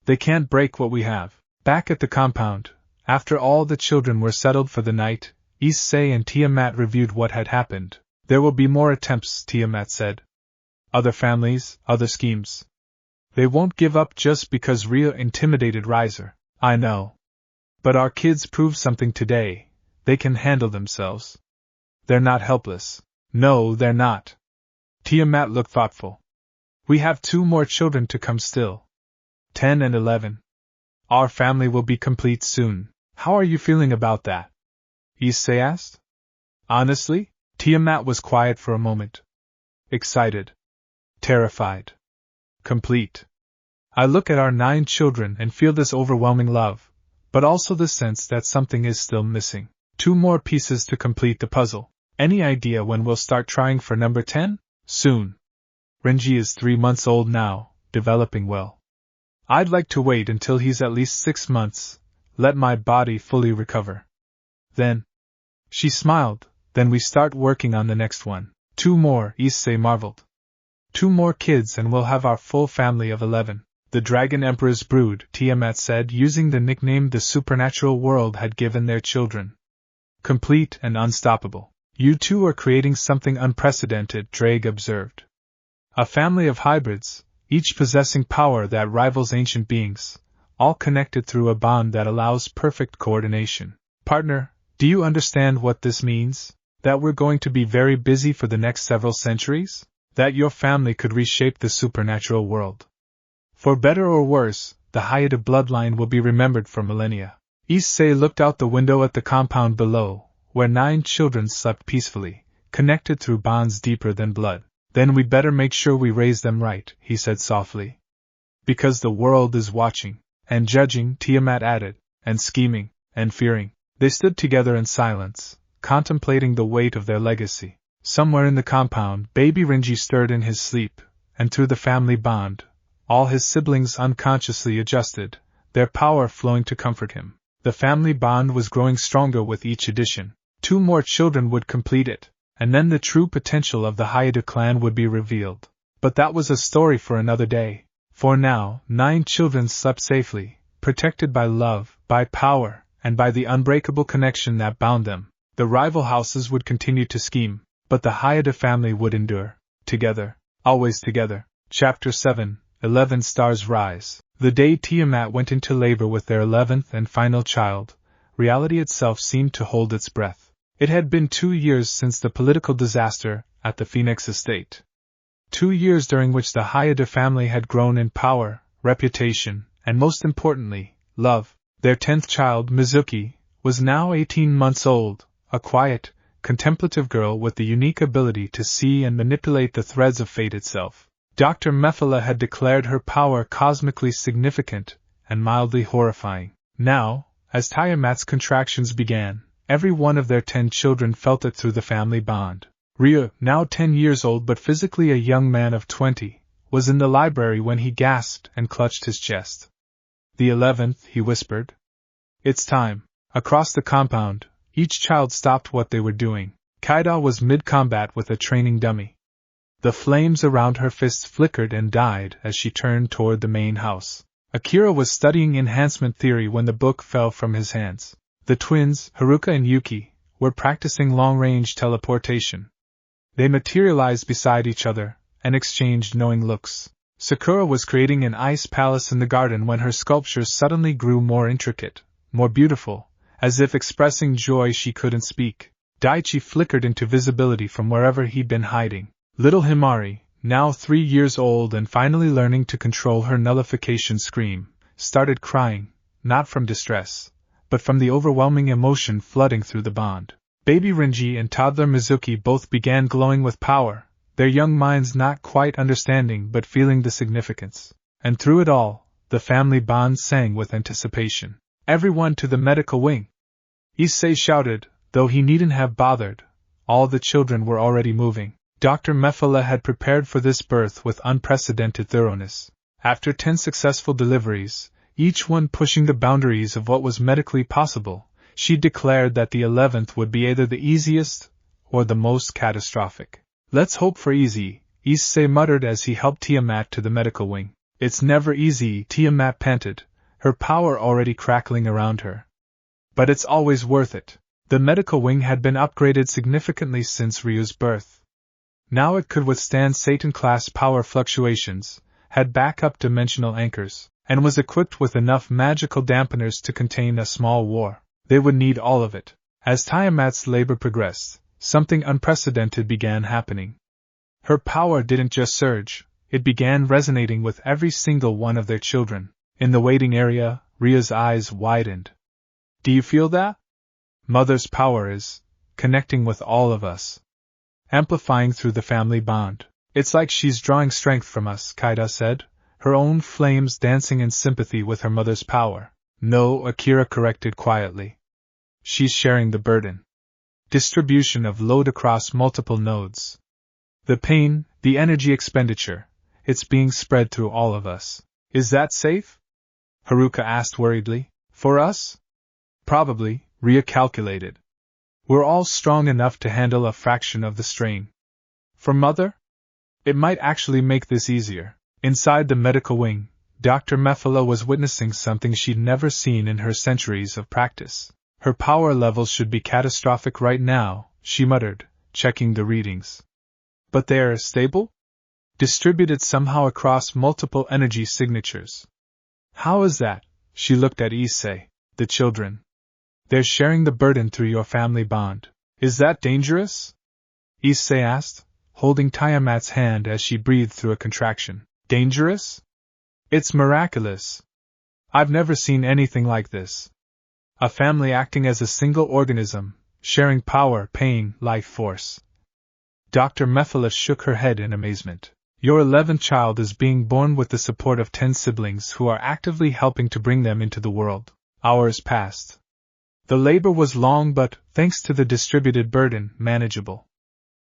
They can't break what we have. Back at the compound, after all the children were settled for the night, Issei and Tiamat reviewed what had happened. There will be more attempts, Tiamat said. Other families, other schemes. They won't give up just because Rhea intimidated Riser. I know. But our kids proved something today. They can handle themselves. They're not helpless. No, they're not. Tiamat looked thoughtful. We have 2 more children to come still. 10 and 11. Our family will be complete soon. How are you feeling about that? Issei asked. Honestly? Tiamat was quiet for a moment. Excited. Terrified. Complete. I look at our 9 children and feel this overwhelming love, but also the sense that something is still missing. 2 more pieces to complete the puzzle. Any idea when we'll start trying for number 10? Soon. Renji is 3 months old now, developing well. I'd like to wait until he's at least 6 months, let my body fully recover. Then. She smiled, then we start working on the next one. 2 more, Issei marveled. 2 more kids and we'll have our full family of 11. The Dragon Emperor's brood, Tiamat said, using the nickname the supernatural world had given their children. Complete and unstoppable. You two are creating something unprecedented, Drake observed. A family of hybrids, each possessing power that rivals ancient beings, all connected through a bond that allows perfect coordination. Partner, do you understand what this means? That we're going to be very busy for the next several centuries? That your family could reshape the supernatural world. For better or worse, the Hayate bloodline will be remembered for millennia. Issei looked out the window at the compound below, where 9 children slept peacefully, connected through bonds deeper than blood. Then we'd better make sure we raise them right, he said softly. Because the world is watching, and judging, Tiamat added, and scheming, and fearing. They stood together in silence, contemplating the weight of their legacy. Somewhere in the compound, baby Renji stirred in his sleep, and through the family bond, all his siblings unconsciously adjusted, their power flowing to comfort him. The family bond was growing stronger with each addition. 2 more children would complete it, and then the true potential of the Hayate clan would be revealed. But that was a story for another day. For now, 9 children slept safely, protected by love, by power, and by the unbreakable connection that bound them. The rival houses would continue to scheme, but the Hayate family would endure. Together. Always together. Chapter 7, 11 Stars Rise. The day Tiamat went into labor with their 11th and final child, reality itself seemed to hold its breath. It had been 2 years since the political disaster at the Phoenix estate. 2 years during which the Hayate family had grown in power, reputation, and most importantly, love. Their 10th child, Mizuki, was now 18 months old, a quiet, contemplative girl with the unique ability to see and manipulate the threads of fate itself. Dr. Mephala had declared her power cosmically significant and mildly horrifying. Now, as Tiamat's contractions began, every one of their 10 children felt it through the family bond. Rhea, now 10 years old but physically a young man of 20, was in the library when he gasped and clutched his chest. The 11th, he whispered. It's time. Across the compound, each child stopped what they were doing. Kaida was mid-combat with a training dummy. The flames around her fists flickered and died as she turned toward the main house. Akira was studying enhancement theory when the book fell from his hands. The twins, Haruka and Yuki, were practicing long-range teleportation. They materialized beside each other and exchanged knowing looks. Sakura was creating an ice palace in the garden when her sculptures suddenly grew more intricate, more beautiful, as if expressing joy she couldn't speak. Daichi flickered into visibility from wherever he'd been hiding. Little Himari, now 3 years old and finally learning to control her nullification scream, started crying, not from distress, but from the overwhelming emotion flooding through the bond. Baby Renji and toddler Mizuki both began glowing with power, their young minds not quite understanding but feeling the significance. And through it all, the family bond sang with anticipation. "Everyone to the medical wing!" Issei shouted, though he needn't have bothered. All the children were already moving. Dr. Mephala had prepared for this birth with unprecedented thoroughness. After 10 successful deliveries, each one pushing the boundaries of what was medically possible, she declared that the 11th would be either the easiest or the most catastrophic. "Let's hope for easy," Issei muttered as he helped Tiamat to the medical wing. "It's never easy," Tiamat panted, her power already crackling around her. "But it's always worth it." The medical wing had been upgraded significantly since Ryu's birth. Now it could withstand Satan-class power fluctuations, had backup dimensional anchors, and was equipped with enough magical dampeners to contain a small war. They would need all of it. As Tiamat's labor progressed, something unprecedented began happening. Her power didn't just surge, it began resonating with every single one of their children. In the waiting area, Rhea's eyes widened. "Do you feel that? Mother's power is connecting with all of us, amplifying through the family bond. It's like she's drawing strength from us," Kaida said, her own flames dancing in sympathy with her mother's power. "No," Akira corrected quietly. "She's sharing the burden. Distribution of load across multiple nodes. The pain, the energy expenditure, it's being spread through all of us." "Is that safe?" Haruka asked worriedly. "For us? Probably," Rhea calculated. "We're all strong enough to handle a fraction of the strain. For Mother? It might actually make this easier." Inside the medical wing, Dr. Mephala was witnessing something she'd never seen in her centuries of practice. "Her power levels should be catastrophic right now," she muttered, checking the readings. "But they're stable? Distributed somehow across multiple energy signatures. How is that?" She looked at Issei. "The children. They're sharing the burden through your family bond. Is that dangerous?" Issei asked, holding Tiamat's hand as she breathed through a contraction. "Dangerous? It's miraculous. I've never seen anything like this. A family acting as a single organism, sharing power, pain, life force." Dr. Mephala shook her head in amazement. "Your 11th child is being born with the support of 10 siblings who are actively helping to bring them into the world." Hours passed. The labor was long but, thanks to the distributed burden, manageable.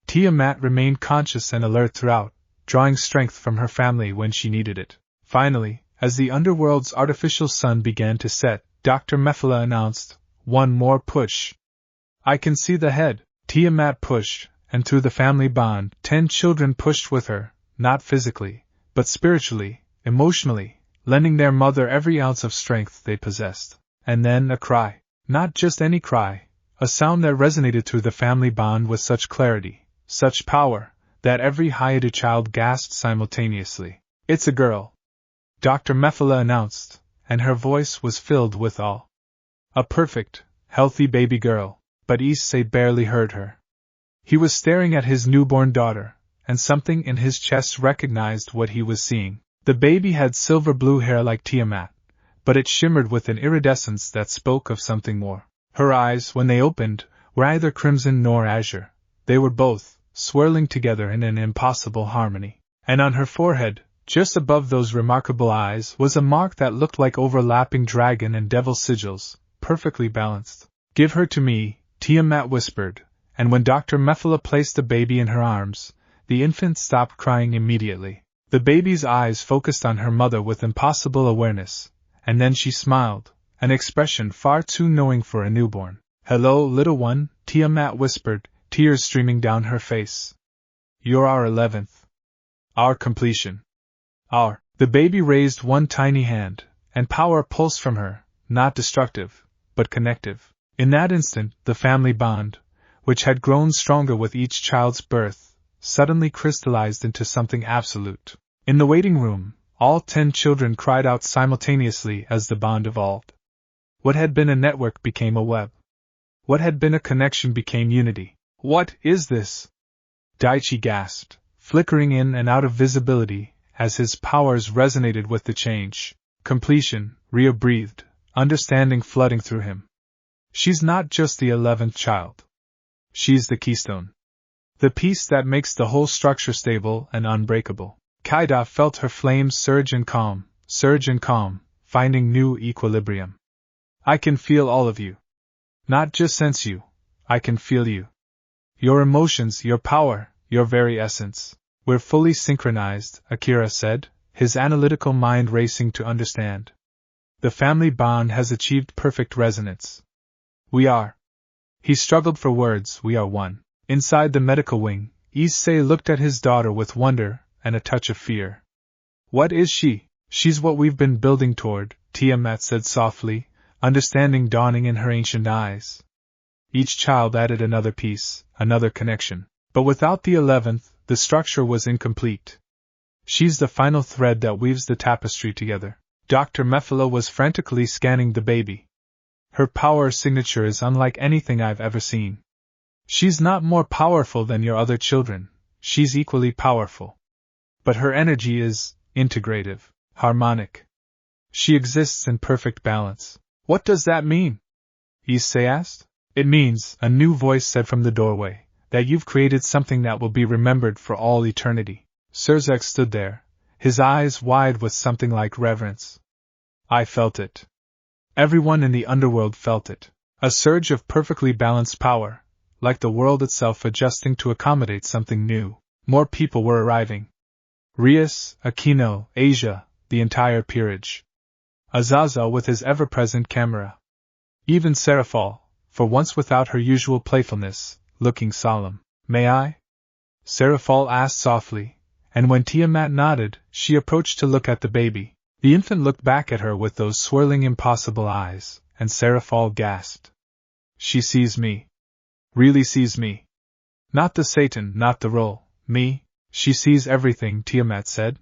Tiamat remained conscious and alert throughout, drawing strength from her family when she needed it. Finally, as the underworld's artificial sun began to set, Dr. Mephala announced, "One more push." "I can see the head." Tiamat pushed, and through the family bond, 10 children pushed with her, not physically, but spiritually, emotionally, lending their mother every ounce of strength they possessed. And then a cry. Not just any cry, a sound that resonated through the family bond with such clarity, such power, that every Hayato child gasped simultaneously. "It's a girl," Dr. Mephala announced, and her voice was filled with awe. "A perfect, healthy baby girl," but Issei barely heard her. He was staring at his newborn daughter, and something in his chest recognized what he was seeing. The baby had silver blue hair like Tiamat, but it shimmered with an iridescence that spoke of something more. Her eyes, when they opened, were neither crimson nor azure. They were both, swirling together in an impossible harmony. And on her forehead, just above those remarkable eyes, was a mark that looked like overlapping dragon and devil sigils, perfectly balanced. "Give her to me," Tiamat whispered, and when Dr. Mephala placed the baby in her arms, the infant stopped crying immediately. The baby's eyes focused on her mother with impossible awareness, and then she smiled, an expression far too knowing for a newborn. "Hello, little one," Tiamat whispered, tears streaming down her face. "You're our 11th. Our completion. Our..." The baby raised one tiny hand, and power pulsed from her, not destructive, but connective. In that instant, the family bond, which had grown stronger with each child's birth, suddenly crystallized into something absolute. In the waiting room, all 10 children cried out simultaneously as the bond evolved. What had been a network became a web. What had been a connection became unity. "What is this?" Daichi gasped, flickering in and out of visibility as his powers resonated with the change. "Completion," Rhea breathed, understanding flooding through him. She's not just the 11th child. She's the keystone. The piece that makes the whole structure stable and unbreakable. Kaida felt her flames surge and calm, finding new equilibrium. I can feel all of you. Not just sense you, I can feel you. Your emotions, your power, your very essence. We're fully synchronized, Akira said, his analytical mind racing to understand. The family bond has achieved perfect resonance. We are. He struggled for words, we are one. Inside the medical wing, Issei looked at his daughter with wonder and a touch of fear. What is she? She's what we've been building toward, Tiamat said softly, understanding dawning in her ancient eyes. Each child added another piece, another connection. But without the 11th, the structure was incomplete. She's the final thread that weaves the tapestry together. Dr. Mephala was frantically scanning the baby. Her power signature is unlike anything I've ever seen. She's not more powerful than your other children, she's equally powerful. But her energy is integrative, harmonic. She exists in perfect balance. What does that mean? Issei asked. It means, a new voice said from the doorway, that you've created something that will be remembered for all eternity. Serzek stood there, his eyes wide with something like reverence. I felt it. Everyone in the underworld felt it. A surge of perfectly balanced power, like the world itself adjusting to accommodate something new. More people were arriving. Rias, Aquino, Asia, the entire peerage. Azazel with his ever-present camera. Even Serafal, for once without her usual playfulness, looking solemn. May I? Serafal asked softly, and when Tiamat nodded, she approached to look at the baby. The infant looked back at her with those swirling impossible eyes, and Serafal gasped. She sees me. Really sees me. Not the Satan, not the role, me, she sees everything, Tiamat said.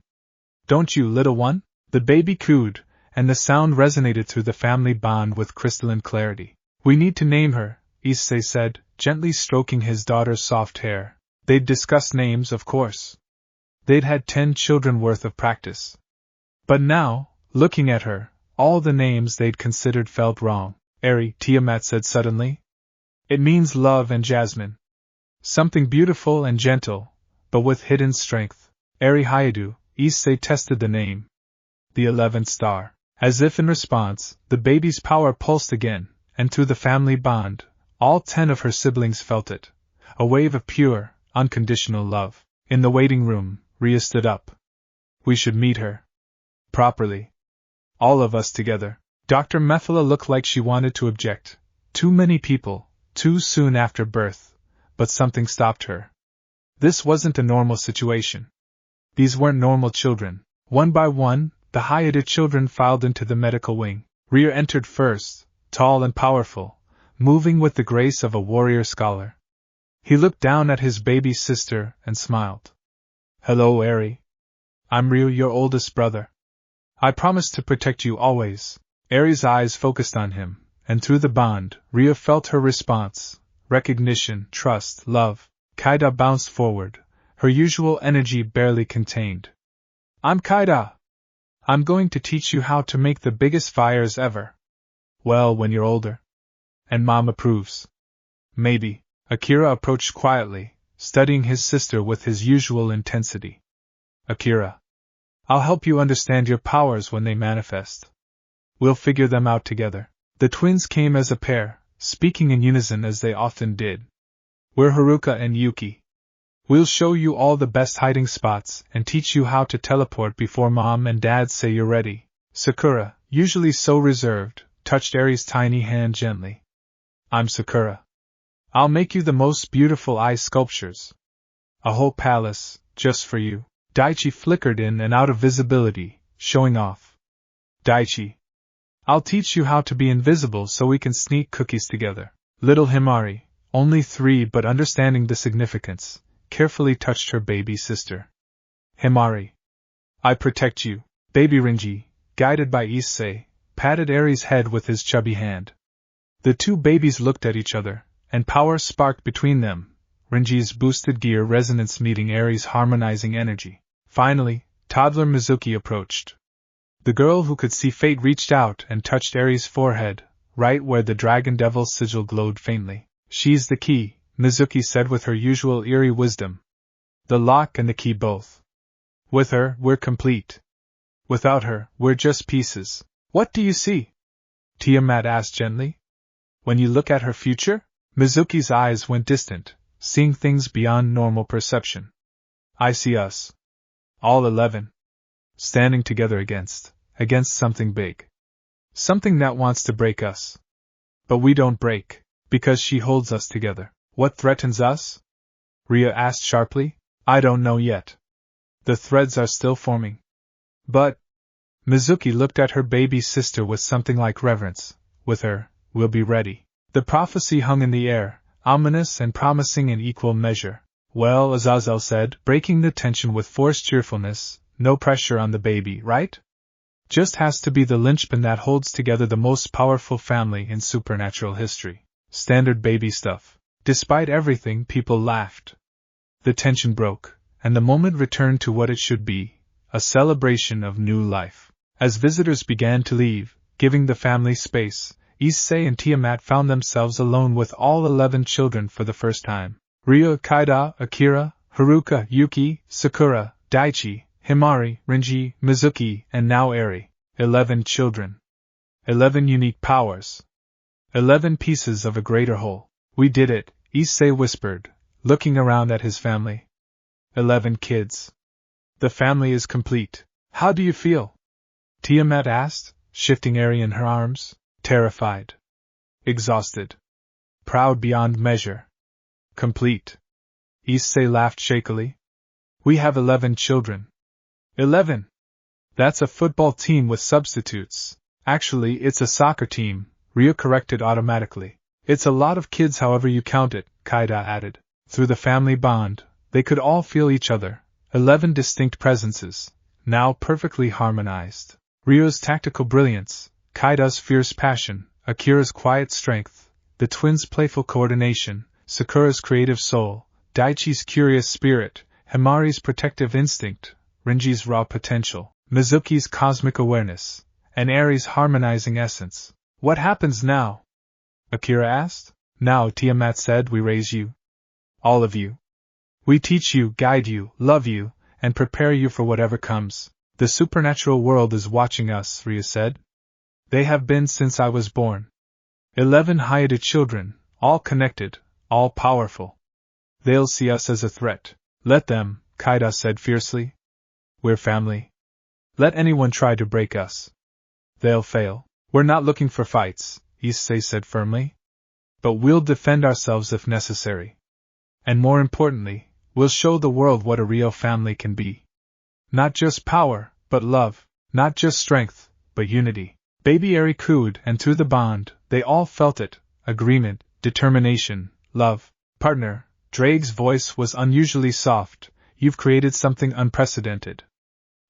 Don't you, little one? The baby cooed, and the sound resonated through the family bond with crystalline clarity. We need to name her, Issei said, gently stroking his daughter's soft hair. They'd discussed names, of course. They'd had 10 children worth of practice. But now, looking at her, all the names they'd considered felt wrong. Eri, Tiamat said suddenly. It means love and jasmine. Something beautiful and gentle, but with hidden strength. Eri Hayadu, Issei tested the name. The 11th star. As if in response, the baby's power pulsed again, and through the family bond, all 10 of her siblings felt it. A wave of pure, unconditional love. In the waiting room, Ria stood up. We should meet her. Properly. All of us together. Dr. Mephala looked like she wanted to object. Too many people, too soon after birth, but something stopped her. This wasn't a normal situation. These weren't normal children. One by one, the Hayadu children filed into the medical wing. Ria entered first, tall and powerful, moving with the grace of a warrior scholar. He looked down at his baby sister and smiled. Hello, Eri. I'm Ryu, your oldest brother. I promise to protect you always. Eri's eyes focused on him, and through the bond, Ria felt her response. Recognition, trust, love. Kaida bounced forward, her usual energy barely contained. I'm Kaida. I'm going to teach you how to make the biggest fires ever. Well, when you're older. And Mom approves. Maybe. Akira approached quietly, studying his sister with his usual intensity. Akira. I'll help you understand your powers when they manifest. We'll figure them out together. The twins came as a pair, speaking in unison as they often did. We're Haruka and Yuki. We'll show you all the best hiding spots and teach you how to teleport before Mom and Dad say you're ready. Sakura, usually so reserved, touched Eri's tiny hand gently. I'm Sakura. I'll make you the most beautiful ice sculptures. A whole palace, just for you. Daichi flickered in and out of visibility, showing off. Daichi. I'll teach you how to be invisible so we can sneak cookies together. Little Himari, only 3 but understanding the significance, carefully touched her baby sister. Himari. I protect you. Baby Rinji, guided by Issei, patted Eri's head with his chubby hand. The 2 babies looked at each other, and power sparked between them, Rinji's boosted gear resonance meeting Eri's harmonizing energy. Finally, toddler Mizuki approached. The girl who could see fate reached out and touched Aries' forehead, right where the dragon devil's sigil glowed faintly. She's the key, Mizuki said with her usual eerie wisdom. The lock and the key both. With her, we're complete. Without her, we're just pieces. What do you see? Tiamat asked gently. When you look at her future? Mizuki's eyes went distant, seeing things beyond normal perception. I see us. All 11. Standing together against something big. Something that wants to break us. But we don't break, because she holds us together. What threatens us? Ria asked sharply. I don't know yet. The threads are still forming. But... Mizuki looked at her baby sister with something like reverence. With her, we'll be ready. The prophecy hung in the air, ominous and promising in equal measure. Well, Azazel said, breaking the tension with forced cheerfulness, no pressure on the baby, right? Just has to be the linchpin that holds together the most powerful family in supernatural history. Standard baby stuff. Despite everything, people laughed. The tension broke, and the moment returned to what it should be, a celebration of new life. As visitors began to leave, giving the family space, Issei and Tiamat found themselves alone with all 11 children for the first time. Ryo, Kaida, Akira, Haruka, Yuki, Sakura, Daichi, Himari, Rinji, Mizuki, and now Eri. 11 children. 11 unique powers. 11 pieces of a greater whole. We did it, Issei whispered, looking around at his family. 11 kids. The family is complete. How do you feel? Tiamat asked, shifting Eri in her arms. Terrified. Exhausted. Proud beyond measure. Complete. Issei laughed shakily. We have 11 children. 11. That's a football team with substitutes. Actually, it's a soccer team, Ryo corrected automatically. It's a lot of kids however you count it, Kaida added. Through the family bond, they could all feel each other. 11 distinct presences, now perfectly harmonized. Ryo's tactical brilliance, Kaida's fierce passion, Akira's quiet strength, the twins' playful coordination, Sakura's creative soul, Daichi's curious spirit, Himari's protective instinct, Rinji's raw potential, Mizuki's cosmic awareness, and Eri's harmonizing essence. What happens now? Akira asked. Now, Tiamat said, we raise you. All of you. We teach you, guide you, love you, and prepare you for whatever comes. The supernatural world is watching us, Ryo said. They have been since I was born. 11 Hayate children, all connected, all powerful. They'll see us as a threat. Let them, Kaida said fiercely. We're family. Let anyone try to break us. They'll fail. We're not looking for fights, Issei said firmly. But we'll defend ourselves if necessary. And more importantly, we'll show the world what a real family can be. Not just power, but love. Not just strength, but unity. Baby Eri cooed, and through the bond, they all felt it. Agreement, determination, love. Partner, Drake's voice was unusually soft. You've created something unprecedented.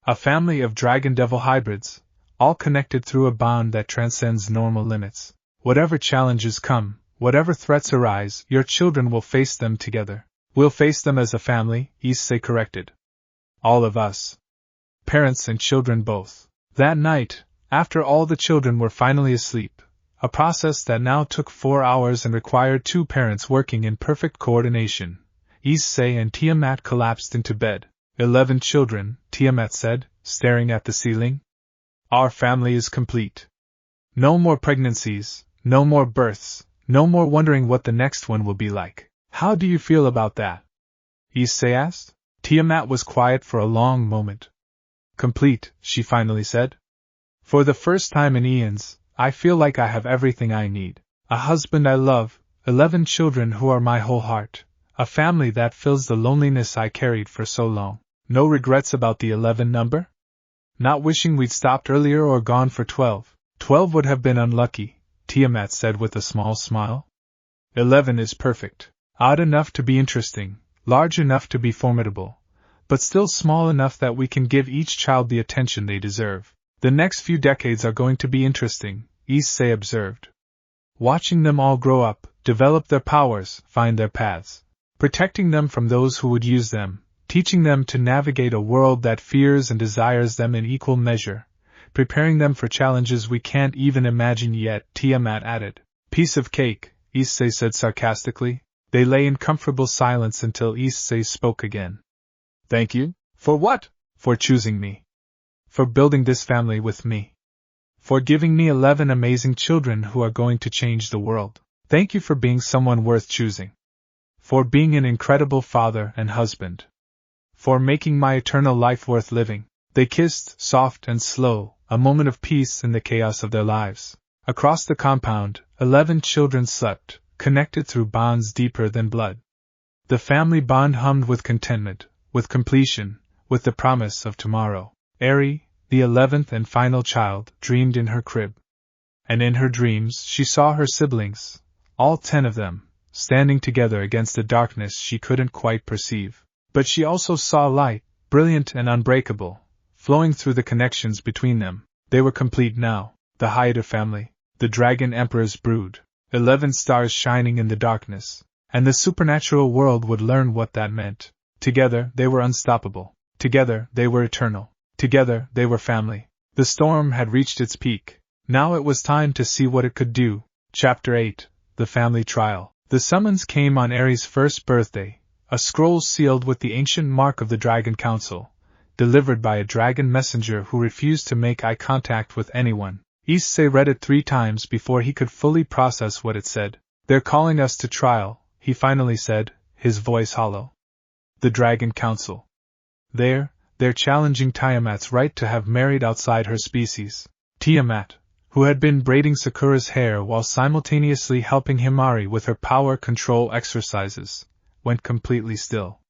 A family of dragon-devil hybrids, all connected through a bond that transcends normal limits. Whatever challenges come, whatever threats arise, your children will face them together. We'll face them as a family, Issei corrected. All of us. Parents and children both. That night, after all the children were finally asleep, a process that now took 4 hours and required 2 parents working in perfect coordination, Issei and Tiamat collapsed into bed. 11 children, Tiamat said, staring at the ceiling. Our family is complete. No more pregnancies, no more births, no more wondering what the next one will be like. How do you feel about that? Issei asked. Tiamat was quiet for a long moment. Complete, she finally said. For the first time in eons, I feel like I have everything I need. A husband I love, 11 children who are my whole heart, a family that fills the loneliness I carried for so long. No regrets about the 11 number? Not wishing we'd stopped earlier or gone for 12. 12 would have been unlucky, Tiamat said with a small smile. 11 is perfect. Odd enough to be interesting, large enough to be formidable, but still small enough that we can give each child the attention they deserve. The next few decades are going to be interesting, Issei observed. Watching them all grow up, develop their powers, find their paths. Protecting them from those who would use them, teaching them to navigate a world that fears and desires them in equal measure, preparing them for challenges we can't even imagine yet, Tiamat added. Piece of cake, Issei said sarcastically. They lay in comfortable silence until Issei spoke again. Thank you? For what? For choosing me. For building this family with me. For giving me 11 amazing children who are going to change the world. Thank you for being someone worth choosing. For being an incredible father and husband. For making my eternal life worth living. They kissed, soft and slow, a moment of peace in the chaos of their lives. Across the compound, 11 children slept, connected through bonds deeper than blood. The family bond hummed with contentment, with completion, with the promise of tomorrow. Eri, the 11th and final child, dreamed in her crib. And in her dreams she saw her siblings, all 10 of them, standing together against a darkness she couldn't quite perceive. But she also saw light, brilliant and unbreakable, flowing through the connections between them. They were complete now, the Haida family, the Dragon Emperor's brood, 11 stars shining in the darkness, and the supernatural world would learn what that meant. Together they were unstoppable. Together they were eternal. Together they were family. The storm had reached its peak. Now it was time to see what it could do. Chapter 8, The Family Trial. The summons came on Eri's first birthday, a scroll sealed with the ancient mark of the Dragon Council, delivered by a dragon messenger who refused to make eye contact with anyone. Issei read it 3 times before he could fully process what it said. They're calling us to trial, he finally said, his voice hollow. The Dragon Council. They're challenging Tiamat's right to have married outside her species. Tiamat, who had been braiding Sakura's hair while simultaneously helping Himari with her power control exercises, went completely still.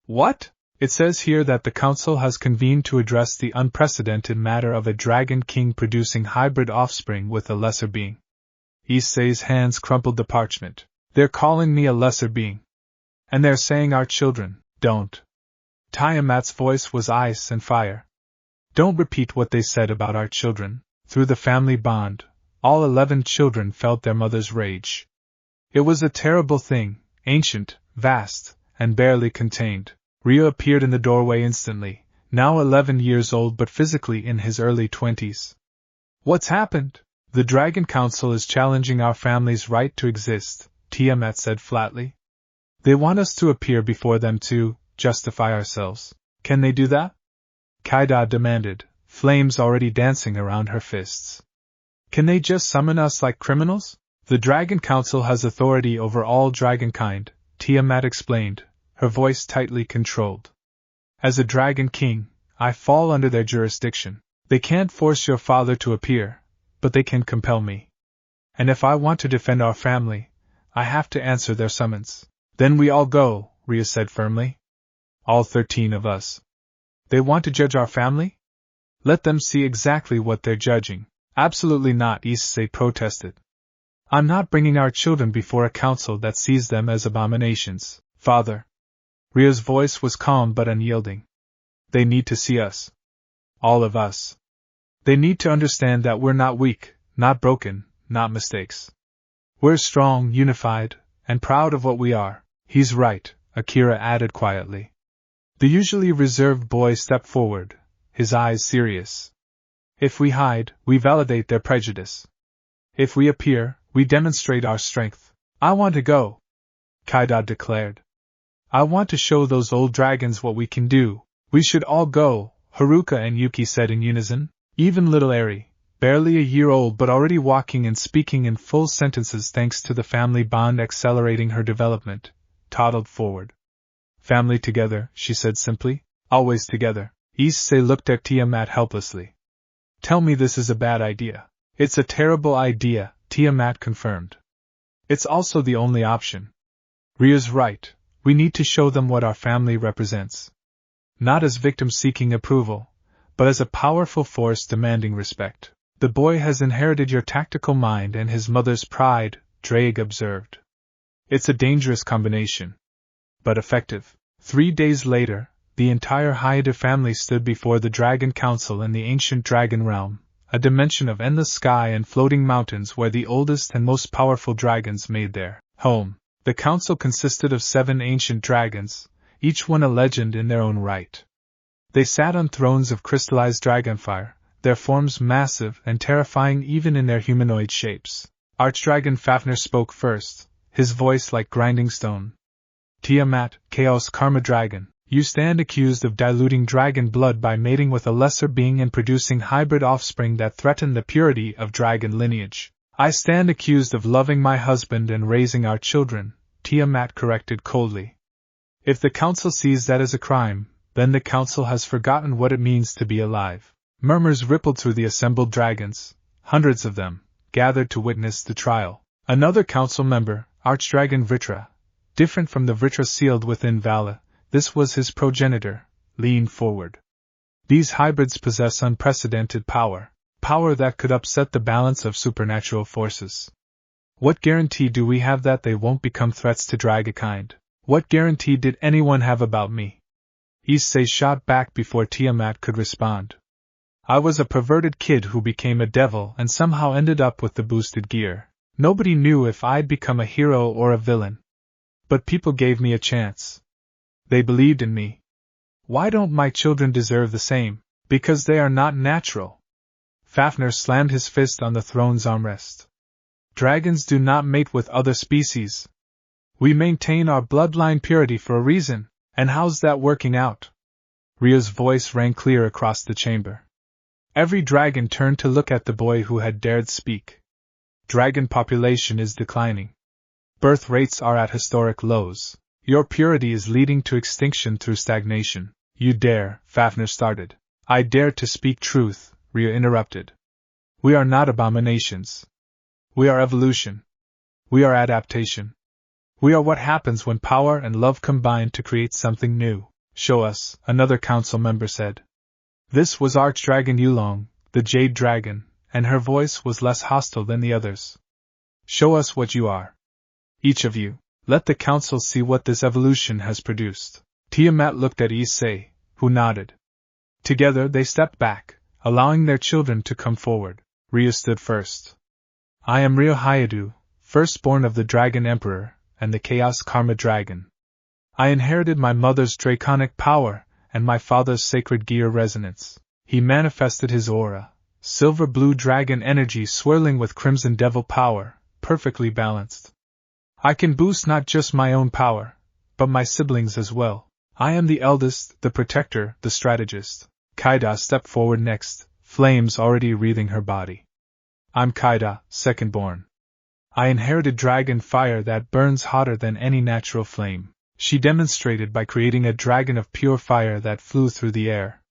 What? It says here that the council has convened to address the unprecedented matter of a dragon king producing hybrid offspring with a lesser being. Issei's hands crumpled the parchment. They're calling me a lesser being. And they're saying our children don't. Tiamat's voice was ice and fire. Don't repeat what they said about our children. Through the family bond, all 11 children felt their mother's rage. It was a terrible thing, ancient, vast, and barely contained. Ryo appeared in the doorway instantly, now 11 years old but physically in his early 20s. What's happened? The Dragon Council is challenging our family's right to exist, Tiamat said flatly. They want us to appear before them to justify ourselves. Can they do that? Kaida demanded, flames already dancing around her fists. Can they just summon us like criminals? The Dragon Council has authority over all dragonkind, Tiamat explained, her voice tightly controlled. As a dragon king, I fall under their jurisdiction. They can't force your father to appear, but they can compel me. And if I want to defend our family, I have to answer their summons. Then we all go, Rhea said firmly. All 13 of us. They want to judge our family? Let them see exactly what they're judging. Absolutely not, Issei protested. I'm not bringing our children before a council that sees them as abominations, Father. Rhea's voice was calm but unyielding. They need to see us. All of us. They need to understand that we're not weak, not broken, not mistakes. We're strong, unified, and proud of what we are. He's right, Akira added quietly. The usually reserved boy stepped forward, his eyes serious. If we hide, we validate their prejudice. If we appear, we demonstrate our strength. I want to go, Kaida declared. I want to show those old dragons what we can do. We should all go, Haruka and Yuki said in unison. Even little Eri, barely a year old but already walking and speaking in full sentences thanks to the family bond accelerating her development, toddled forward. Family together, she said simply. Always together. Issei looked at Tiamat helplessly. Tell me this is a bad idea. It's a terrible idea, Tiamat confirmed. It's also the only option. Rhea's right. We need to show them what our family represents. Not as victims seeking approval, but as a powerful force demanding respect. The boy has inherited your tactical mind and his mother's pride, Drake observed. It's a dangerous combination, but effective. 3 days later, the entire Haida family stood before the Dragon Council in the ancient dragon realm, a dimension of endless sky and floating mountains where the oldest and most powerful dragons made their home. The council consisted of 7 ancient dragons, each one a legend in their own right. They sat on thrones of crystallized dragonfire, their forms massive and terrifying even in their humanoid shapes. Archdragon Fafnir spoke first, his voice like grinding stone. Tiamat, Chaos Karma Dragon, you stand accused of diluting dragon blood by mating with a lesser being and producing hybrid offspring that threaten the purity of dragon lineage. I stand accused of loving my husband and raising our children, Tiamat corrected coldly. If the council sees that as a crime, then the council has forgotten what it means to be alive. Murmurs rippled through the assembled dragons, hundreds of them, gathered to witness the trial. Another council member, Archdragon Vritra, different from the Vritra sealed within Vala, this was his progenitor, leaned forward. These hybrids possess unprecedented power that could upset the balance of supernatural forces. What guarantee do we have that they won't become threats to Dragakind? What guarantee did anyone have about me? Issei shot back before Tiamat could respond. I was a perverted kid who became a devil and somehow ended up with the boosted gear. Nobody knew if I'd become a hero or a villain. But people gave me a chance. They believed in me. Why don't my children deserve the same? Because they are not natural. Fafnir slammed his fist on the throne's armrest. Dragons do not mate with other species. We maintain our bloodline purity for a reason, and how's that working out? Rhea's voice rang clear across the chamber. Every dragon turned to look at the boy who had dared speak. Dragon population is declining. Birth rates are at historic lows. Your purity is leading to extinction through stagnation. You dare, Fafnir started. I dare to speak truth, Rhea interrupted. We are not abominations. We are evolution. We are adaptation. We are what happens when power and love combine to create something new. Show us, another council member said. This was Archdragon Yulong, the Jade Dragon, and her voice was less hostile than the others. Show us what you are. Each of you, let the council see what this evolution has produced. Tiamat looked at Issei, who nodded. Together they stepped back, allowing their children to come forward. Rhea stood first. I am Rhea Hayadu, firstborn of the Dragon Emperor, and the Chaos Karma Dragon. I inherited my mother's draconic power, and my father's sacred gear resonance. He manifested his aura, silver-blue dragon energy swirling with crimson devil power, perfectly balanced. I can boost not just my own power, but my siblings as well. I am the eldest, the protector, the strategist. Kaida stepped forward next, flames already wreathing her body. I'm Kaida, second-born. I inherited dragon fire that burns hotter than any natural flame. She demonstrated by creating a dragon of pure fire that flew through the air.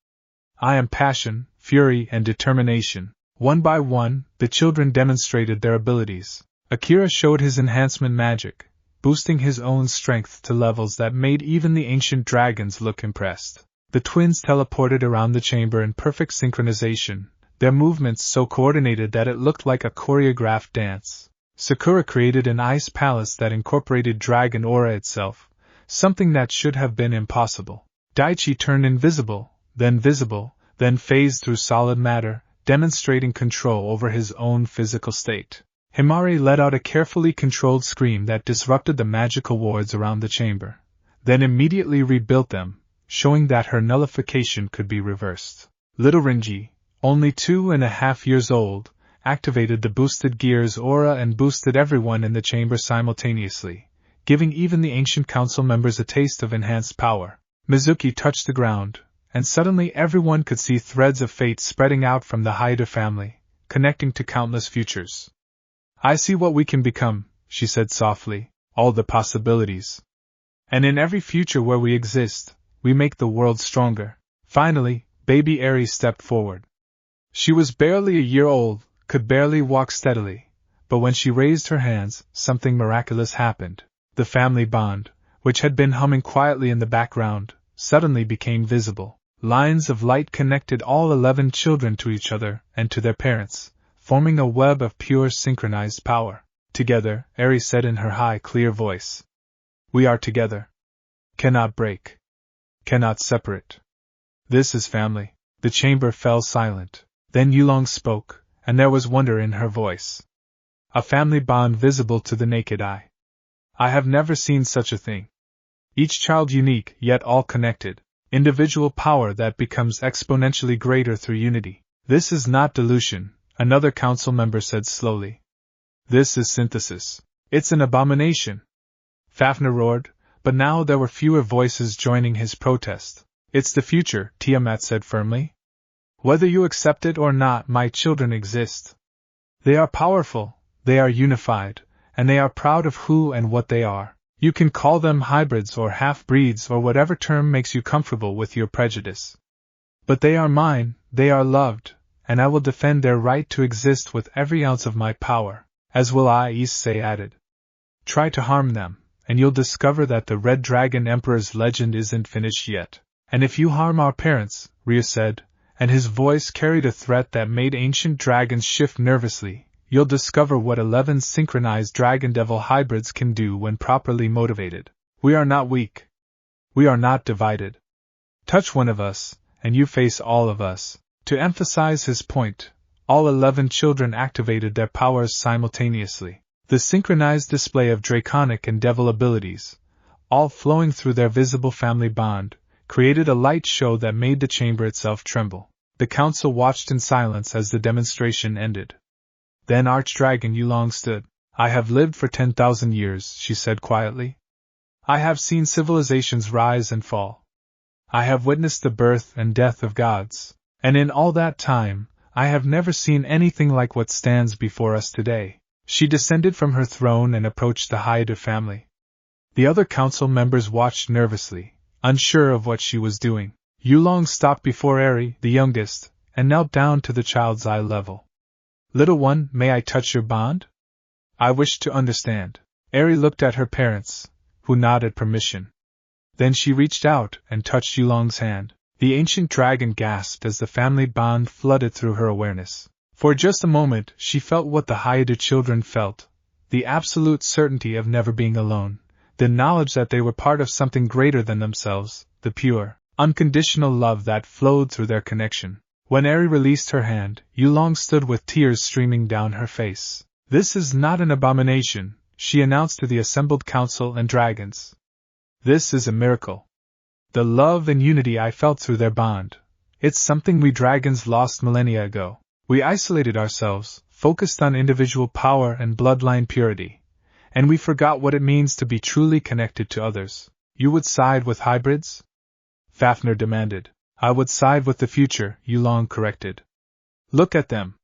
I am passion, fury, and determination. One by one, the children demonstrated their abilities. Akira showed his enhancement magic, boosting his own strength to levels that made even the ancient dragons look impressed. The twins teleported around the chamber in perfect synchronization, their movements so coordinated that it looked like a choreographed dance. Sakura created an ice palace that incorporated dragon aura itself, something that should have been impossible. Daichi turned invisible, then visible, then phased through solid matter, demonstrating control over his own physical state. Himari let out a carefully controlled scream that disrupted the magical wards around the chamber, then immediately rebuilt them, showing that her nullification could be reversed. Little Rinji, only 2.5 years old, activated the boosted gear's aura and boosted everyone in the chamber simultaneously, giving even the ancient council members a taste of enhanced power. Mizuki touched the ground, and suddenly everyone could see threads of fate spreading out from the Haida family, connecting to countless futures. I see what we can become, she said softly, all the possibilities. And in every future where we exist, we make the world stronger. Finally, baby Eri stepped forward. She was barely a year old, could barely walk steadily, but when she raised her hands, something miraculous happened. The family bond, which had been humming quietly in the background, suddenly became visible. Lines of light connected all 11 children to each other and to their parents, forming a web of pure synchronized power. Together, Eri said in her high, clear voice. We are together. Cannot break. Cannot separate. This is family. The chamber fell silent. Then Yulong spoke, and there was wonder in her voice. A family bond visible to the naked eye. I have never seen such a thing. Each child unique, yet all connected. Individual power that becomes exponentially greater through unity. This is not dilution, another council member said slowly. This is synthesis. It's an abomination. Fafnir roared, but now there were fewer voices joining his protest. It's the future, Tiamat said firmly. Whether you accept it or not, my children exist. They are powerful, they are unified, and they are proud of who and what they are. You can call them hybrids or half-breeds or whatever term makes you comfortable with your prejudice. But they are mine, they are loved, and I will defend their right to exist with every ounce of my power, as will I, Issei added. Try to harm them, and you'll discover that the Red Dragon Emperor's legend isn't finished yet. And if you harm our parents, Rhea said, and his voice carried a threat that made ancient dragons shift nervously, you'll discover what 11 synchronized dragon-devil hybrids can do when properly motivated. We are not weak. We are not divided. Touch one of us, and you face all of us. To emphasize his point, all 11 children activated their powers simultaneously. The synchronized display of draconic and devil abilities, all flowing through their visible family bond, created a light show that made the chamber itself tremble. The council watched in silence as the demonstration ended. Then Archdragon Yulong stood. I have lived for 10,000 years, she said quietly. I have seen civilizations rise and fall. I have witnessed the birth and death of gods, and in all that time, I have never seen anything like what stands before us today. She descended from her throne and approached the Hayato family. The other council members watched nervously, unsure of what she was doing. Yulong stopped before Eri, the youngest, and knelt down to the child's eye level. Little one, may I touch your bond? I wish to understand. Eri looked at her parents, who nodded permission. Then she reached out and touched Yulong's hand. The ancient dragon gasped as the family bond flooded through her awareness. For just a moment, she felt what the Hayato children felt, the absolute certainty of never being alone, the knowledge that they were part of something greater than themselves, the pure, unconditional love that flowed through their connection. When Eri released her hand, Yulong stood with tears streaming down her face. This is not an abomination, she announced to the assembled council and dragons. This is a miracle. The love and unity I felt through their bond. It's something we dragons lost millennia ago. We isolated ourselves, focused on individual power and bloodline purity, and we forgot what it means to be truly connected to others. You would side with hybrids? Fafnir demanded. I would side with the future, Yulong corrected. Look at them.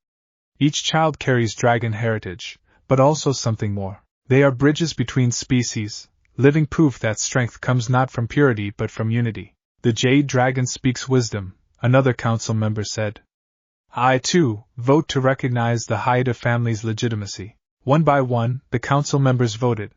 Each child carries dragon heritage, but also something more. They are bridges between species, living proof that strength comes not from purity but from unity. The Jade Dragon speaks wisdom, another council member said. I, too, vote to recognize the Hayato family's legitimacy. One by one, the council members voted.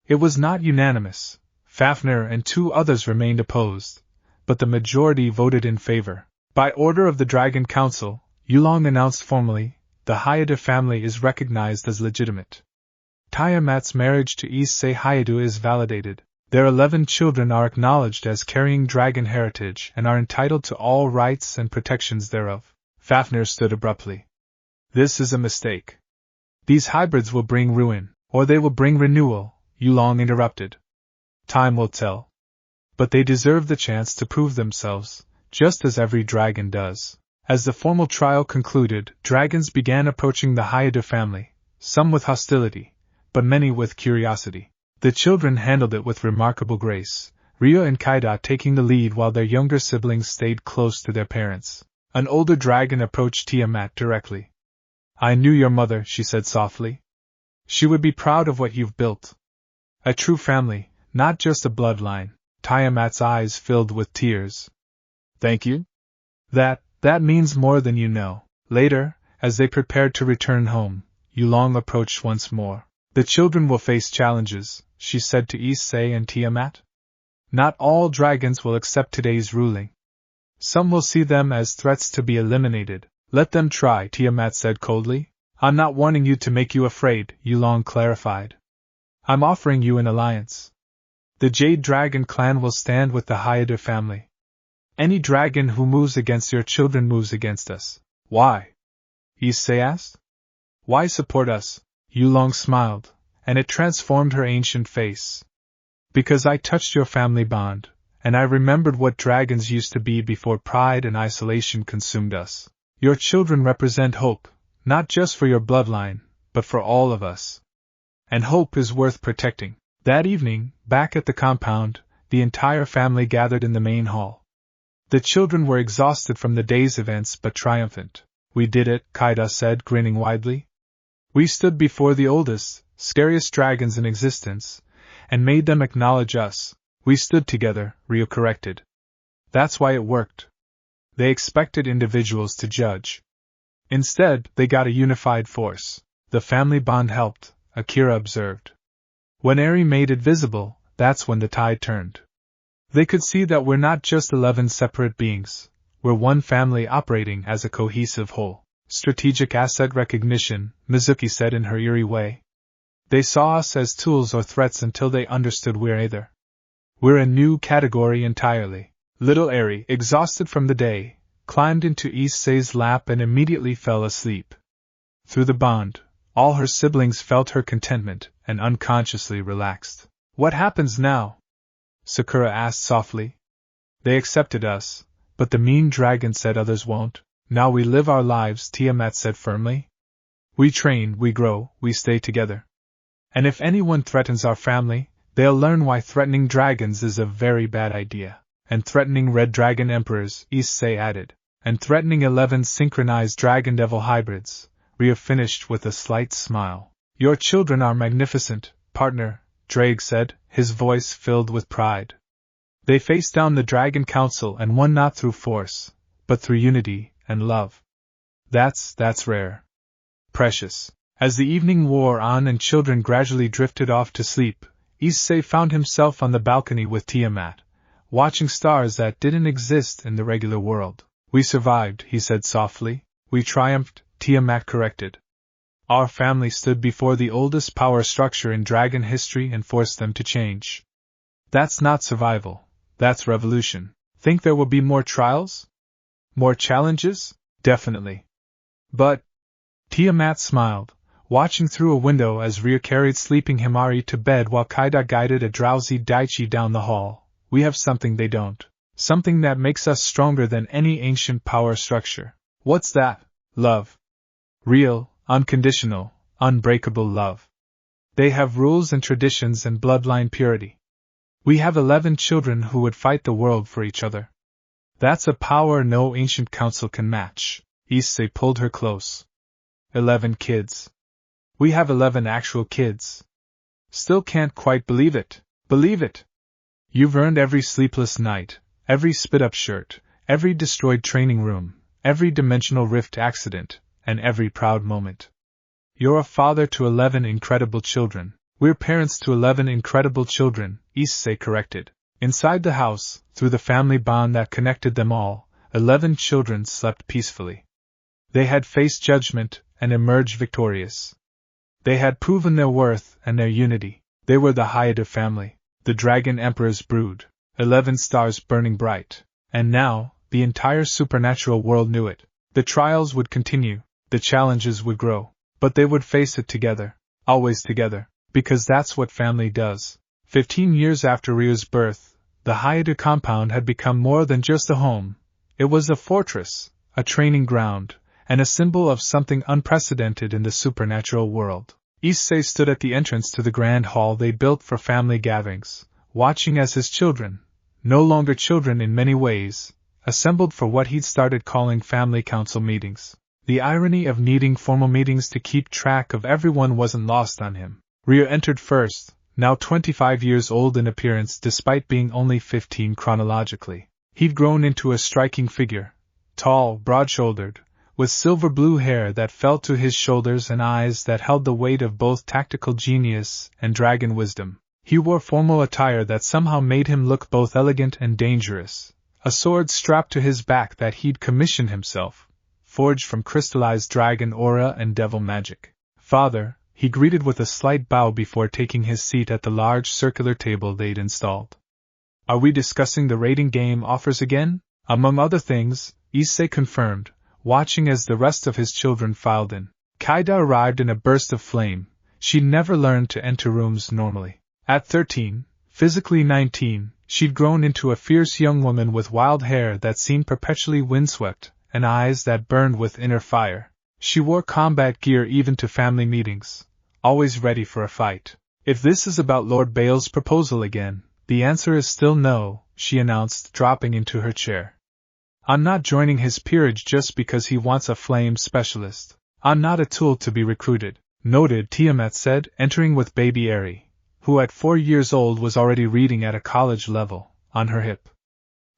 It was not unanimous. Fafnir and 2 others remained opposed, but the majority voted in favor. By order of the Dragon Council, Yulong announced formally, the Hayato family is recognized as legitimate. Tiamat's marriage to Issei Hayato is validated. Their 11 children are acknowledged as carrying dragon heritage and are entitled to all rights and protections thereof. Fafnir stood abruptly. This is a mistake. These hybrids will bring ruin, or they will bring renewal, Yulong interrupted. Time will tell. But they deserve the chance to prove themselves, just as every dragon does. As the formal trial concluded, dragons began approaching the Hayato family, some with hostility, but many with curiosity. The children handled it with remarkable grace, Ryo and Kaida taking the lead while their younger siblings stayed close to their parents. An older dragon approached Tiamat directly. I knew your mother, she said softly. She would be proud of what you've built. A true family, not just a bloodline. Tiamat's eyes filled with tears. Thank you? That means more than you know. Later, as they prepared to return home, Yulong approached once more. The children will face challenges, she said to Issei and Tiamat. Not all dragons will accept today's ruling. Some will see them as threats to be eliminated. Let them try, Tiamat said coldly. I'm not warning you to make you afraid, Yulong clarified. I'm offering you an alliance. The Jade Dragon clan will stand with the Hayato family. Any dragon who moves against your children moves against us. Why? Issei asked. Why support us? Yulong smiled, and it transformed her ancient face. Because I touched your family bond, and I remembered what dragons used to be before pride and isolation consumed us. Your children represent hope, not just for your bloodline, but for all of us. And hope is worth protecting. That evening, back at the compound, the entire family gathered in the main hall. The children were exhausted from the day's events but triumphant. We did it, Kaida said, grinning widely. We stood before the oldest, scariest dragons in existence, and made them acknowledge us. We stood together, Ryo corrected. That's why it worked. They expected individuals to judge. Instead, they got a unified force. The family bond helped, Akira observed. When Eri made it visible, that's when the tide turned. They could see that we're not just 11 separate beings, we're one family operating as a cohesive whole. Strategic asset recognition, Mizuki said in her eerie way. They saw us as tools or threats until they understood we're either. We're a new category entirely. Little Eri, exhausted from the day, climbed into Issei's lap and immediately fell asleep. Through the bond, all her siblings felt her contentment and unconsciously relaxed. What happens now? Sakura asked softly. They accepted us, but the mean dragon said others won't. Now we live our lives, Tiamat said firmly. We train, we grow, we stay together. And if anyone threatens our family, they'll learn why threatening dragons is a very bad idea. And threatening red dragon emperors, Issei added. And threatening 11 synchronized dragon-devil hybrids, Ryo finished with a slight smile. Your children are magnificent, partner, Drake said, his voice filled with pride. They faced down the Dragon Council and won not through force, but through unity and love. That's rare. Precious. As the evening wore on and children gradually drifted off to sleep, Issei found himself on the balcony with Tiamat, watching stars that didn't exist in the regular world. We survived, he said softly. We triumphed, Tiamat corrected. Our family stood before the oldest power structure in dragon history and forced them to change. That's not survival, that's revolution. Think there will be more trials? More challenges? Definitely. But, Tiamat smiled, watching through a window as Ryo carried sleeping Himari to bed while Kaida guided a drowsy Daichi down the hall. We have something they don't. Something that makes us stronger than any ancient power structure. What's that? Love. Real, unconditional, unbreakable love. They have rules and traditions and bloodline purity. We have 11 children who would fight the world for each other. That's a power no ancient council can match. Issei pulled her close. 11 kids. We have 11 actual kids. Still can't quite believe it. Believe it. You've earned every sleepless night, every spit-up shirt, every destroyed training room, every dimensional rift accident, and every proud moment. You're a father to 11 incredible children. We're parents to 11 incredible children, Issei corrected. Inside the house, through the family bond that connected them all, 11 children slept peacefully. They had faced judgment and emerged victorious. They had proven their worth and their unity. They were the Hayate family, the Dragon Emperor's brood, 11 stars burning bright. And now, the entire supernatural world knew it. The trials would continue, the challenges would grow, but they would face it together, always together, because that's what family does. 15 years after Ryo's birth, the Hayate compound had become more than just a home. It was a fortress, a training ground, and a symbol of something unprecedented in the supernatural world. Issei stood at the entrance to the grand hall they built for family gatherings, watching as his children, no longer children in many ways, assembled for what he'd started calling family council meetings. The irony of needing formal meetings to keep track of everyone wasn't lost on him. Ryo entered first, now 25 years old in appearance despite being only 15 chronologically. He'd grown into a striking figure, tall, broad-shouldered, with silver-blue hair that fell to his shoulders and eyes that held the weight of both tactical genius and dragon wisdom. He wore formal attire that somehow made him look both elegant and dangerous, a sword strapped to his back that he'd commissioned himself, forged from crystallized dragon aura and devil magic. Father, he greeted with a slight bow before taking his seat at the large circular table they'd installed. Are we discussing the rating game offers again? Among other things, Issei confirmed, watching as the rest of his children filed in. Kaida arrived in a burst of flame. She'd never learned to enter rooms normally. At 13, physically 19, she'd grown into a fierce young woman with wild hair that seemed perpetually windswept, and eyes that burned with inner fire. She wore combat gear even to family meetings, always ready for a fight. If this is about Lord Bale's proposal again, the answer is still no, she announced, dropping into her chair. I'm not joining his peerage just because he wants a flame specialist. I'm not a tool to be recruited. Noted, Tiamat said, entering with baby Issei, who at 4 years old was already reading at a college level, on her hip.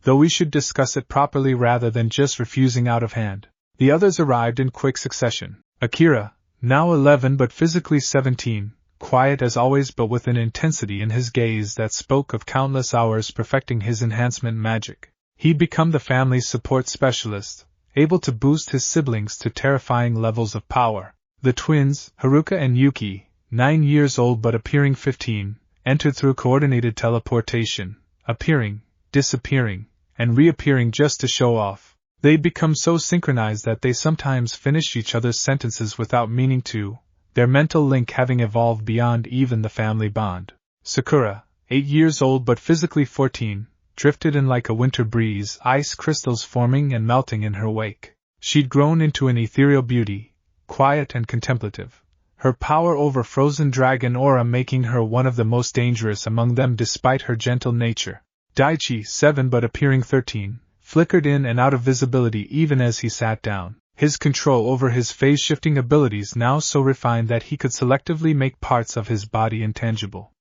Though we should discuss it properly rather than just refusing out of hand. The others arrived in quick succession. Akira, now 11 but physically 17, quiet as always but with an intensity in his gaze that spoke of countless hours perfecting his enhancement magic. He'd become the family's support specialist, able to boost his siblings to terrifying levels of power. The twins, Haruka and Yuki, 9 years old but appearing 15, entered through coordinated teleportation, appearing, disappearing, and reappearing just to show off. They'd become so synchronized that they sometimes finished each other's sentences without meaning to, their mental link having evolved beyond even the family bond. Sakura, 8 years old but physically 14, drifted in like a winter breeze, ice crystals forming and melting in her wake. She'd grown into an ethereal beauty, quiet and contemplative, her power over frozen dragon aura making her one of the most dangerous among them despite her gentle nature. Daichi, 7 but appearing 13, flickered in and out of visibility even as he sat down, his control over his phase-shifting abilities now so refined that he could selectively make parts of his body intangible.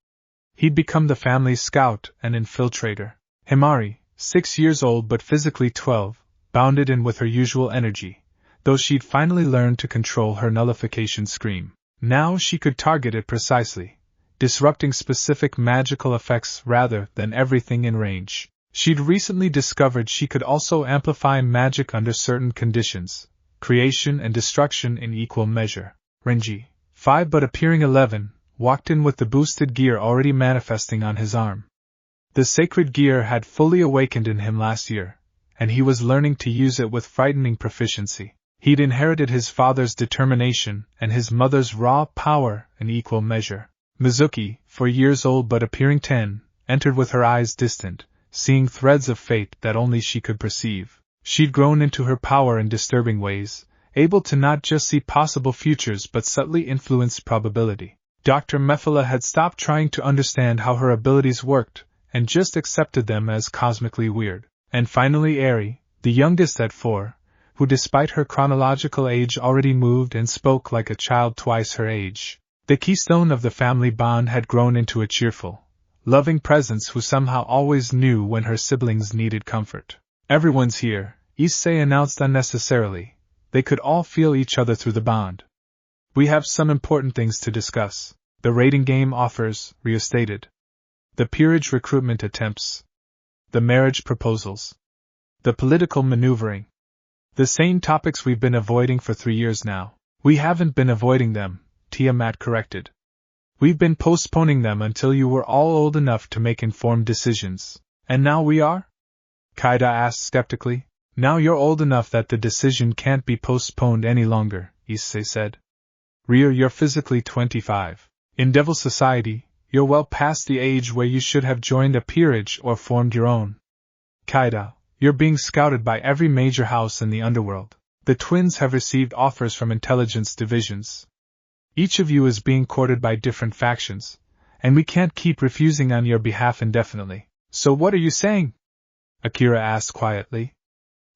He'd become the family's scout and infiltrator. Himari, 6 years old but physically 12, bounded in with her usual energy, though she'd finally learned to control her nullification scream. Now she could target it precisely, disrupting specific magical effects rather than everything in range. She'd recently discovered she could also amplify magic under certain conditions, creation and destruction in equal measure. Renji, 5 but appearing 11, walked in with the boosted gear already manifesting on his arm. The sacred gear had fully awakened in him last year, and he was learning to use it with frightening proficiency. He'd inherited his father's determination and his mother's raw power in equal measure. Mizuki, 4 years old but appearing 10, entered with her eyes distant, seeing threads of fate that only she could perceive. She'd grown into her power in disturbing ways, able to not just see possible futures but subtly influence probability. Dr. Mephala had stopped trying to understand how her abilities worked, and just accepted them as cosmically weird. And finally Issei, the youngest at 4, who despite her chronological age already moved and spoke like a child twice her age. The keystone of the family bond had grown into a cheerful, loving presence who somehow always knew when her siblings needed comfort. Everyone's here, Issei announced unnecessarily. They could all feel each other through the bond. We have some important things to discuss. The rating game offers, Ryo stated. The peerage recruitment attempts. The marriage proposals. The political maneuvering. The same topics we've been avoiding for 3 years now. We haven't been avoiding them, Tiamat corrected. We've been postponing them until you were all old enough to make informed decisions. And now we are? Kaida asked skeptically. Now you're old enough that the decision can't be postponed any longer, Issei said. Ryo, you're physically 25. In Devil Society, you're well past the age where you should have joined a peerage or formed your own. Kaida, you're being scouted by every major house in the underworld. The twins have received offers from intelligence divisions. Each of you is being courted by different factions, and we can't keep refusing on your behalf indefinitely. So what are you saying? Akira asked quietly.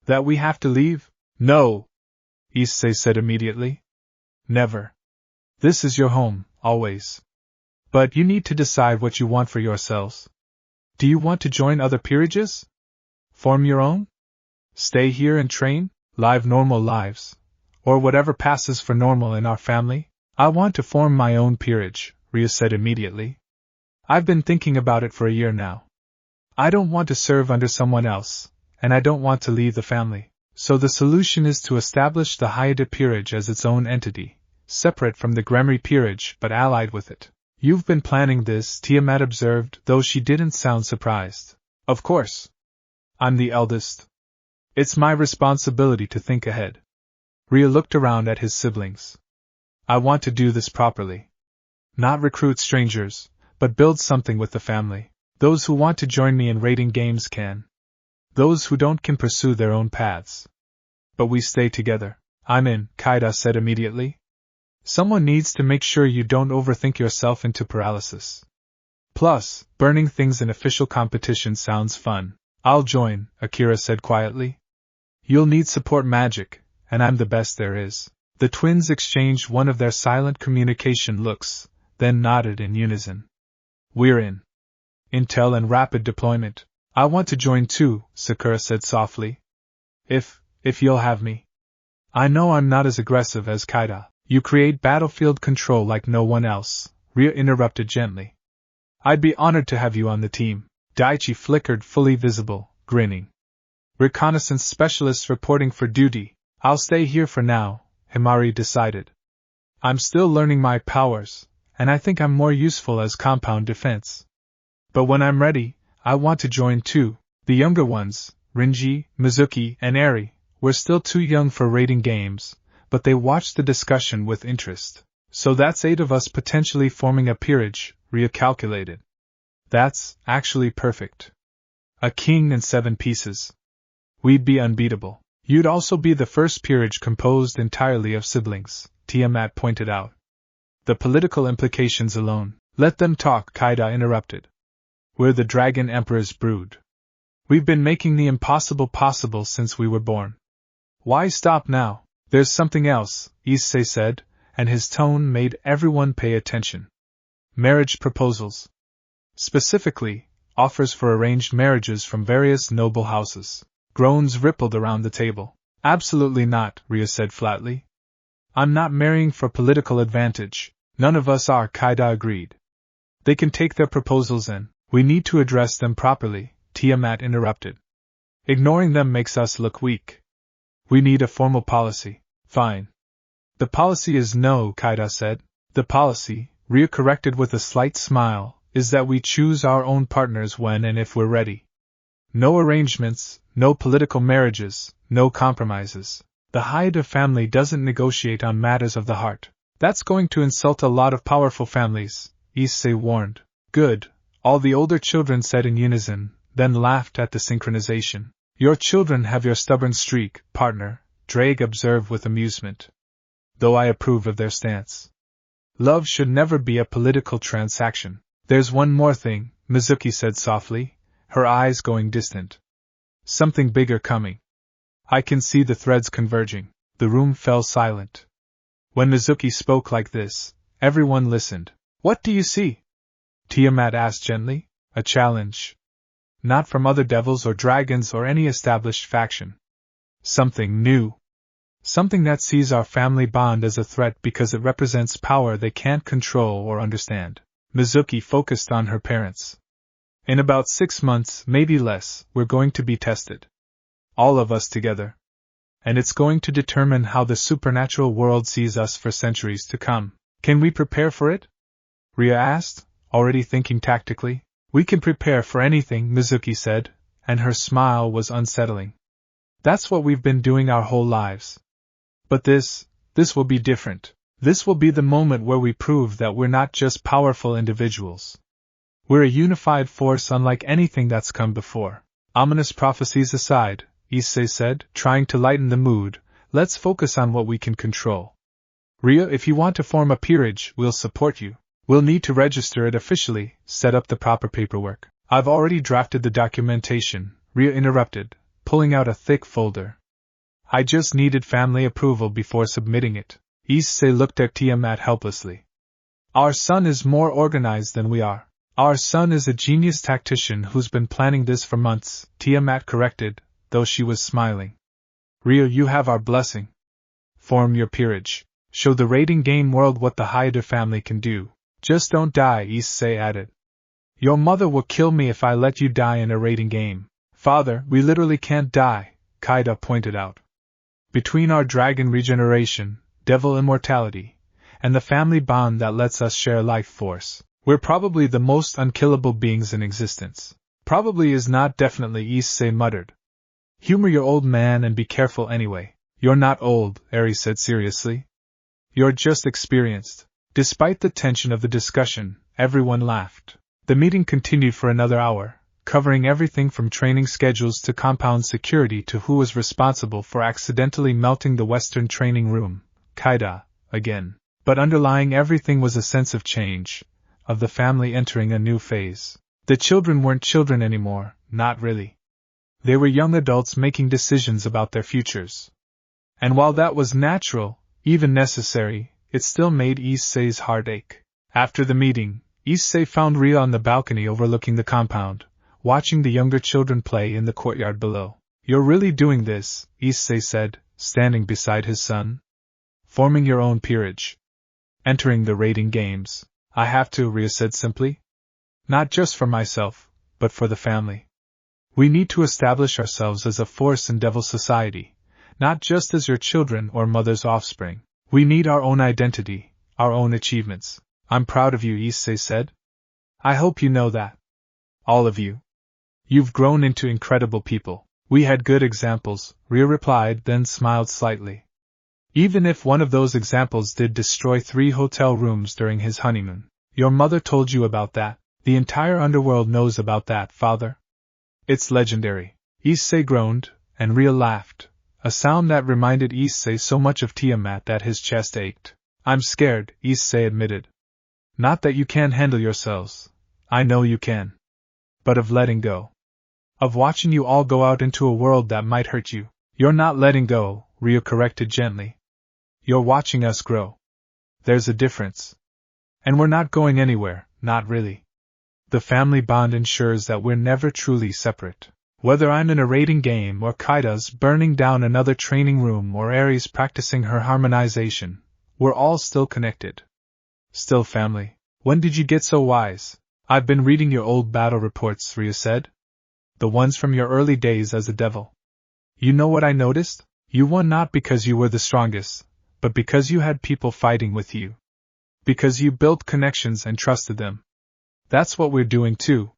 That we have to leave? No, Issei said immediately. Never. This is your home, always. But you need to decide what you want for yourselves. Do you want to join other peerages? Form your own? Stay here and train, live normal lives, or whatever passes for normal in our family? I want to form my own peerage, Ryo said immediately. I've been thinking about it for a year now. I don't want to serve under someone else, and I don't want to leave the family. So the solution is to establish the Hayate peerage as its own entity, separate from the Gremry peerage but allied with it. You've been planning this, Tiamat observed, though she didn't sound surprised. Of course. I'm the eldest. It's my responsibility to think ahead. Ryo looked around at his siblings. I want to do this properly. Not recruit strangers, but build something with the family. Those who want to join me in raiding games can. Those who don't can pursue their own paths. but we stay together. I'm in, Kaida said immediately. Someone needs to make sure you don't overthink yourself into paralysis. Plus, burning things in official competition sounds fun. I'll join, Akira said quietly. You'll need support magic, and I'm the best there is. The twins exchanged one of their silent communication looks, then nodded in unison. We're in. Intel and rapid deployment. I want to join too, Sakura said softly. If you'll have me. I know I'm not as aggressive as Kaida. You create battlefield control like no one else, Ria interrupted gently. I'd be honored to have you on the team. Daichi flickered, fully visible, grinning. Reconnaissance specialists reporting for duty. I'll stay here for now, Himari decided. I'm still learning my powers, and I think I'm more useful as compound defense. But when I'm ready, I want to join too. The younger ones, Rinji, Mizuki, and Eri, were still too young for raiding games, but they watched the discussion with interest. So that's 8 of us potentially forming a peerage, Ria calculated. That's actually perfect. A king and 7 pieces. We'd be unbeatable. You'd also be the first peerage composed entirely of siblings, Tiamat pointed out. The political implications alone. Let them talk, Kaida interrupted. We're the Dragon Emperor's brood. We've been making the impossible possible since we were born. Why stop now? There's something else, Issei said, and his tone made everyone pay attention. Marriage proposals. Specifically, offers for arranged marriages from various noble houses. Groans rippled around the table. Absolutely not, Ria said flatly. I'm not marrying for political advantage. None of us are, Kaida agreed. They can take their proposals in. We need to address them properly, Tiamat interrupted. Ignoring them makes us look weak. We need a formal policy. Fine. The policy is no, Kaida said. The policy, Ria corrected with a slight smile, is that we choose our own partners when and if we're ready. No arrangements, no political marriages, no compromises. The Haida family doesn't negotiate on matters of the heart. That's going to insult a lot of powerful families, Issei warned. Good, all the older children said in unison, then laughed at the synchronization. Your children have your stubborn streak, partner, Drake observed with amusement. Though I approve of their stance. Love should never be a political transaction. There's one more thing, Mizuki said softly, her eyes going distant. Something bigger coming. I can see the threads converging. The room fell silent. When Mizuki spoke like this, everyone listened. What do you see? Tiamat asked gently. A challenge. Not from other devils or dragons or any established faction. Something new. Something that sees our family bond as a threat because it represents power they can't control or understand. Mizuki focused on her parents. In about 6 months, maybe less, we're going to be tested. All of us together. And it's going to determine how the supernatural world sees us for centuries to come. Can we prepare for it? Ria asked, already thinking tactically. We can prepare for anything, Mizuki said, and her smile was unsettling. That's what we've been doing our whole lives. But this will be different. This will be the moment where we prove that we're not just powerful individuals. We're a unified force unlike anything that's come before. Ominous prophecies aside, Issei said, trying to lighten the mood, let's focus on what we can control. Ria, if you want to form a peerage, we'll support you. We'll need to register it officially, set up the proper paperwork. I've already drafted the documentation, Ria interrupted, pulling out a thick folder. I just needed family approval before submitting it. Issei looked at Tiamat helplessly. Our son is more organized than we are. Our son is a genius tactician who's been planning this for months, Tiamat corrected, though she was smiling. Ria, you have our blessing. Form your peerage. Show the raiding game world what the Haida family can do. Just don't die, Issei added. Your mother will kill me if I let you die in a raiding game. Father, we literally can't die, Kaida pointed out. Between our dragon regeneration, devil immortality, and the family bond that lets us share life force, we're probably the most unkillable beings in existence. Probably is not definitely, Issei muttered. Humor your old man and be careful anyway. You're not old, Eri said seriously. You're just experienced. Despite the tension of the discussion, everyone laughed. The meeting continued for another hour, covering everything from training schedules to compound security to who was responsible for accidentally melting the Western training room, Kaida, again. But underlying everything was a sense of change, of the family entering a new phase. The children weren't children anymore, not really. They were young adults making decisions about their futures. And while that was natural, even necessary, it still made Issei's heart ache. After the meeting, Issei found Ria on the balcony overlooking the compound, watching the younger children play in the courtyard below. "You're really doing this," Issei said, standing beside his son. "Forming your own peerage. Entering the raiding games." "I have to," Ria said simply. "Not just for myself, but for the family. We need to establish ourselves as a force in Devil Society, not just as your children or mother's offspring. We need our own identity, our own achievements." "I'm proud of you," Issei said. "I hope you know that. All of you. You've grown into incredible people." "We had good examples," Ria replied, then smiled slightly. "Even if one of those examples did destroy 3 hotel rooms during his honeymoon. Your mother told you about that. The entire underworld knows about that, father. It's legendary." Issei groaned, and Ria laughed, a sound that reminded Issei so much of Tiamat that his chest ached. "I'm scared," Issei admitted. "Not that you can't handle yourselves. I know you can. But of letting go. Of watching you all go out into a world that might hurt you." "You're not letting go," Ria corrected gently. "You're watching us grow. There's a difference. And we're not going anywhere, not really. The family bond ensures that we're never truly separate. Whether I'm in a raiding game or Kaida's burning down another training room or Aries practicing her harmonization, we're all still connected. Still family." "When did you get so wise?" "I've been reading your old battle reports," Ria said. "The ones from your early days as a devil. You know what I noticed? You won not because you were the strongest, but because you had people fighting with you. Because you built connections and trusted them. That's what we're doing too.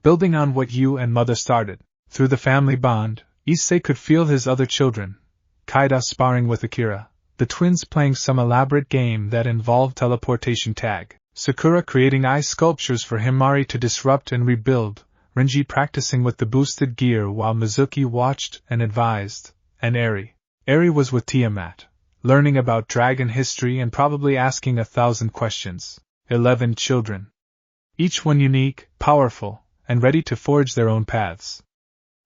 Building on what you and mother started." Through the family bond, Issei could feel his other children, Kaida sparring with Akira, the twins playing some elaborate game that involved teleportation tag, Sakura creating ice sculptures for Himari to disrupt and rebuild, Renji practicing with the boosted gear while Mizuki watched and advised, and Eri. Eri was with Tiamat, learning about dragon history and probably asking 1,000 questions. 11 children. Each one unique, powerful, and ready to forge their own paths.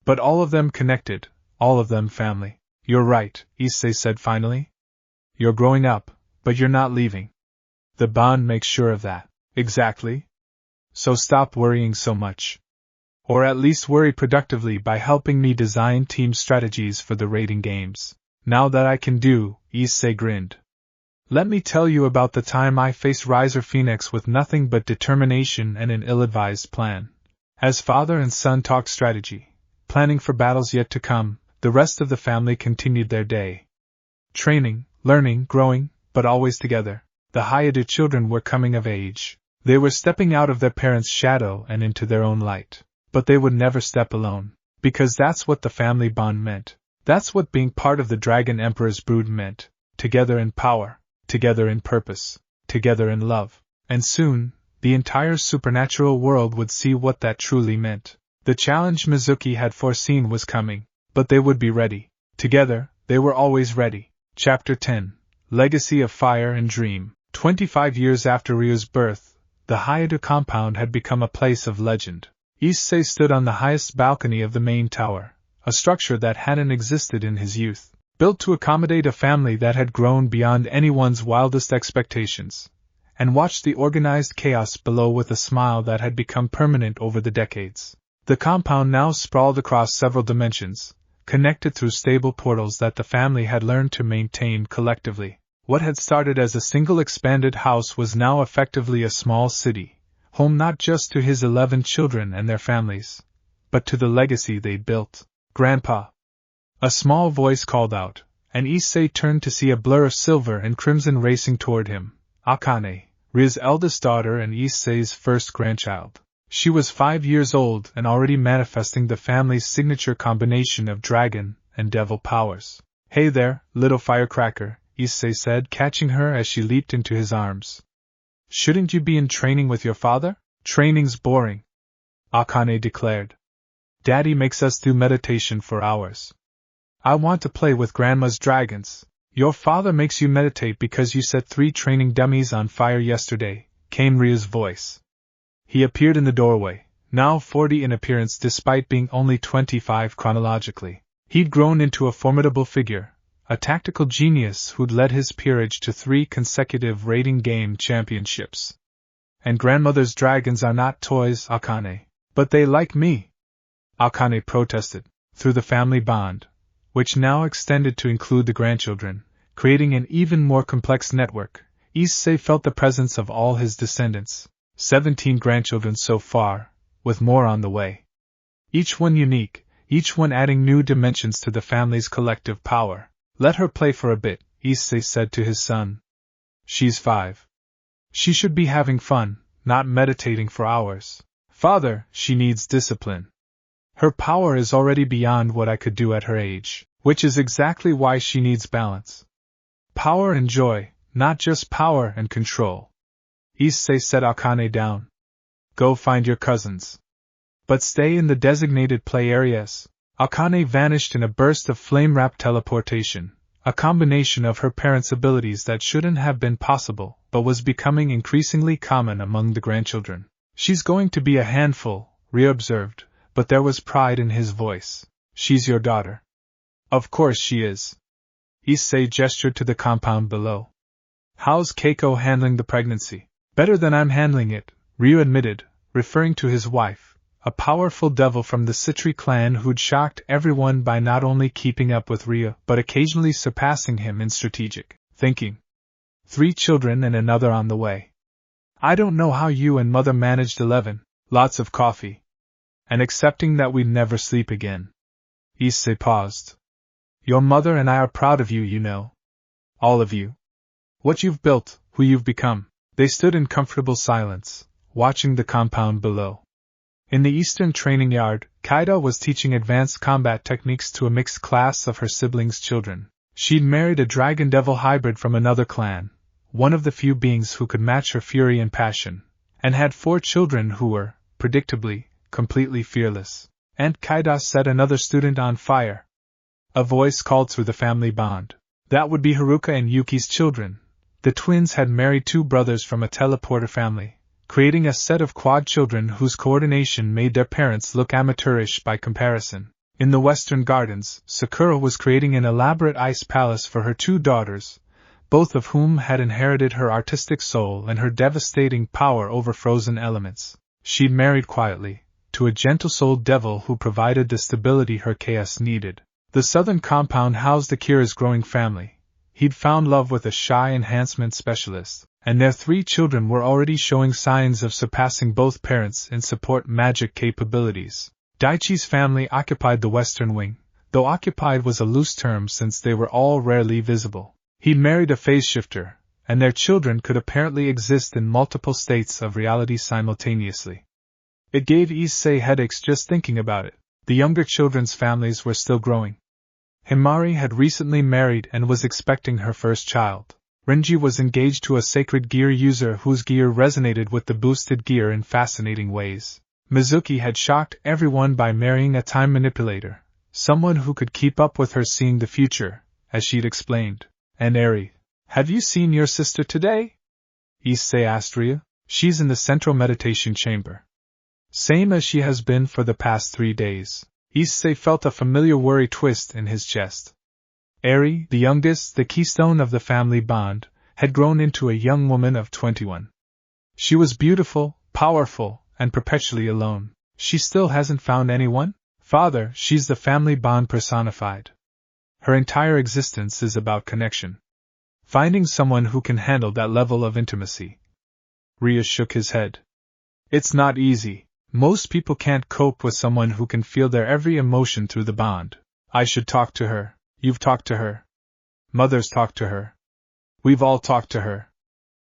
But all of them connected, all of them family. "You're right," Issei said finally. "You're growing up, but you're not leaving. The bond makes sure of that." "Exactly. So stop worrying so much. Or at least worry productively by helping me design team strategies for the raiding games." "Now that I can do," Issei grinned. "Let me tell you about the time I faced Riser Phoenix with nothing but determination and an ill-advised plan." As father and son talked strategy, planning for battles yet to come, the rest of the family continued their day. Training, learning, growing, but always together. The Hayadu children were coming of age. They were stepping out of their parents' shadow and into their own light. But they would never step alone. Because that's what the family bond meant. That's what being part of the Dragon Emperor's brood meant. Together in power, together in purpose, together in love. And soon, the entire supernatural world would see what that truly meant. The challenge Mizuki had foreseen was coming, but they would be ready. Together, they were always ready. Chapter 10. Legacy of Fire and Dream. 25 years after Ryu's birth, the Hayadu compound had become a place of legend. Issei stood on the highest balcony of the main tower, a structure that hadn't existed in his youth, built to accommodate a family that had grown beyond anyone's wildest expectations, and watched the organized chaos below with a smile that had become permanent over the decades. The compound now sprawled across several dimensions, connected through stable portals that the family had learned to maintain collectively. What had started as a single expanded house was now effectively a small city, home not just to his 11 children and their families, but to the legacy they'd built. "Grandpa!" A small voice called out, and Issei turned to see a blur of silver and crimson racing toward him. Akane, Ria's eldest daughter and Issei's first grandchild. She was 5 years old and already manifesting the family's signature combination of dragon and devil powers. "Hey there, little firecracker," Issei said, catching her as she leaped into his arms. "Shouldn't you be in training with your father? Training's boring. Akane declared. Daddy makes us do meditation for hours. I want to play with Grandma's dragons. Your father makes you meditate because you set 3 training dummies on fire yesterday, came Rya's voice. He appeared in the doorway, now 40 in appearance despite being only 25 chronologically. He'd grown into a formidable figure, a tactical genius who'd led his peerage to 3 consecutive rating game championships. And grandmother's dragons are not toys, Akane. But they like me, Akane protested, through the family bond, which now extended to include the grandchildren, creating an even more complex network. Issei felt the presence of all his descendants, 17 grandchildren so far, with more on the way. Each one unique, each one adding new dimensions to the family's collective power. Let her play for a bit, Issei said to his son. She's 5. She should be having fun, not meditating for hours. Father, she needs discipline. Her power is already beyond what I could do at her age, which is exactly why she needs balance. Power and joy, not just power and control. Issei set Akane down. Go find your cousins. But stay in the designated play areas. Akane vanished in a burst of flame-wrapped teleportation, a combination of her parents' abilities that shouldn't have been possible, but was becoming increasingly common among the grandchildren. She's going to be a handful, Ryo observed, but there was pride in his voice. She's your daughter. Of course she is. Issei gestured to the compound below. How's Keiko handling the pregnancy? Better than I'm handling it, Ryo admitted, referring to his wife, a powerful devil from the Citri clan who'd shocked everyone by not only keeping up with Ryo but occasionally surpassing him in strategic thinking. 3 children and another on the way. I don't know how you and Mother managed 11, lots of coffee. And accepting that we'd never sleep again. Issei paused. Your mother and I are proud of you, you know. All of you. What you've built, who you've become. They stood in comfortable silence, watching the compound below. In the eastern training yard, Kaida was teaching advanced combat techniques to a mixed class of her siblings' children. She'd married a dragon-devil hybrid from another clan, one of the few beings who could match her fury and passion, and had 4 children who were, predictably, completely fearless. Aunt Kaida set another student on fire. A voice called through the family bond. That would be Haruka and Yuki's children. The twins had married 2 brothers from a teleporter family, creating a set of quad children whose coordination made their parents look amateurish by comparison. In the Western Gardens, Sakura was creating an elaborate ice palace for her 2 daughters, both of whom had inherited her artistic soul and her devastating power over frozen elements. She'd married quietly, to a gentle-souled devil who provided the stability her chaos needed. The southern compound housed Akira's growing family. He'd found love with a shy enhancement specialist, and their 3 children were already showing signs of surpassing both parents in support magic capabilities. Daichi's family occupied the western wing, though occupied was a loose term since they were all rarely visible. He'd married a phase shifter, and their children could apparently exist in multiple states of reality simultaneously. It gave Issei headaches just thinking about it. The younger children's families were still growing. Himari had recently married and was expecting her first child. Renji was engaged to a sacred gear user whose gear resonated with the boosted gear in fascinating ways. Mizuki had shocked everyone by marrying a time manipulator, someone who could keep up with her seeing the future, as she'd explained. And Eri, have you seen your sister today? Issei asked Ryo. She's in the central meditation chamber. Same as she has been for the past 3 days. Issei felt a familiar worry twist in his chest. Eri, the youngest, the keystone of the family bond, had grown into a young woman of 21. She was beautiful, powerful, and perpetually alone. She still hasn't found anyone? Father, she's the family bond personified. Her entire existence is about connection. Finding someone who can handle that level of intimacy. Ryo shook his head. It's not easy. Most people can't cope with someone who can feel their every emotion through the bond. I should talk to her. You've talked to her. Mother's talked to her. We've all talked to her.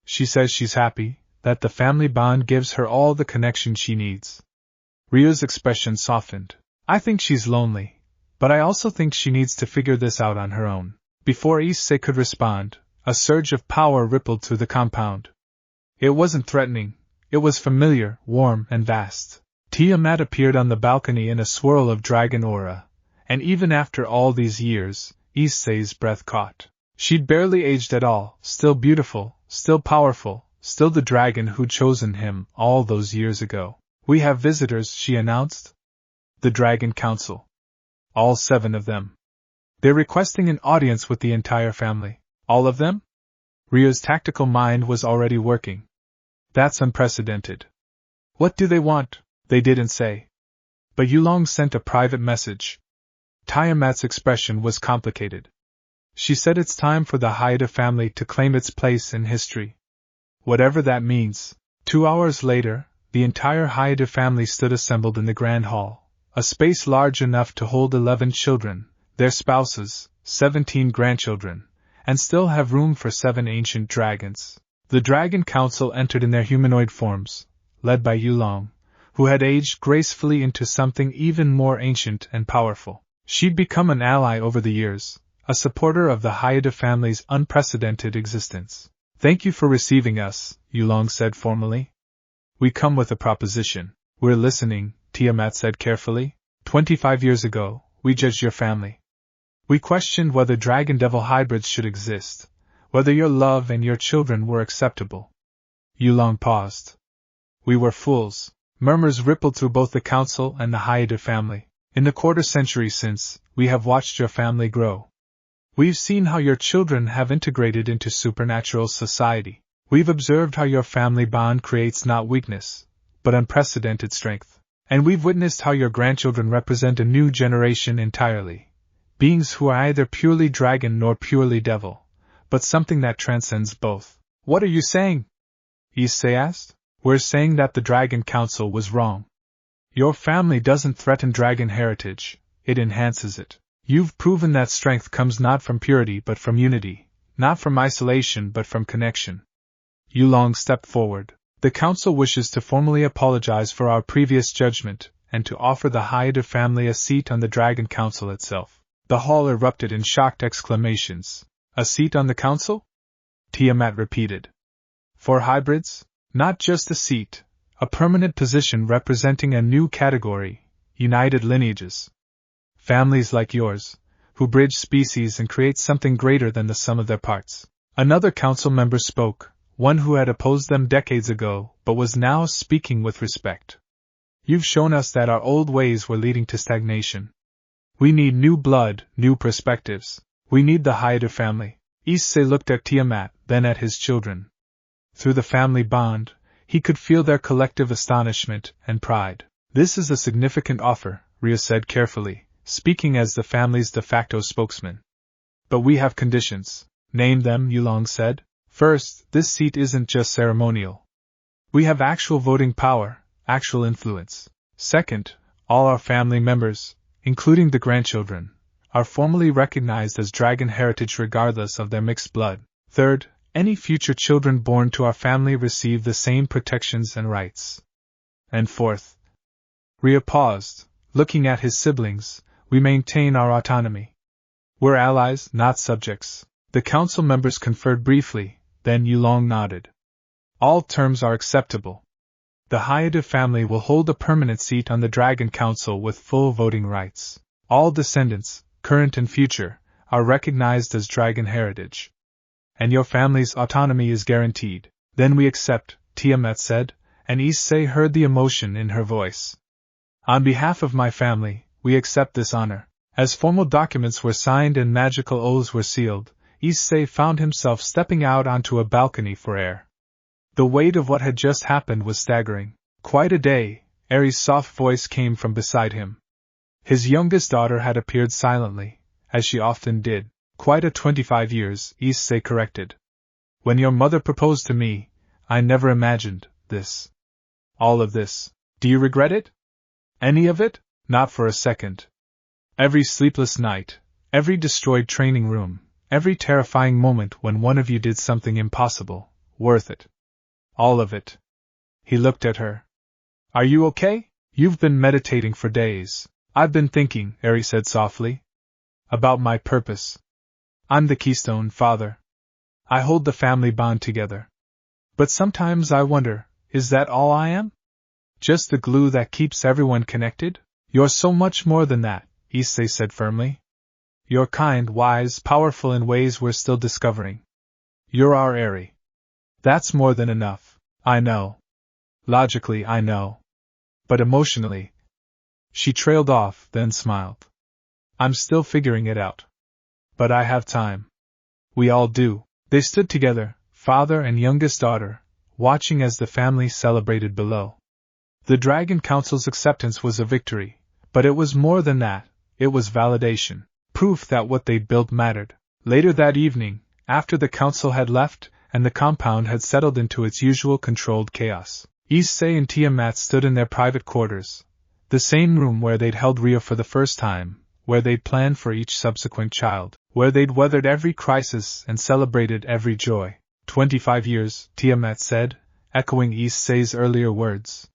She says she's happy, that the family bond gives her all the connection she needs. Ryo's expression softened. I think she's lonely, but I also think she needs to figure this out on her own. Before Issei could respond, a surge of power rippled through the compound. It wasn't threatening. It was familiar, warm, and vast. Tiamat appeared on the balcony in a swirl of dragon aura, and even after all these years, Issei's breath caught. She'd barely aged at all, still beautiful, still powerful, still the dragon who'd chosen him all those years ago. "We have visitors," she announced. "The Dragon Council. All 7 of them. They're requesting an audience with the entire family." "All of them?" Rio's tactical mind was already working. "That's unprecedented. What do they want?" "They didn't say. But Yulong sent a private message." Tiamat's expression was complicated. "She said it's time for the Haida family to claim its place in history. Whatever that means." 2 hours later, the entire Haida family stood assembled in the Grand Hall, a space large enough to hold 11 children, their spouses, 17 grandchildren, and still have room for 7 ancient dragons. The Dragon Council entered in their humanoid forms, led by Yulong, who had aged gracefully into something even more ancient and powerful. She'd become an ally over the years, a supporter of the Haida family's unprecedented existence. "Thank you for receiving us," Yulong said formally. "We come with a proposition." "We're listening," Tiamat said carefully. 25 years ago, we judged your family. We questioned whether dragon-devil hybrids should exist, whether your love and your children were acceptable." Yulong paused. "We were fools." Murmurs rippled through both the council and the Haida family. "In the quarter-century since, we have watched your family grow. We've seen how your children have integrated into supernatural society. We've observed how your family bond creates not weakness, but unprecedented strength. And we've witnessed how your grandchildren represent a new generation entirely. Beings who are either purely dragon nor purely devil, but something that transcends both." "What are you saying?" Issei asked. "We're saying that the Dragon Council was wrong. Your family doesn't threaten dragon heritage, it enhances it. You've proven that strength comes not from purity but from unity, not from isolation but from connection." Yulong stepped forward. "The Council wishes to formally apologize for our previous judgment, and to offer the Haida family a seat on the Dragon Council itself." The hall erupted in shocked exclamations. "A seat on the Council?" Tiamat repeated. "For hybrids? Not just a seat, a permanent position representing a new category, united lineages. Families like yours, who bridge species and create something greater than the sum of their parts." Another council member spoke, one who had opposed them decades ago, but was now speaking with respect. "You've shown us that our old ways were leading to stagnation. We need new blood, new perspectives. We need the Haida family." Issei looked at Tiamat, then at his children. Through the family bond, he could feel their collective astonishment and pride. "This is a significant offer," Ria said carefully, speaking as the family's de facto spokesman. "But we have conditions." "Name them," Yulong said. "First, this seat isn't just ceremonial. We have actual voting power, actual influence. Second, all our family members, including the grandchildren, are formally recognized as dragon heritage regardless of their mixed blood. Third, any future children born to our family receive the same protections and rights. And fourth," Ria paused, looking at his siblings, "we maintain our autonomy. We're allies, not subjects." The council members conferred briefly, then Yulong nodded. "All terms are acceptable. The Haida family will hold a permanent seat on the Dragon Council with full voting rights. All descendants, current and future, are recognized as dragon heritage. And your family's autonomy is guaranteed." "Then we accept," Tiamat said, and Issei heard the emotion in her voice. "On behalf of my family, we accept this honor." As formal documents were signed and magical oaths were sealed, Issei found himself stepping out onto a balcony for air. The weight of what had just happened was staggering. "Quite a day," Eri's soft voice came from beside him. His youngest daughter had appeared silently, as she often did. "Quite a 25 years, Issei corrected. "When your mother proposed to me, I never imagined this. All of this. Do you regret it? Any of it?" "Not for a second. Every sleepless night, every destroyed training room, every terrifying moment when one of you did something impossible, worth it. All of it." He looked at her. "Are you okay? You've been meditating for days." "I've been thinking," Eri said softly, "about my purpose. I'm the keystone, Father. I hold the family bond together. But sometimes I wonder, is that all I am? Just the glue that keeps everyone connected? You're so much more than that, Issei said firmly. You're kind, wise, powerful in ways we're still discovering. You're our Eri. That's more than enough. I know. Logically, I know. But emotionally. She trailed off, then smiled. I'm still figuring it out. But I have time. We all do. They stood together, father and youngest daughter, watching as the family celebrated below. The Dragon Council's acceptance was a victory, but it was more than that. It was validation, proof that what they'd built mattered. Later that evening, after the council had left and the compound had settled into its usual controlled chaos, Issei and Tiamat stood in their private quarters, the same room where they'd held Rio for the first time, where they'd planned for each subsequent child, where they'd weathered every crisis and celebrated every joy. 25 years, Tiamat said, echoing Issei's earlier words.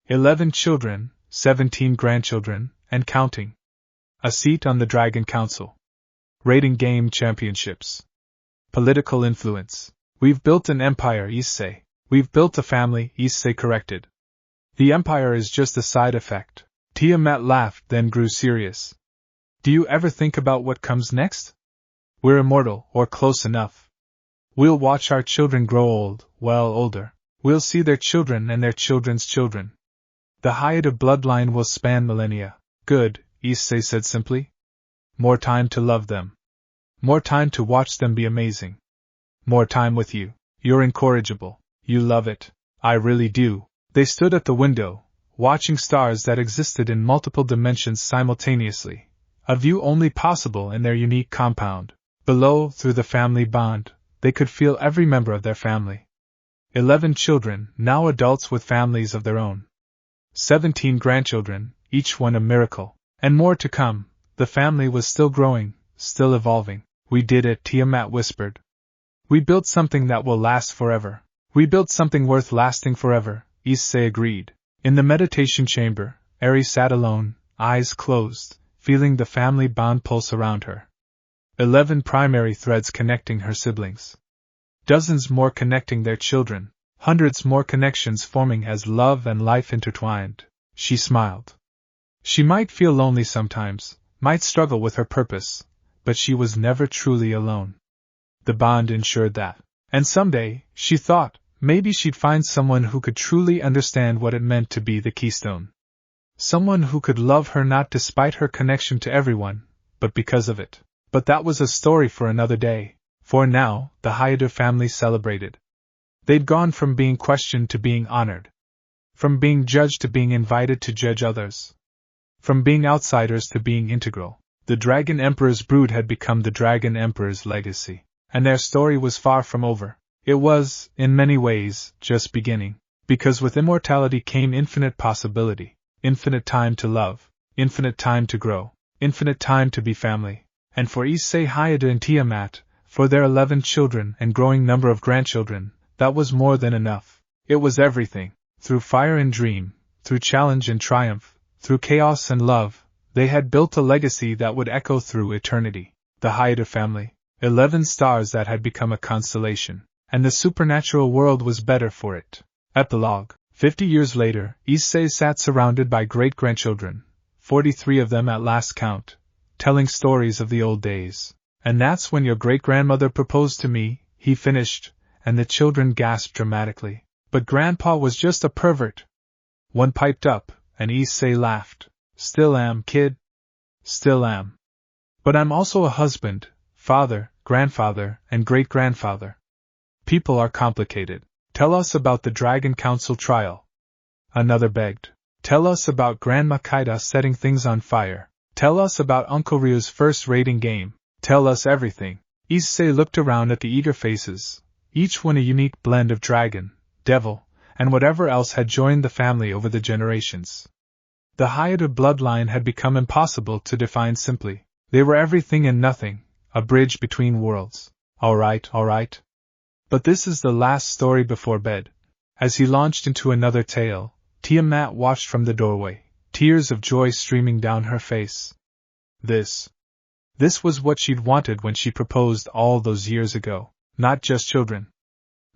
11 children, 17 grandchildren, and counting. A seat on the Dragon Council. Rating game championships. Political influence. We've built an empire, Issei. We've built a family, Issei corrected. The empire is just a side effect. Tiamat laughed, then grew serious. Do you ever think about what comes next? We're immortal, or close enough. We'll watch our children grow old, well older. We'll see their children and their children's children. The height of bloodline will span millennia. Good, Issei said simply. More time to love them. More time to watch them be amazing. More time with you. You're incorrigible. You love it. I really do. They stood at the window, watching stars that existed in multiple dimensions simultaneously, a view only possible in their unique compound. Below, through the family bond, they could feel every member of their family. 11 children, now adults with families of their own. 17 grandchildren, each one a miracle. And more to come. The family was still growing, still evolving. We did it, Tiamat whispered. We built something that will last forever. We built something worth lasting forever, Issei agreed. In the meditation chamber, Eri sat alone, eyes closed, feeling the family bond pulse around her. 11 primary threads connecting her siblings. Dozens more connecting their children. Hundreds more connections forming as love and life intertwined. She smiled. She might feel lonely sometimes, might struggle with her purpose, but she was never truly alone. The bond ensured that. And someday, she thought, maybe she'd find someone who could truly understand what it meant to be the keystone. Someone who could love her not despite her connection to everyone, but because of it. But that was a story for another day. For now, the Hayate family celebrated. They'd gone from being questioned to being honored. From being judged to being invited to judge others. From being outsiders to being integral. The Dragon Emperor's brood had become the Dragon Emperor's legacy. And their story was far from over. It was, in many ways, just beginning. Because with immortality came infinite possibility. Infinite time to love. Infinite time to grow. Infinite time to be family. And for Issei Hayate and Tiamat, for their 11 children and growing number of grandchildren, that was more than enough. It was everything. Through fire and dream, through challenge and triumph, through chaos and love, they had built a legacy that would echo through eternity. The Hayate family, 11 stars that had become a constellation, and the supernatural world was better for it. Epilogue. 50 years later, Issei sat surrounded by great-grandchildren, 43 of them at last count, telling stories of the old days. And that's when your great-grandmother proposed to me, he finished, and the children gasped dramatically. But Grandpa was just a pervert. One piped up, and Issei laughed. Still am, kid. Still am. But I'm also a husband, father, grandfather, and great-grandfather. People are complicated. Tell us about the Dragon Council trial. Another begged. Tell us about Grandma Kaida setting things on fire. Tell us about Uncle Ryu's first raiding game. Tell us everything. Issei looked around at the eager faces, each one a unique blend of dragon, devil, and whatever else had joined the family over the generations. The Hayate bloodline had become impossible to define simply. They were everything and nothing, a bridge between worlds. All right. But this is the last story before bed. As he launched into another tale, Tiamat watched from the doorway, tears of joy streaming down her face. This was what she'd wanted when she proposed all those years ago. Not just children.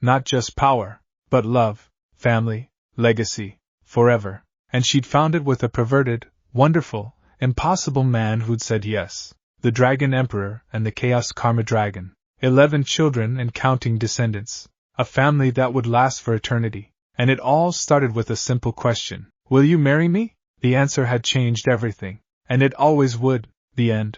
Not just power, but love, family, legacy. forever, and she'd found it with a perverted, wonderful, impossible man who'd said yes. The Dragon Emperor and the Chaos Karma Dragon. 11 children and counting descendants. A family that would last for eternity. And it all started with a simple question. Will you marry me? The answer had changed everything. And it always would. The end.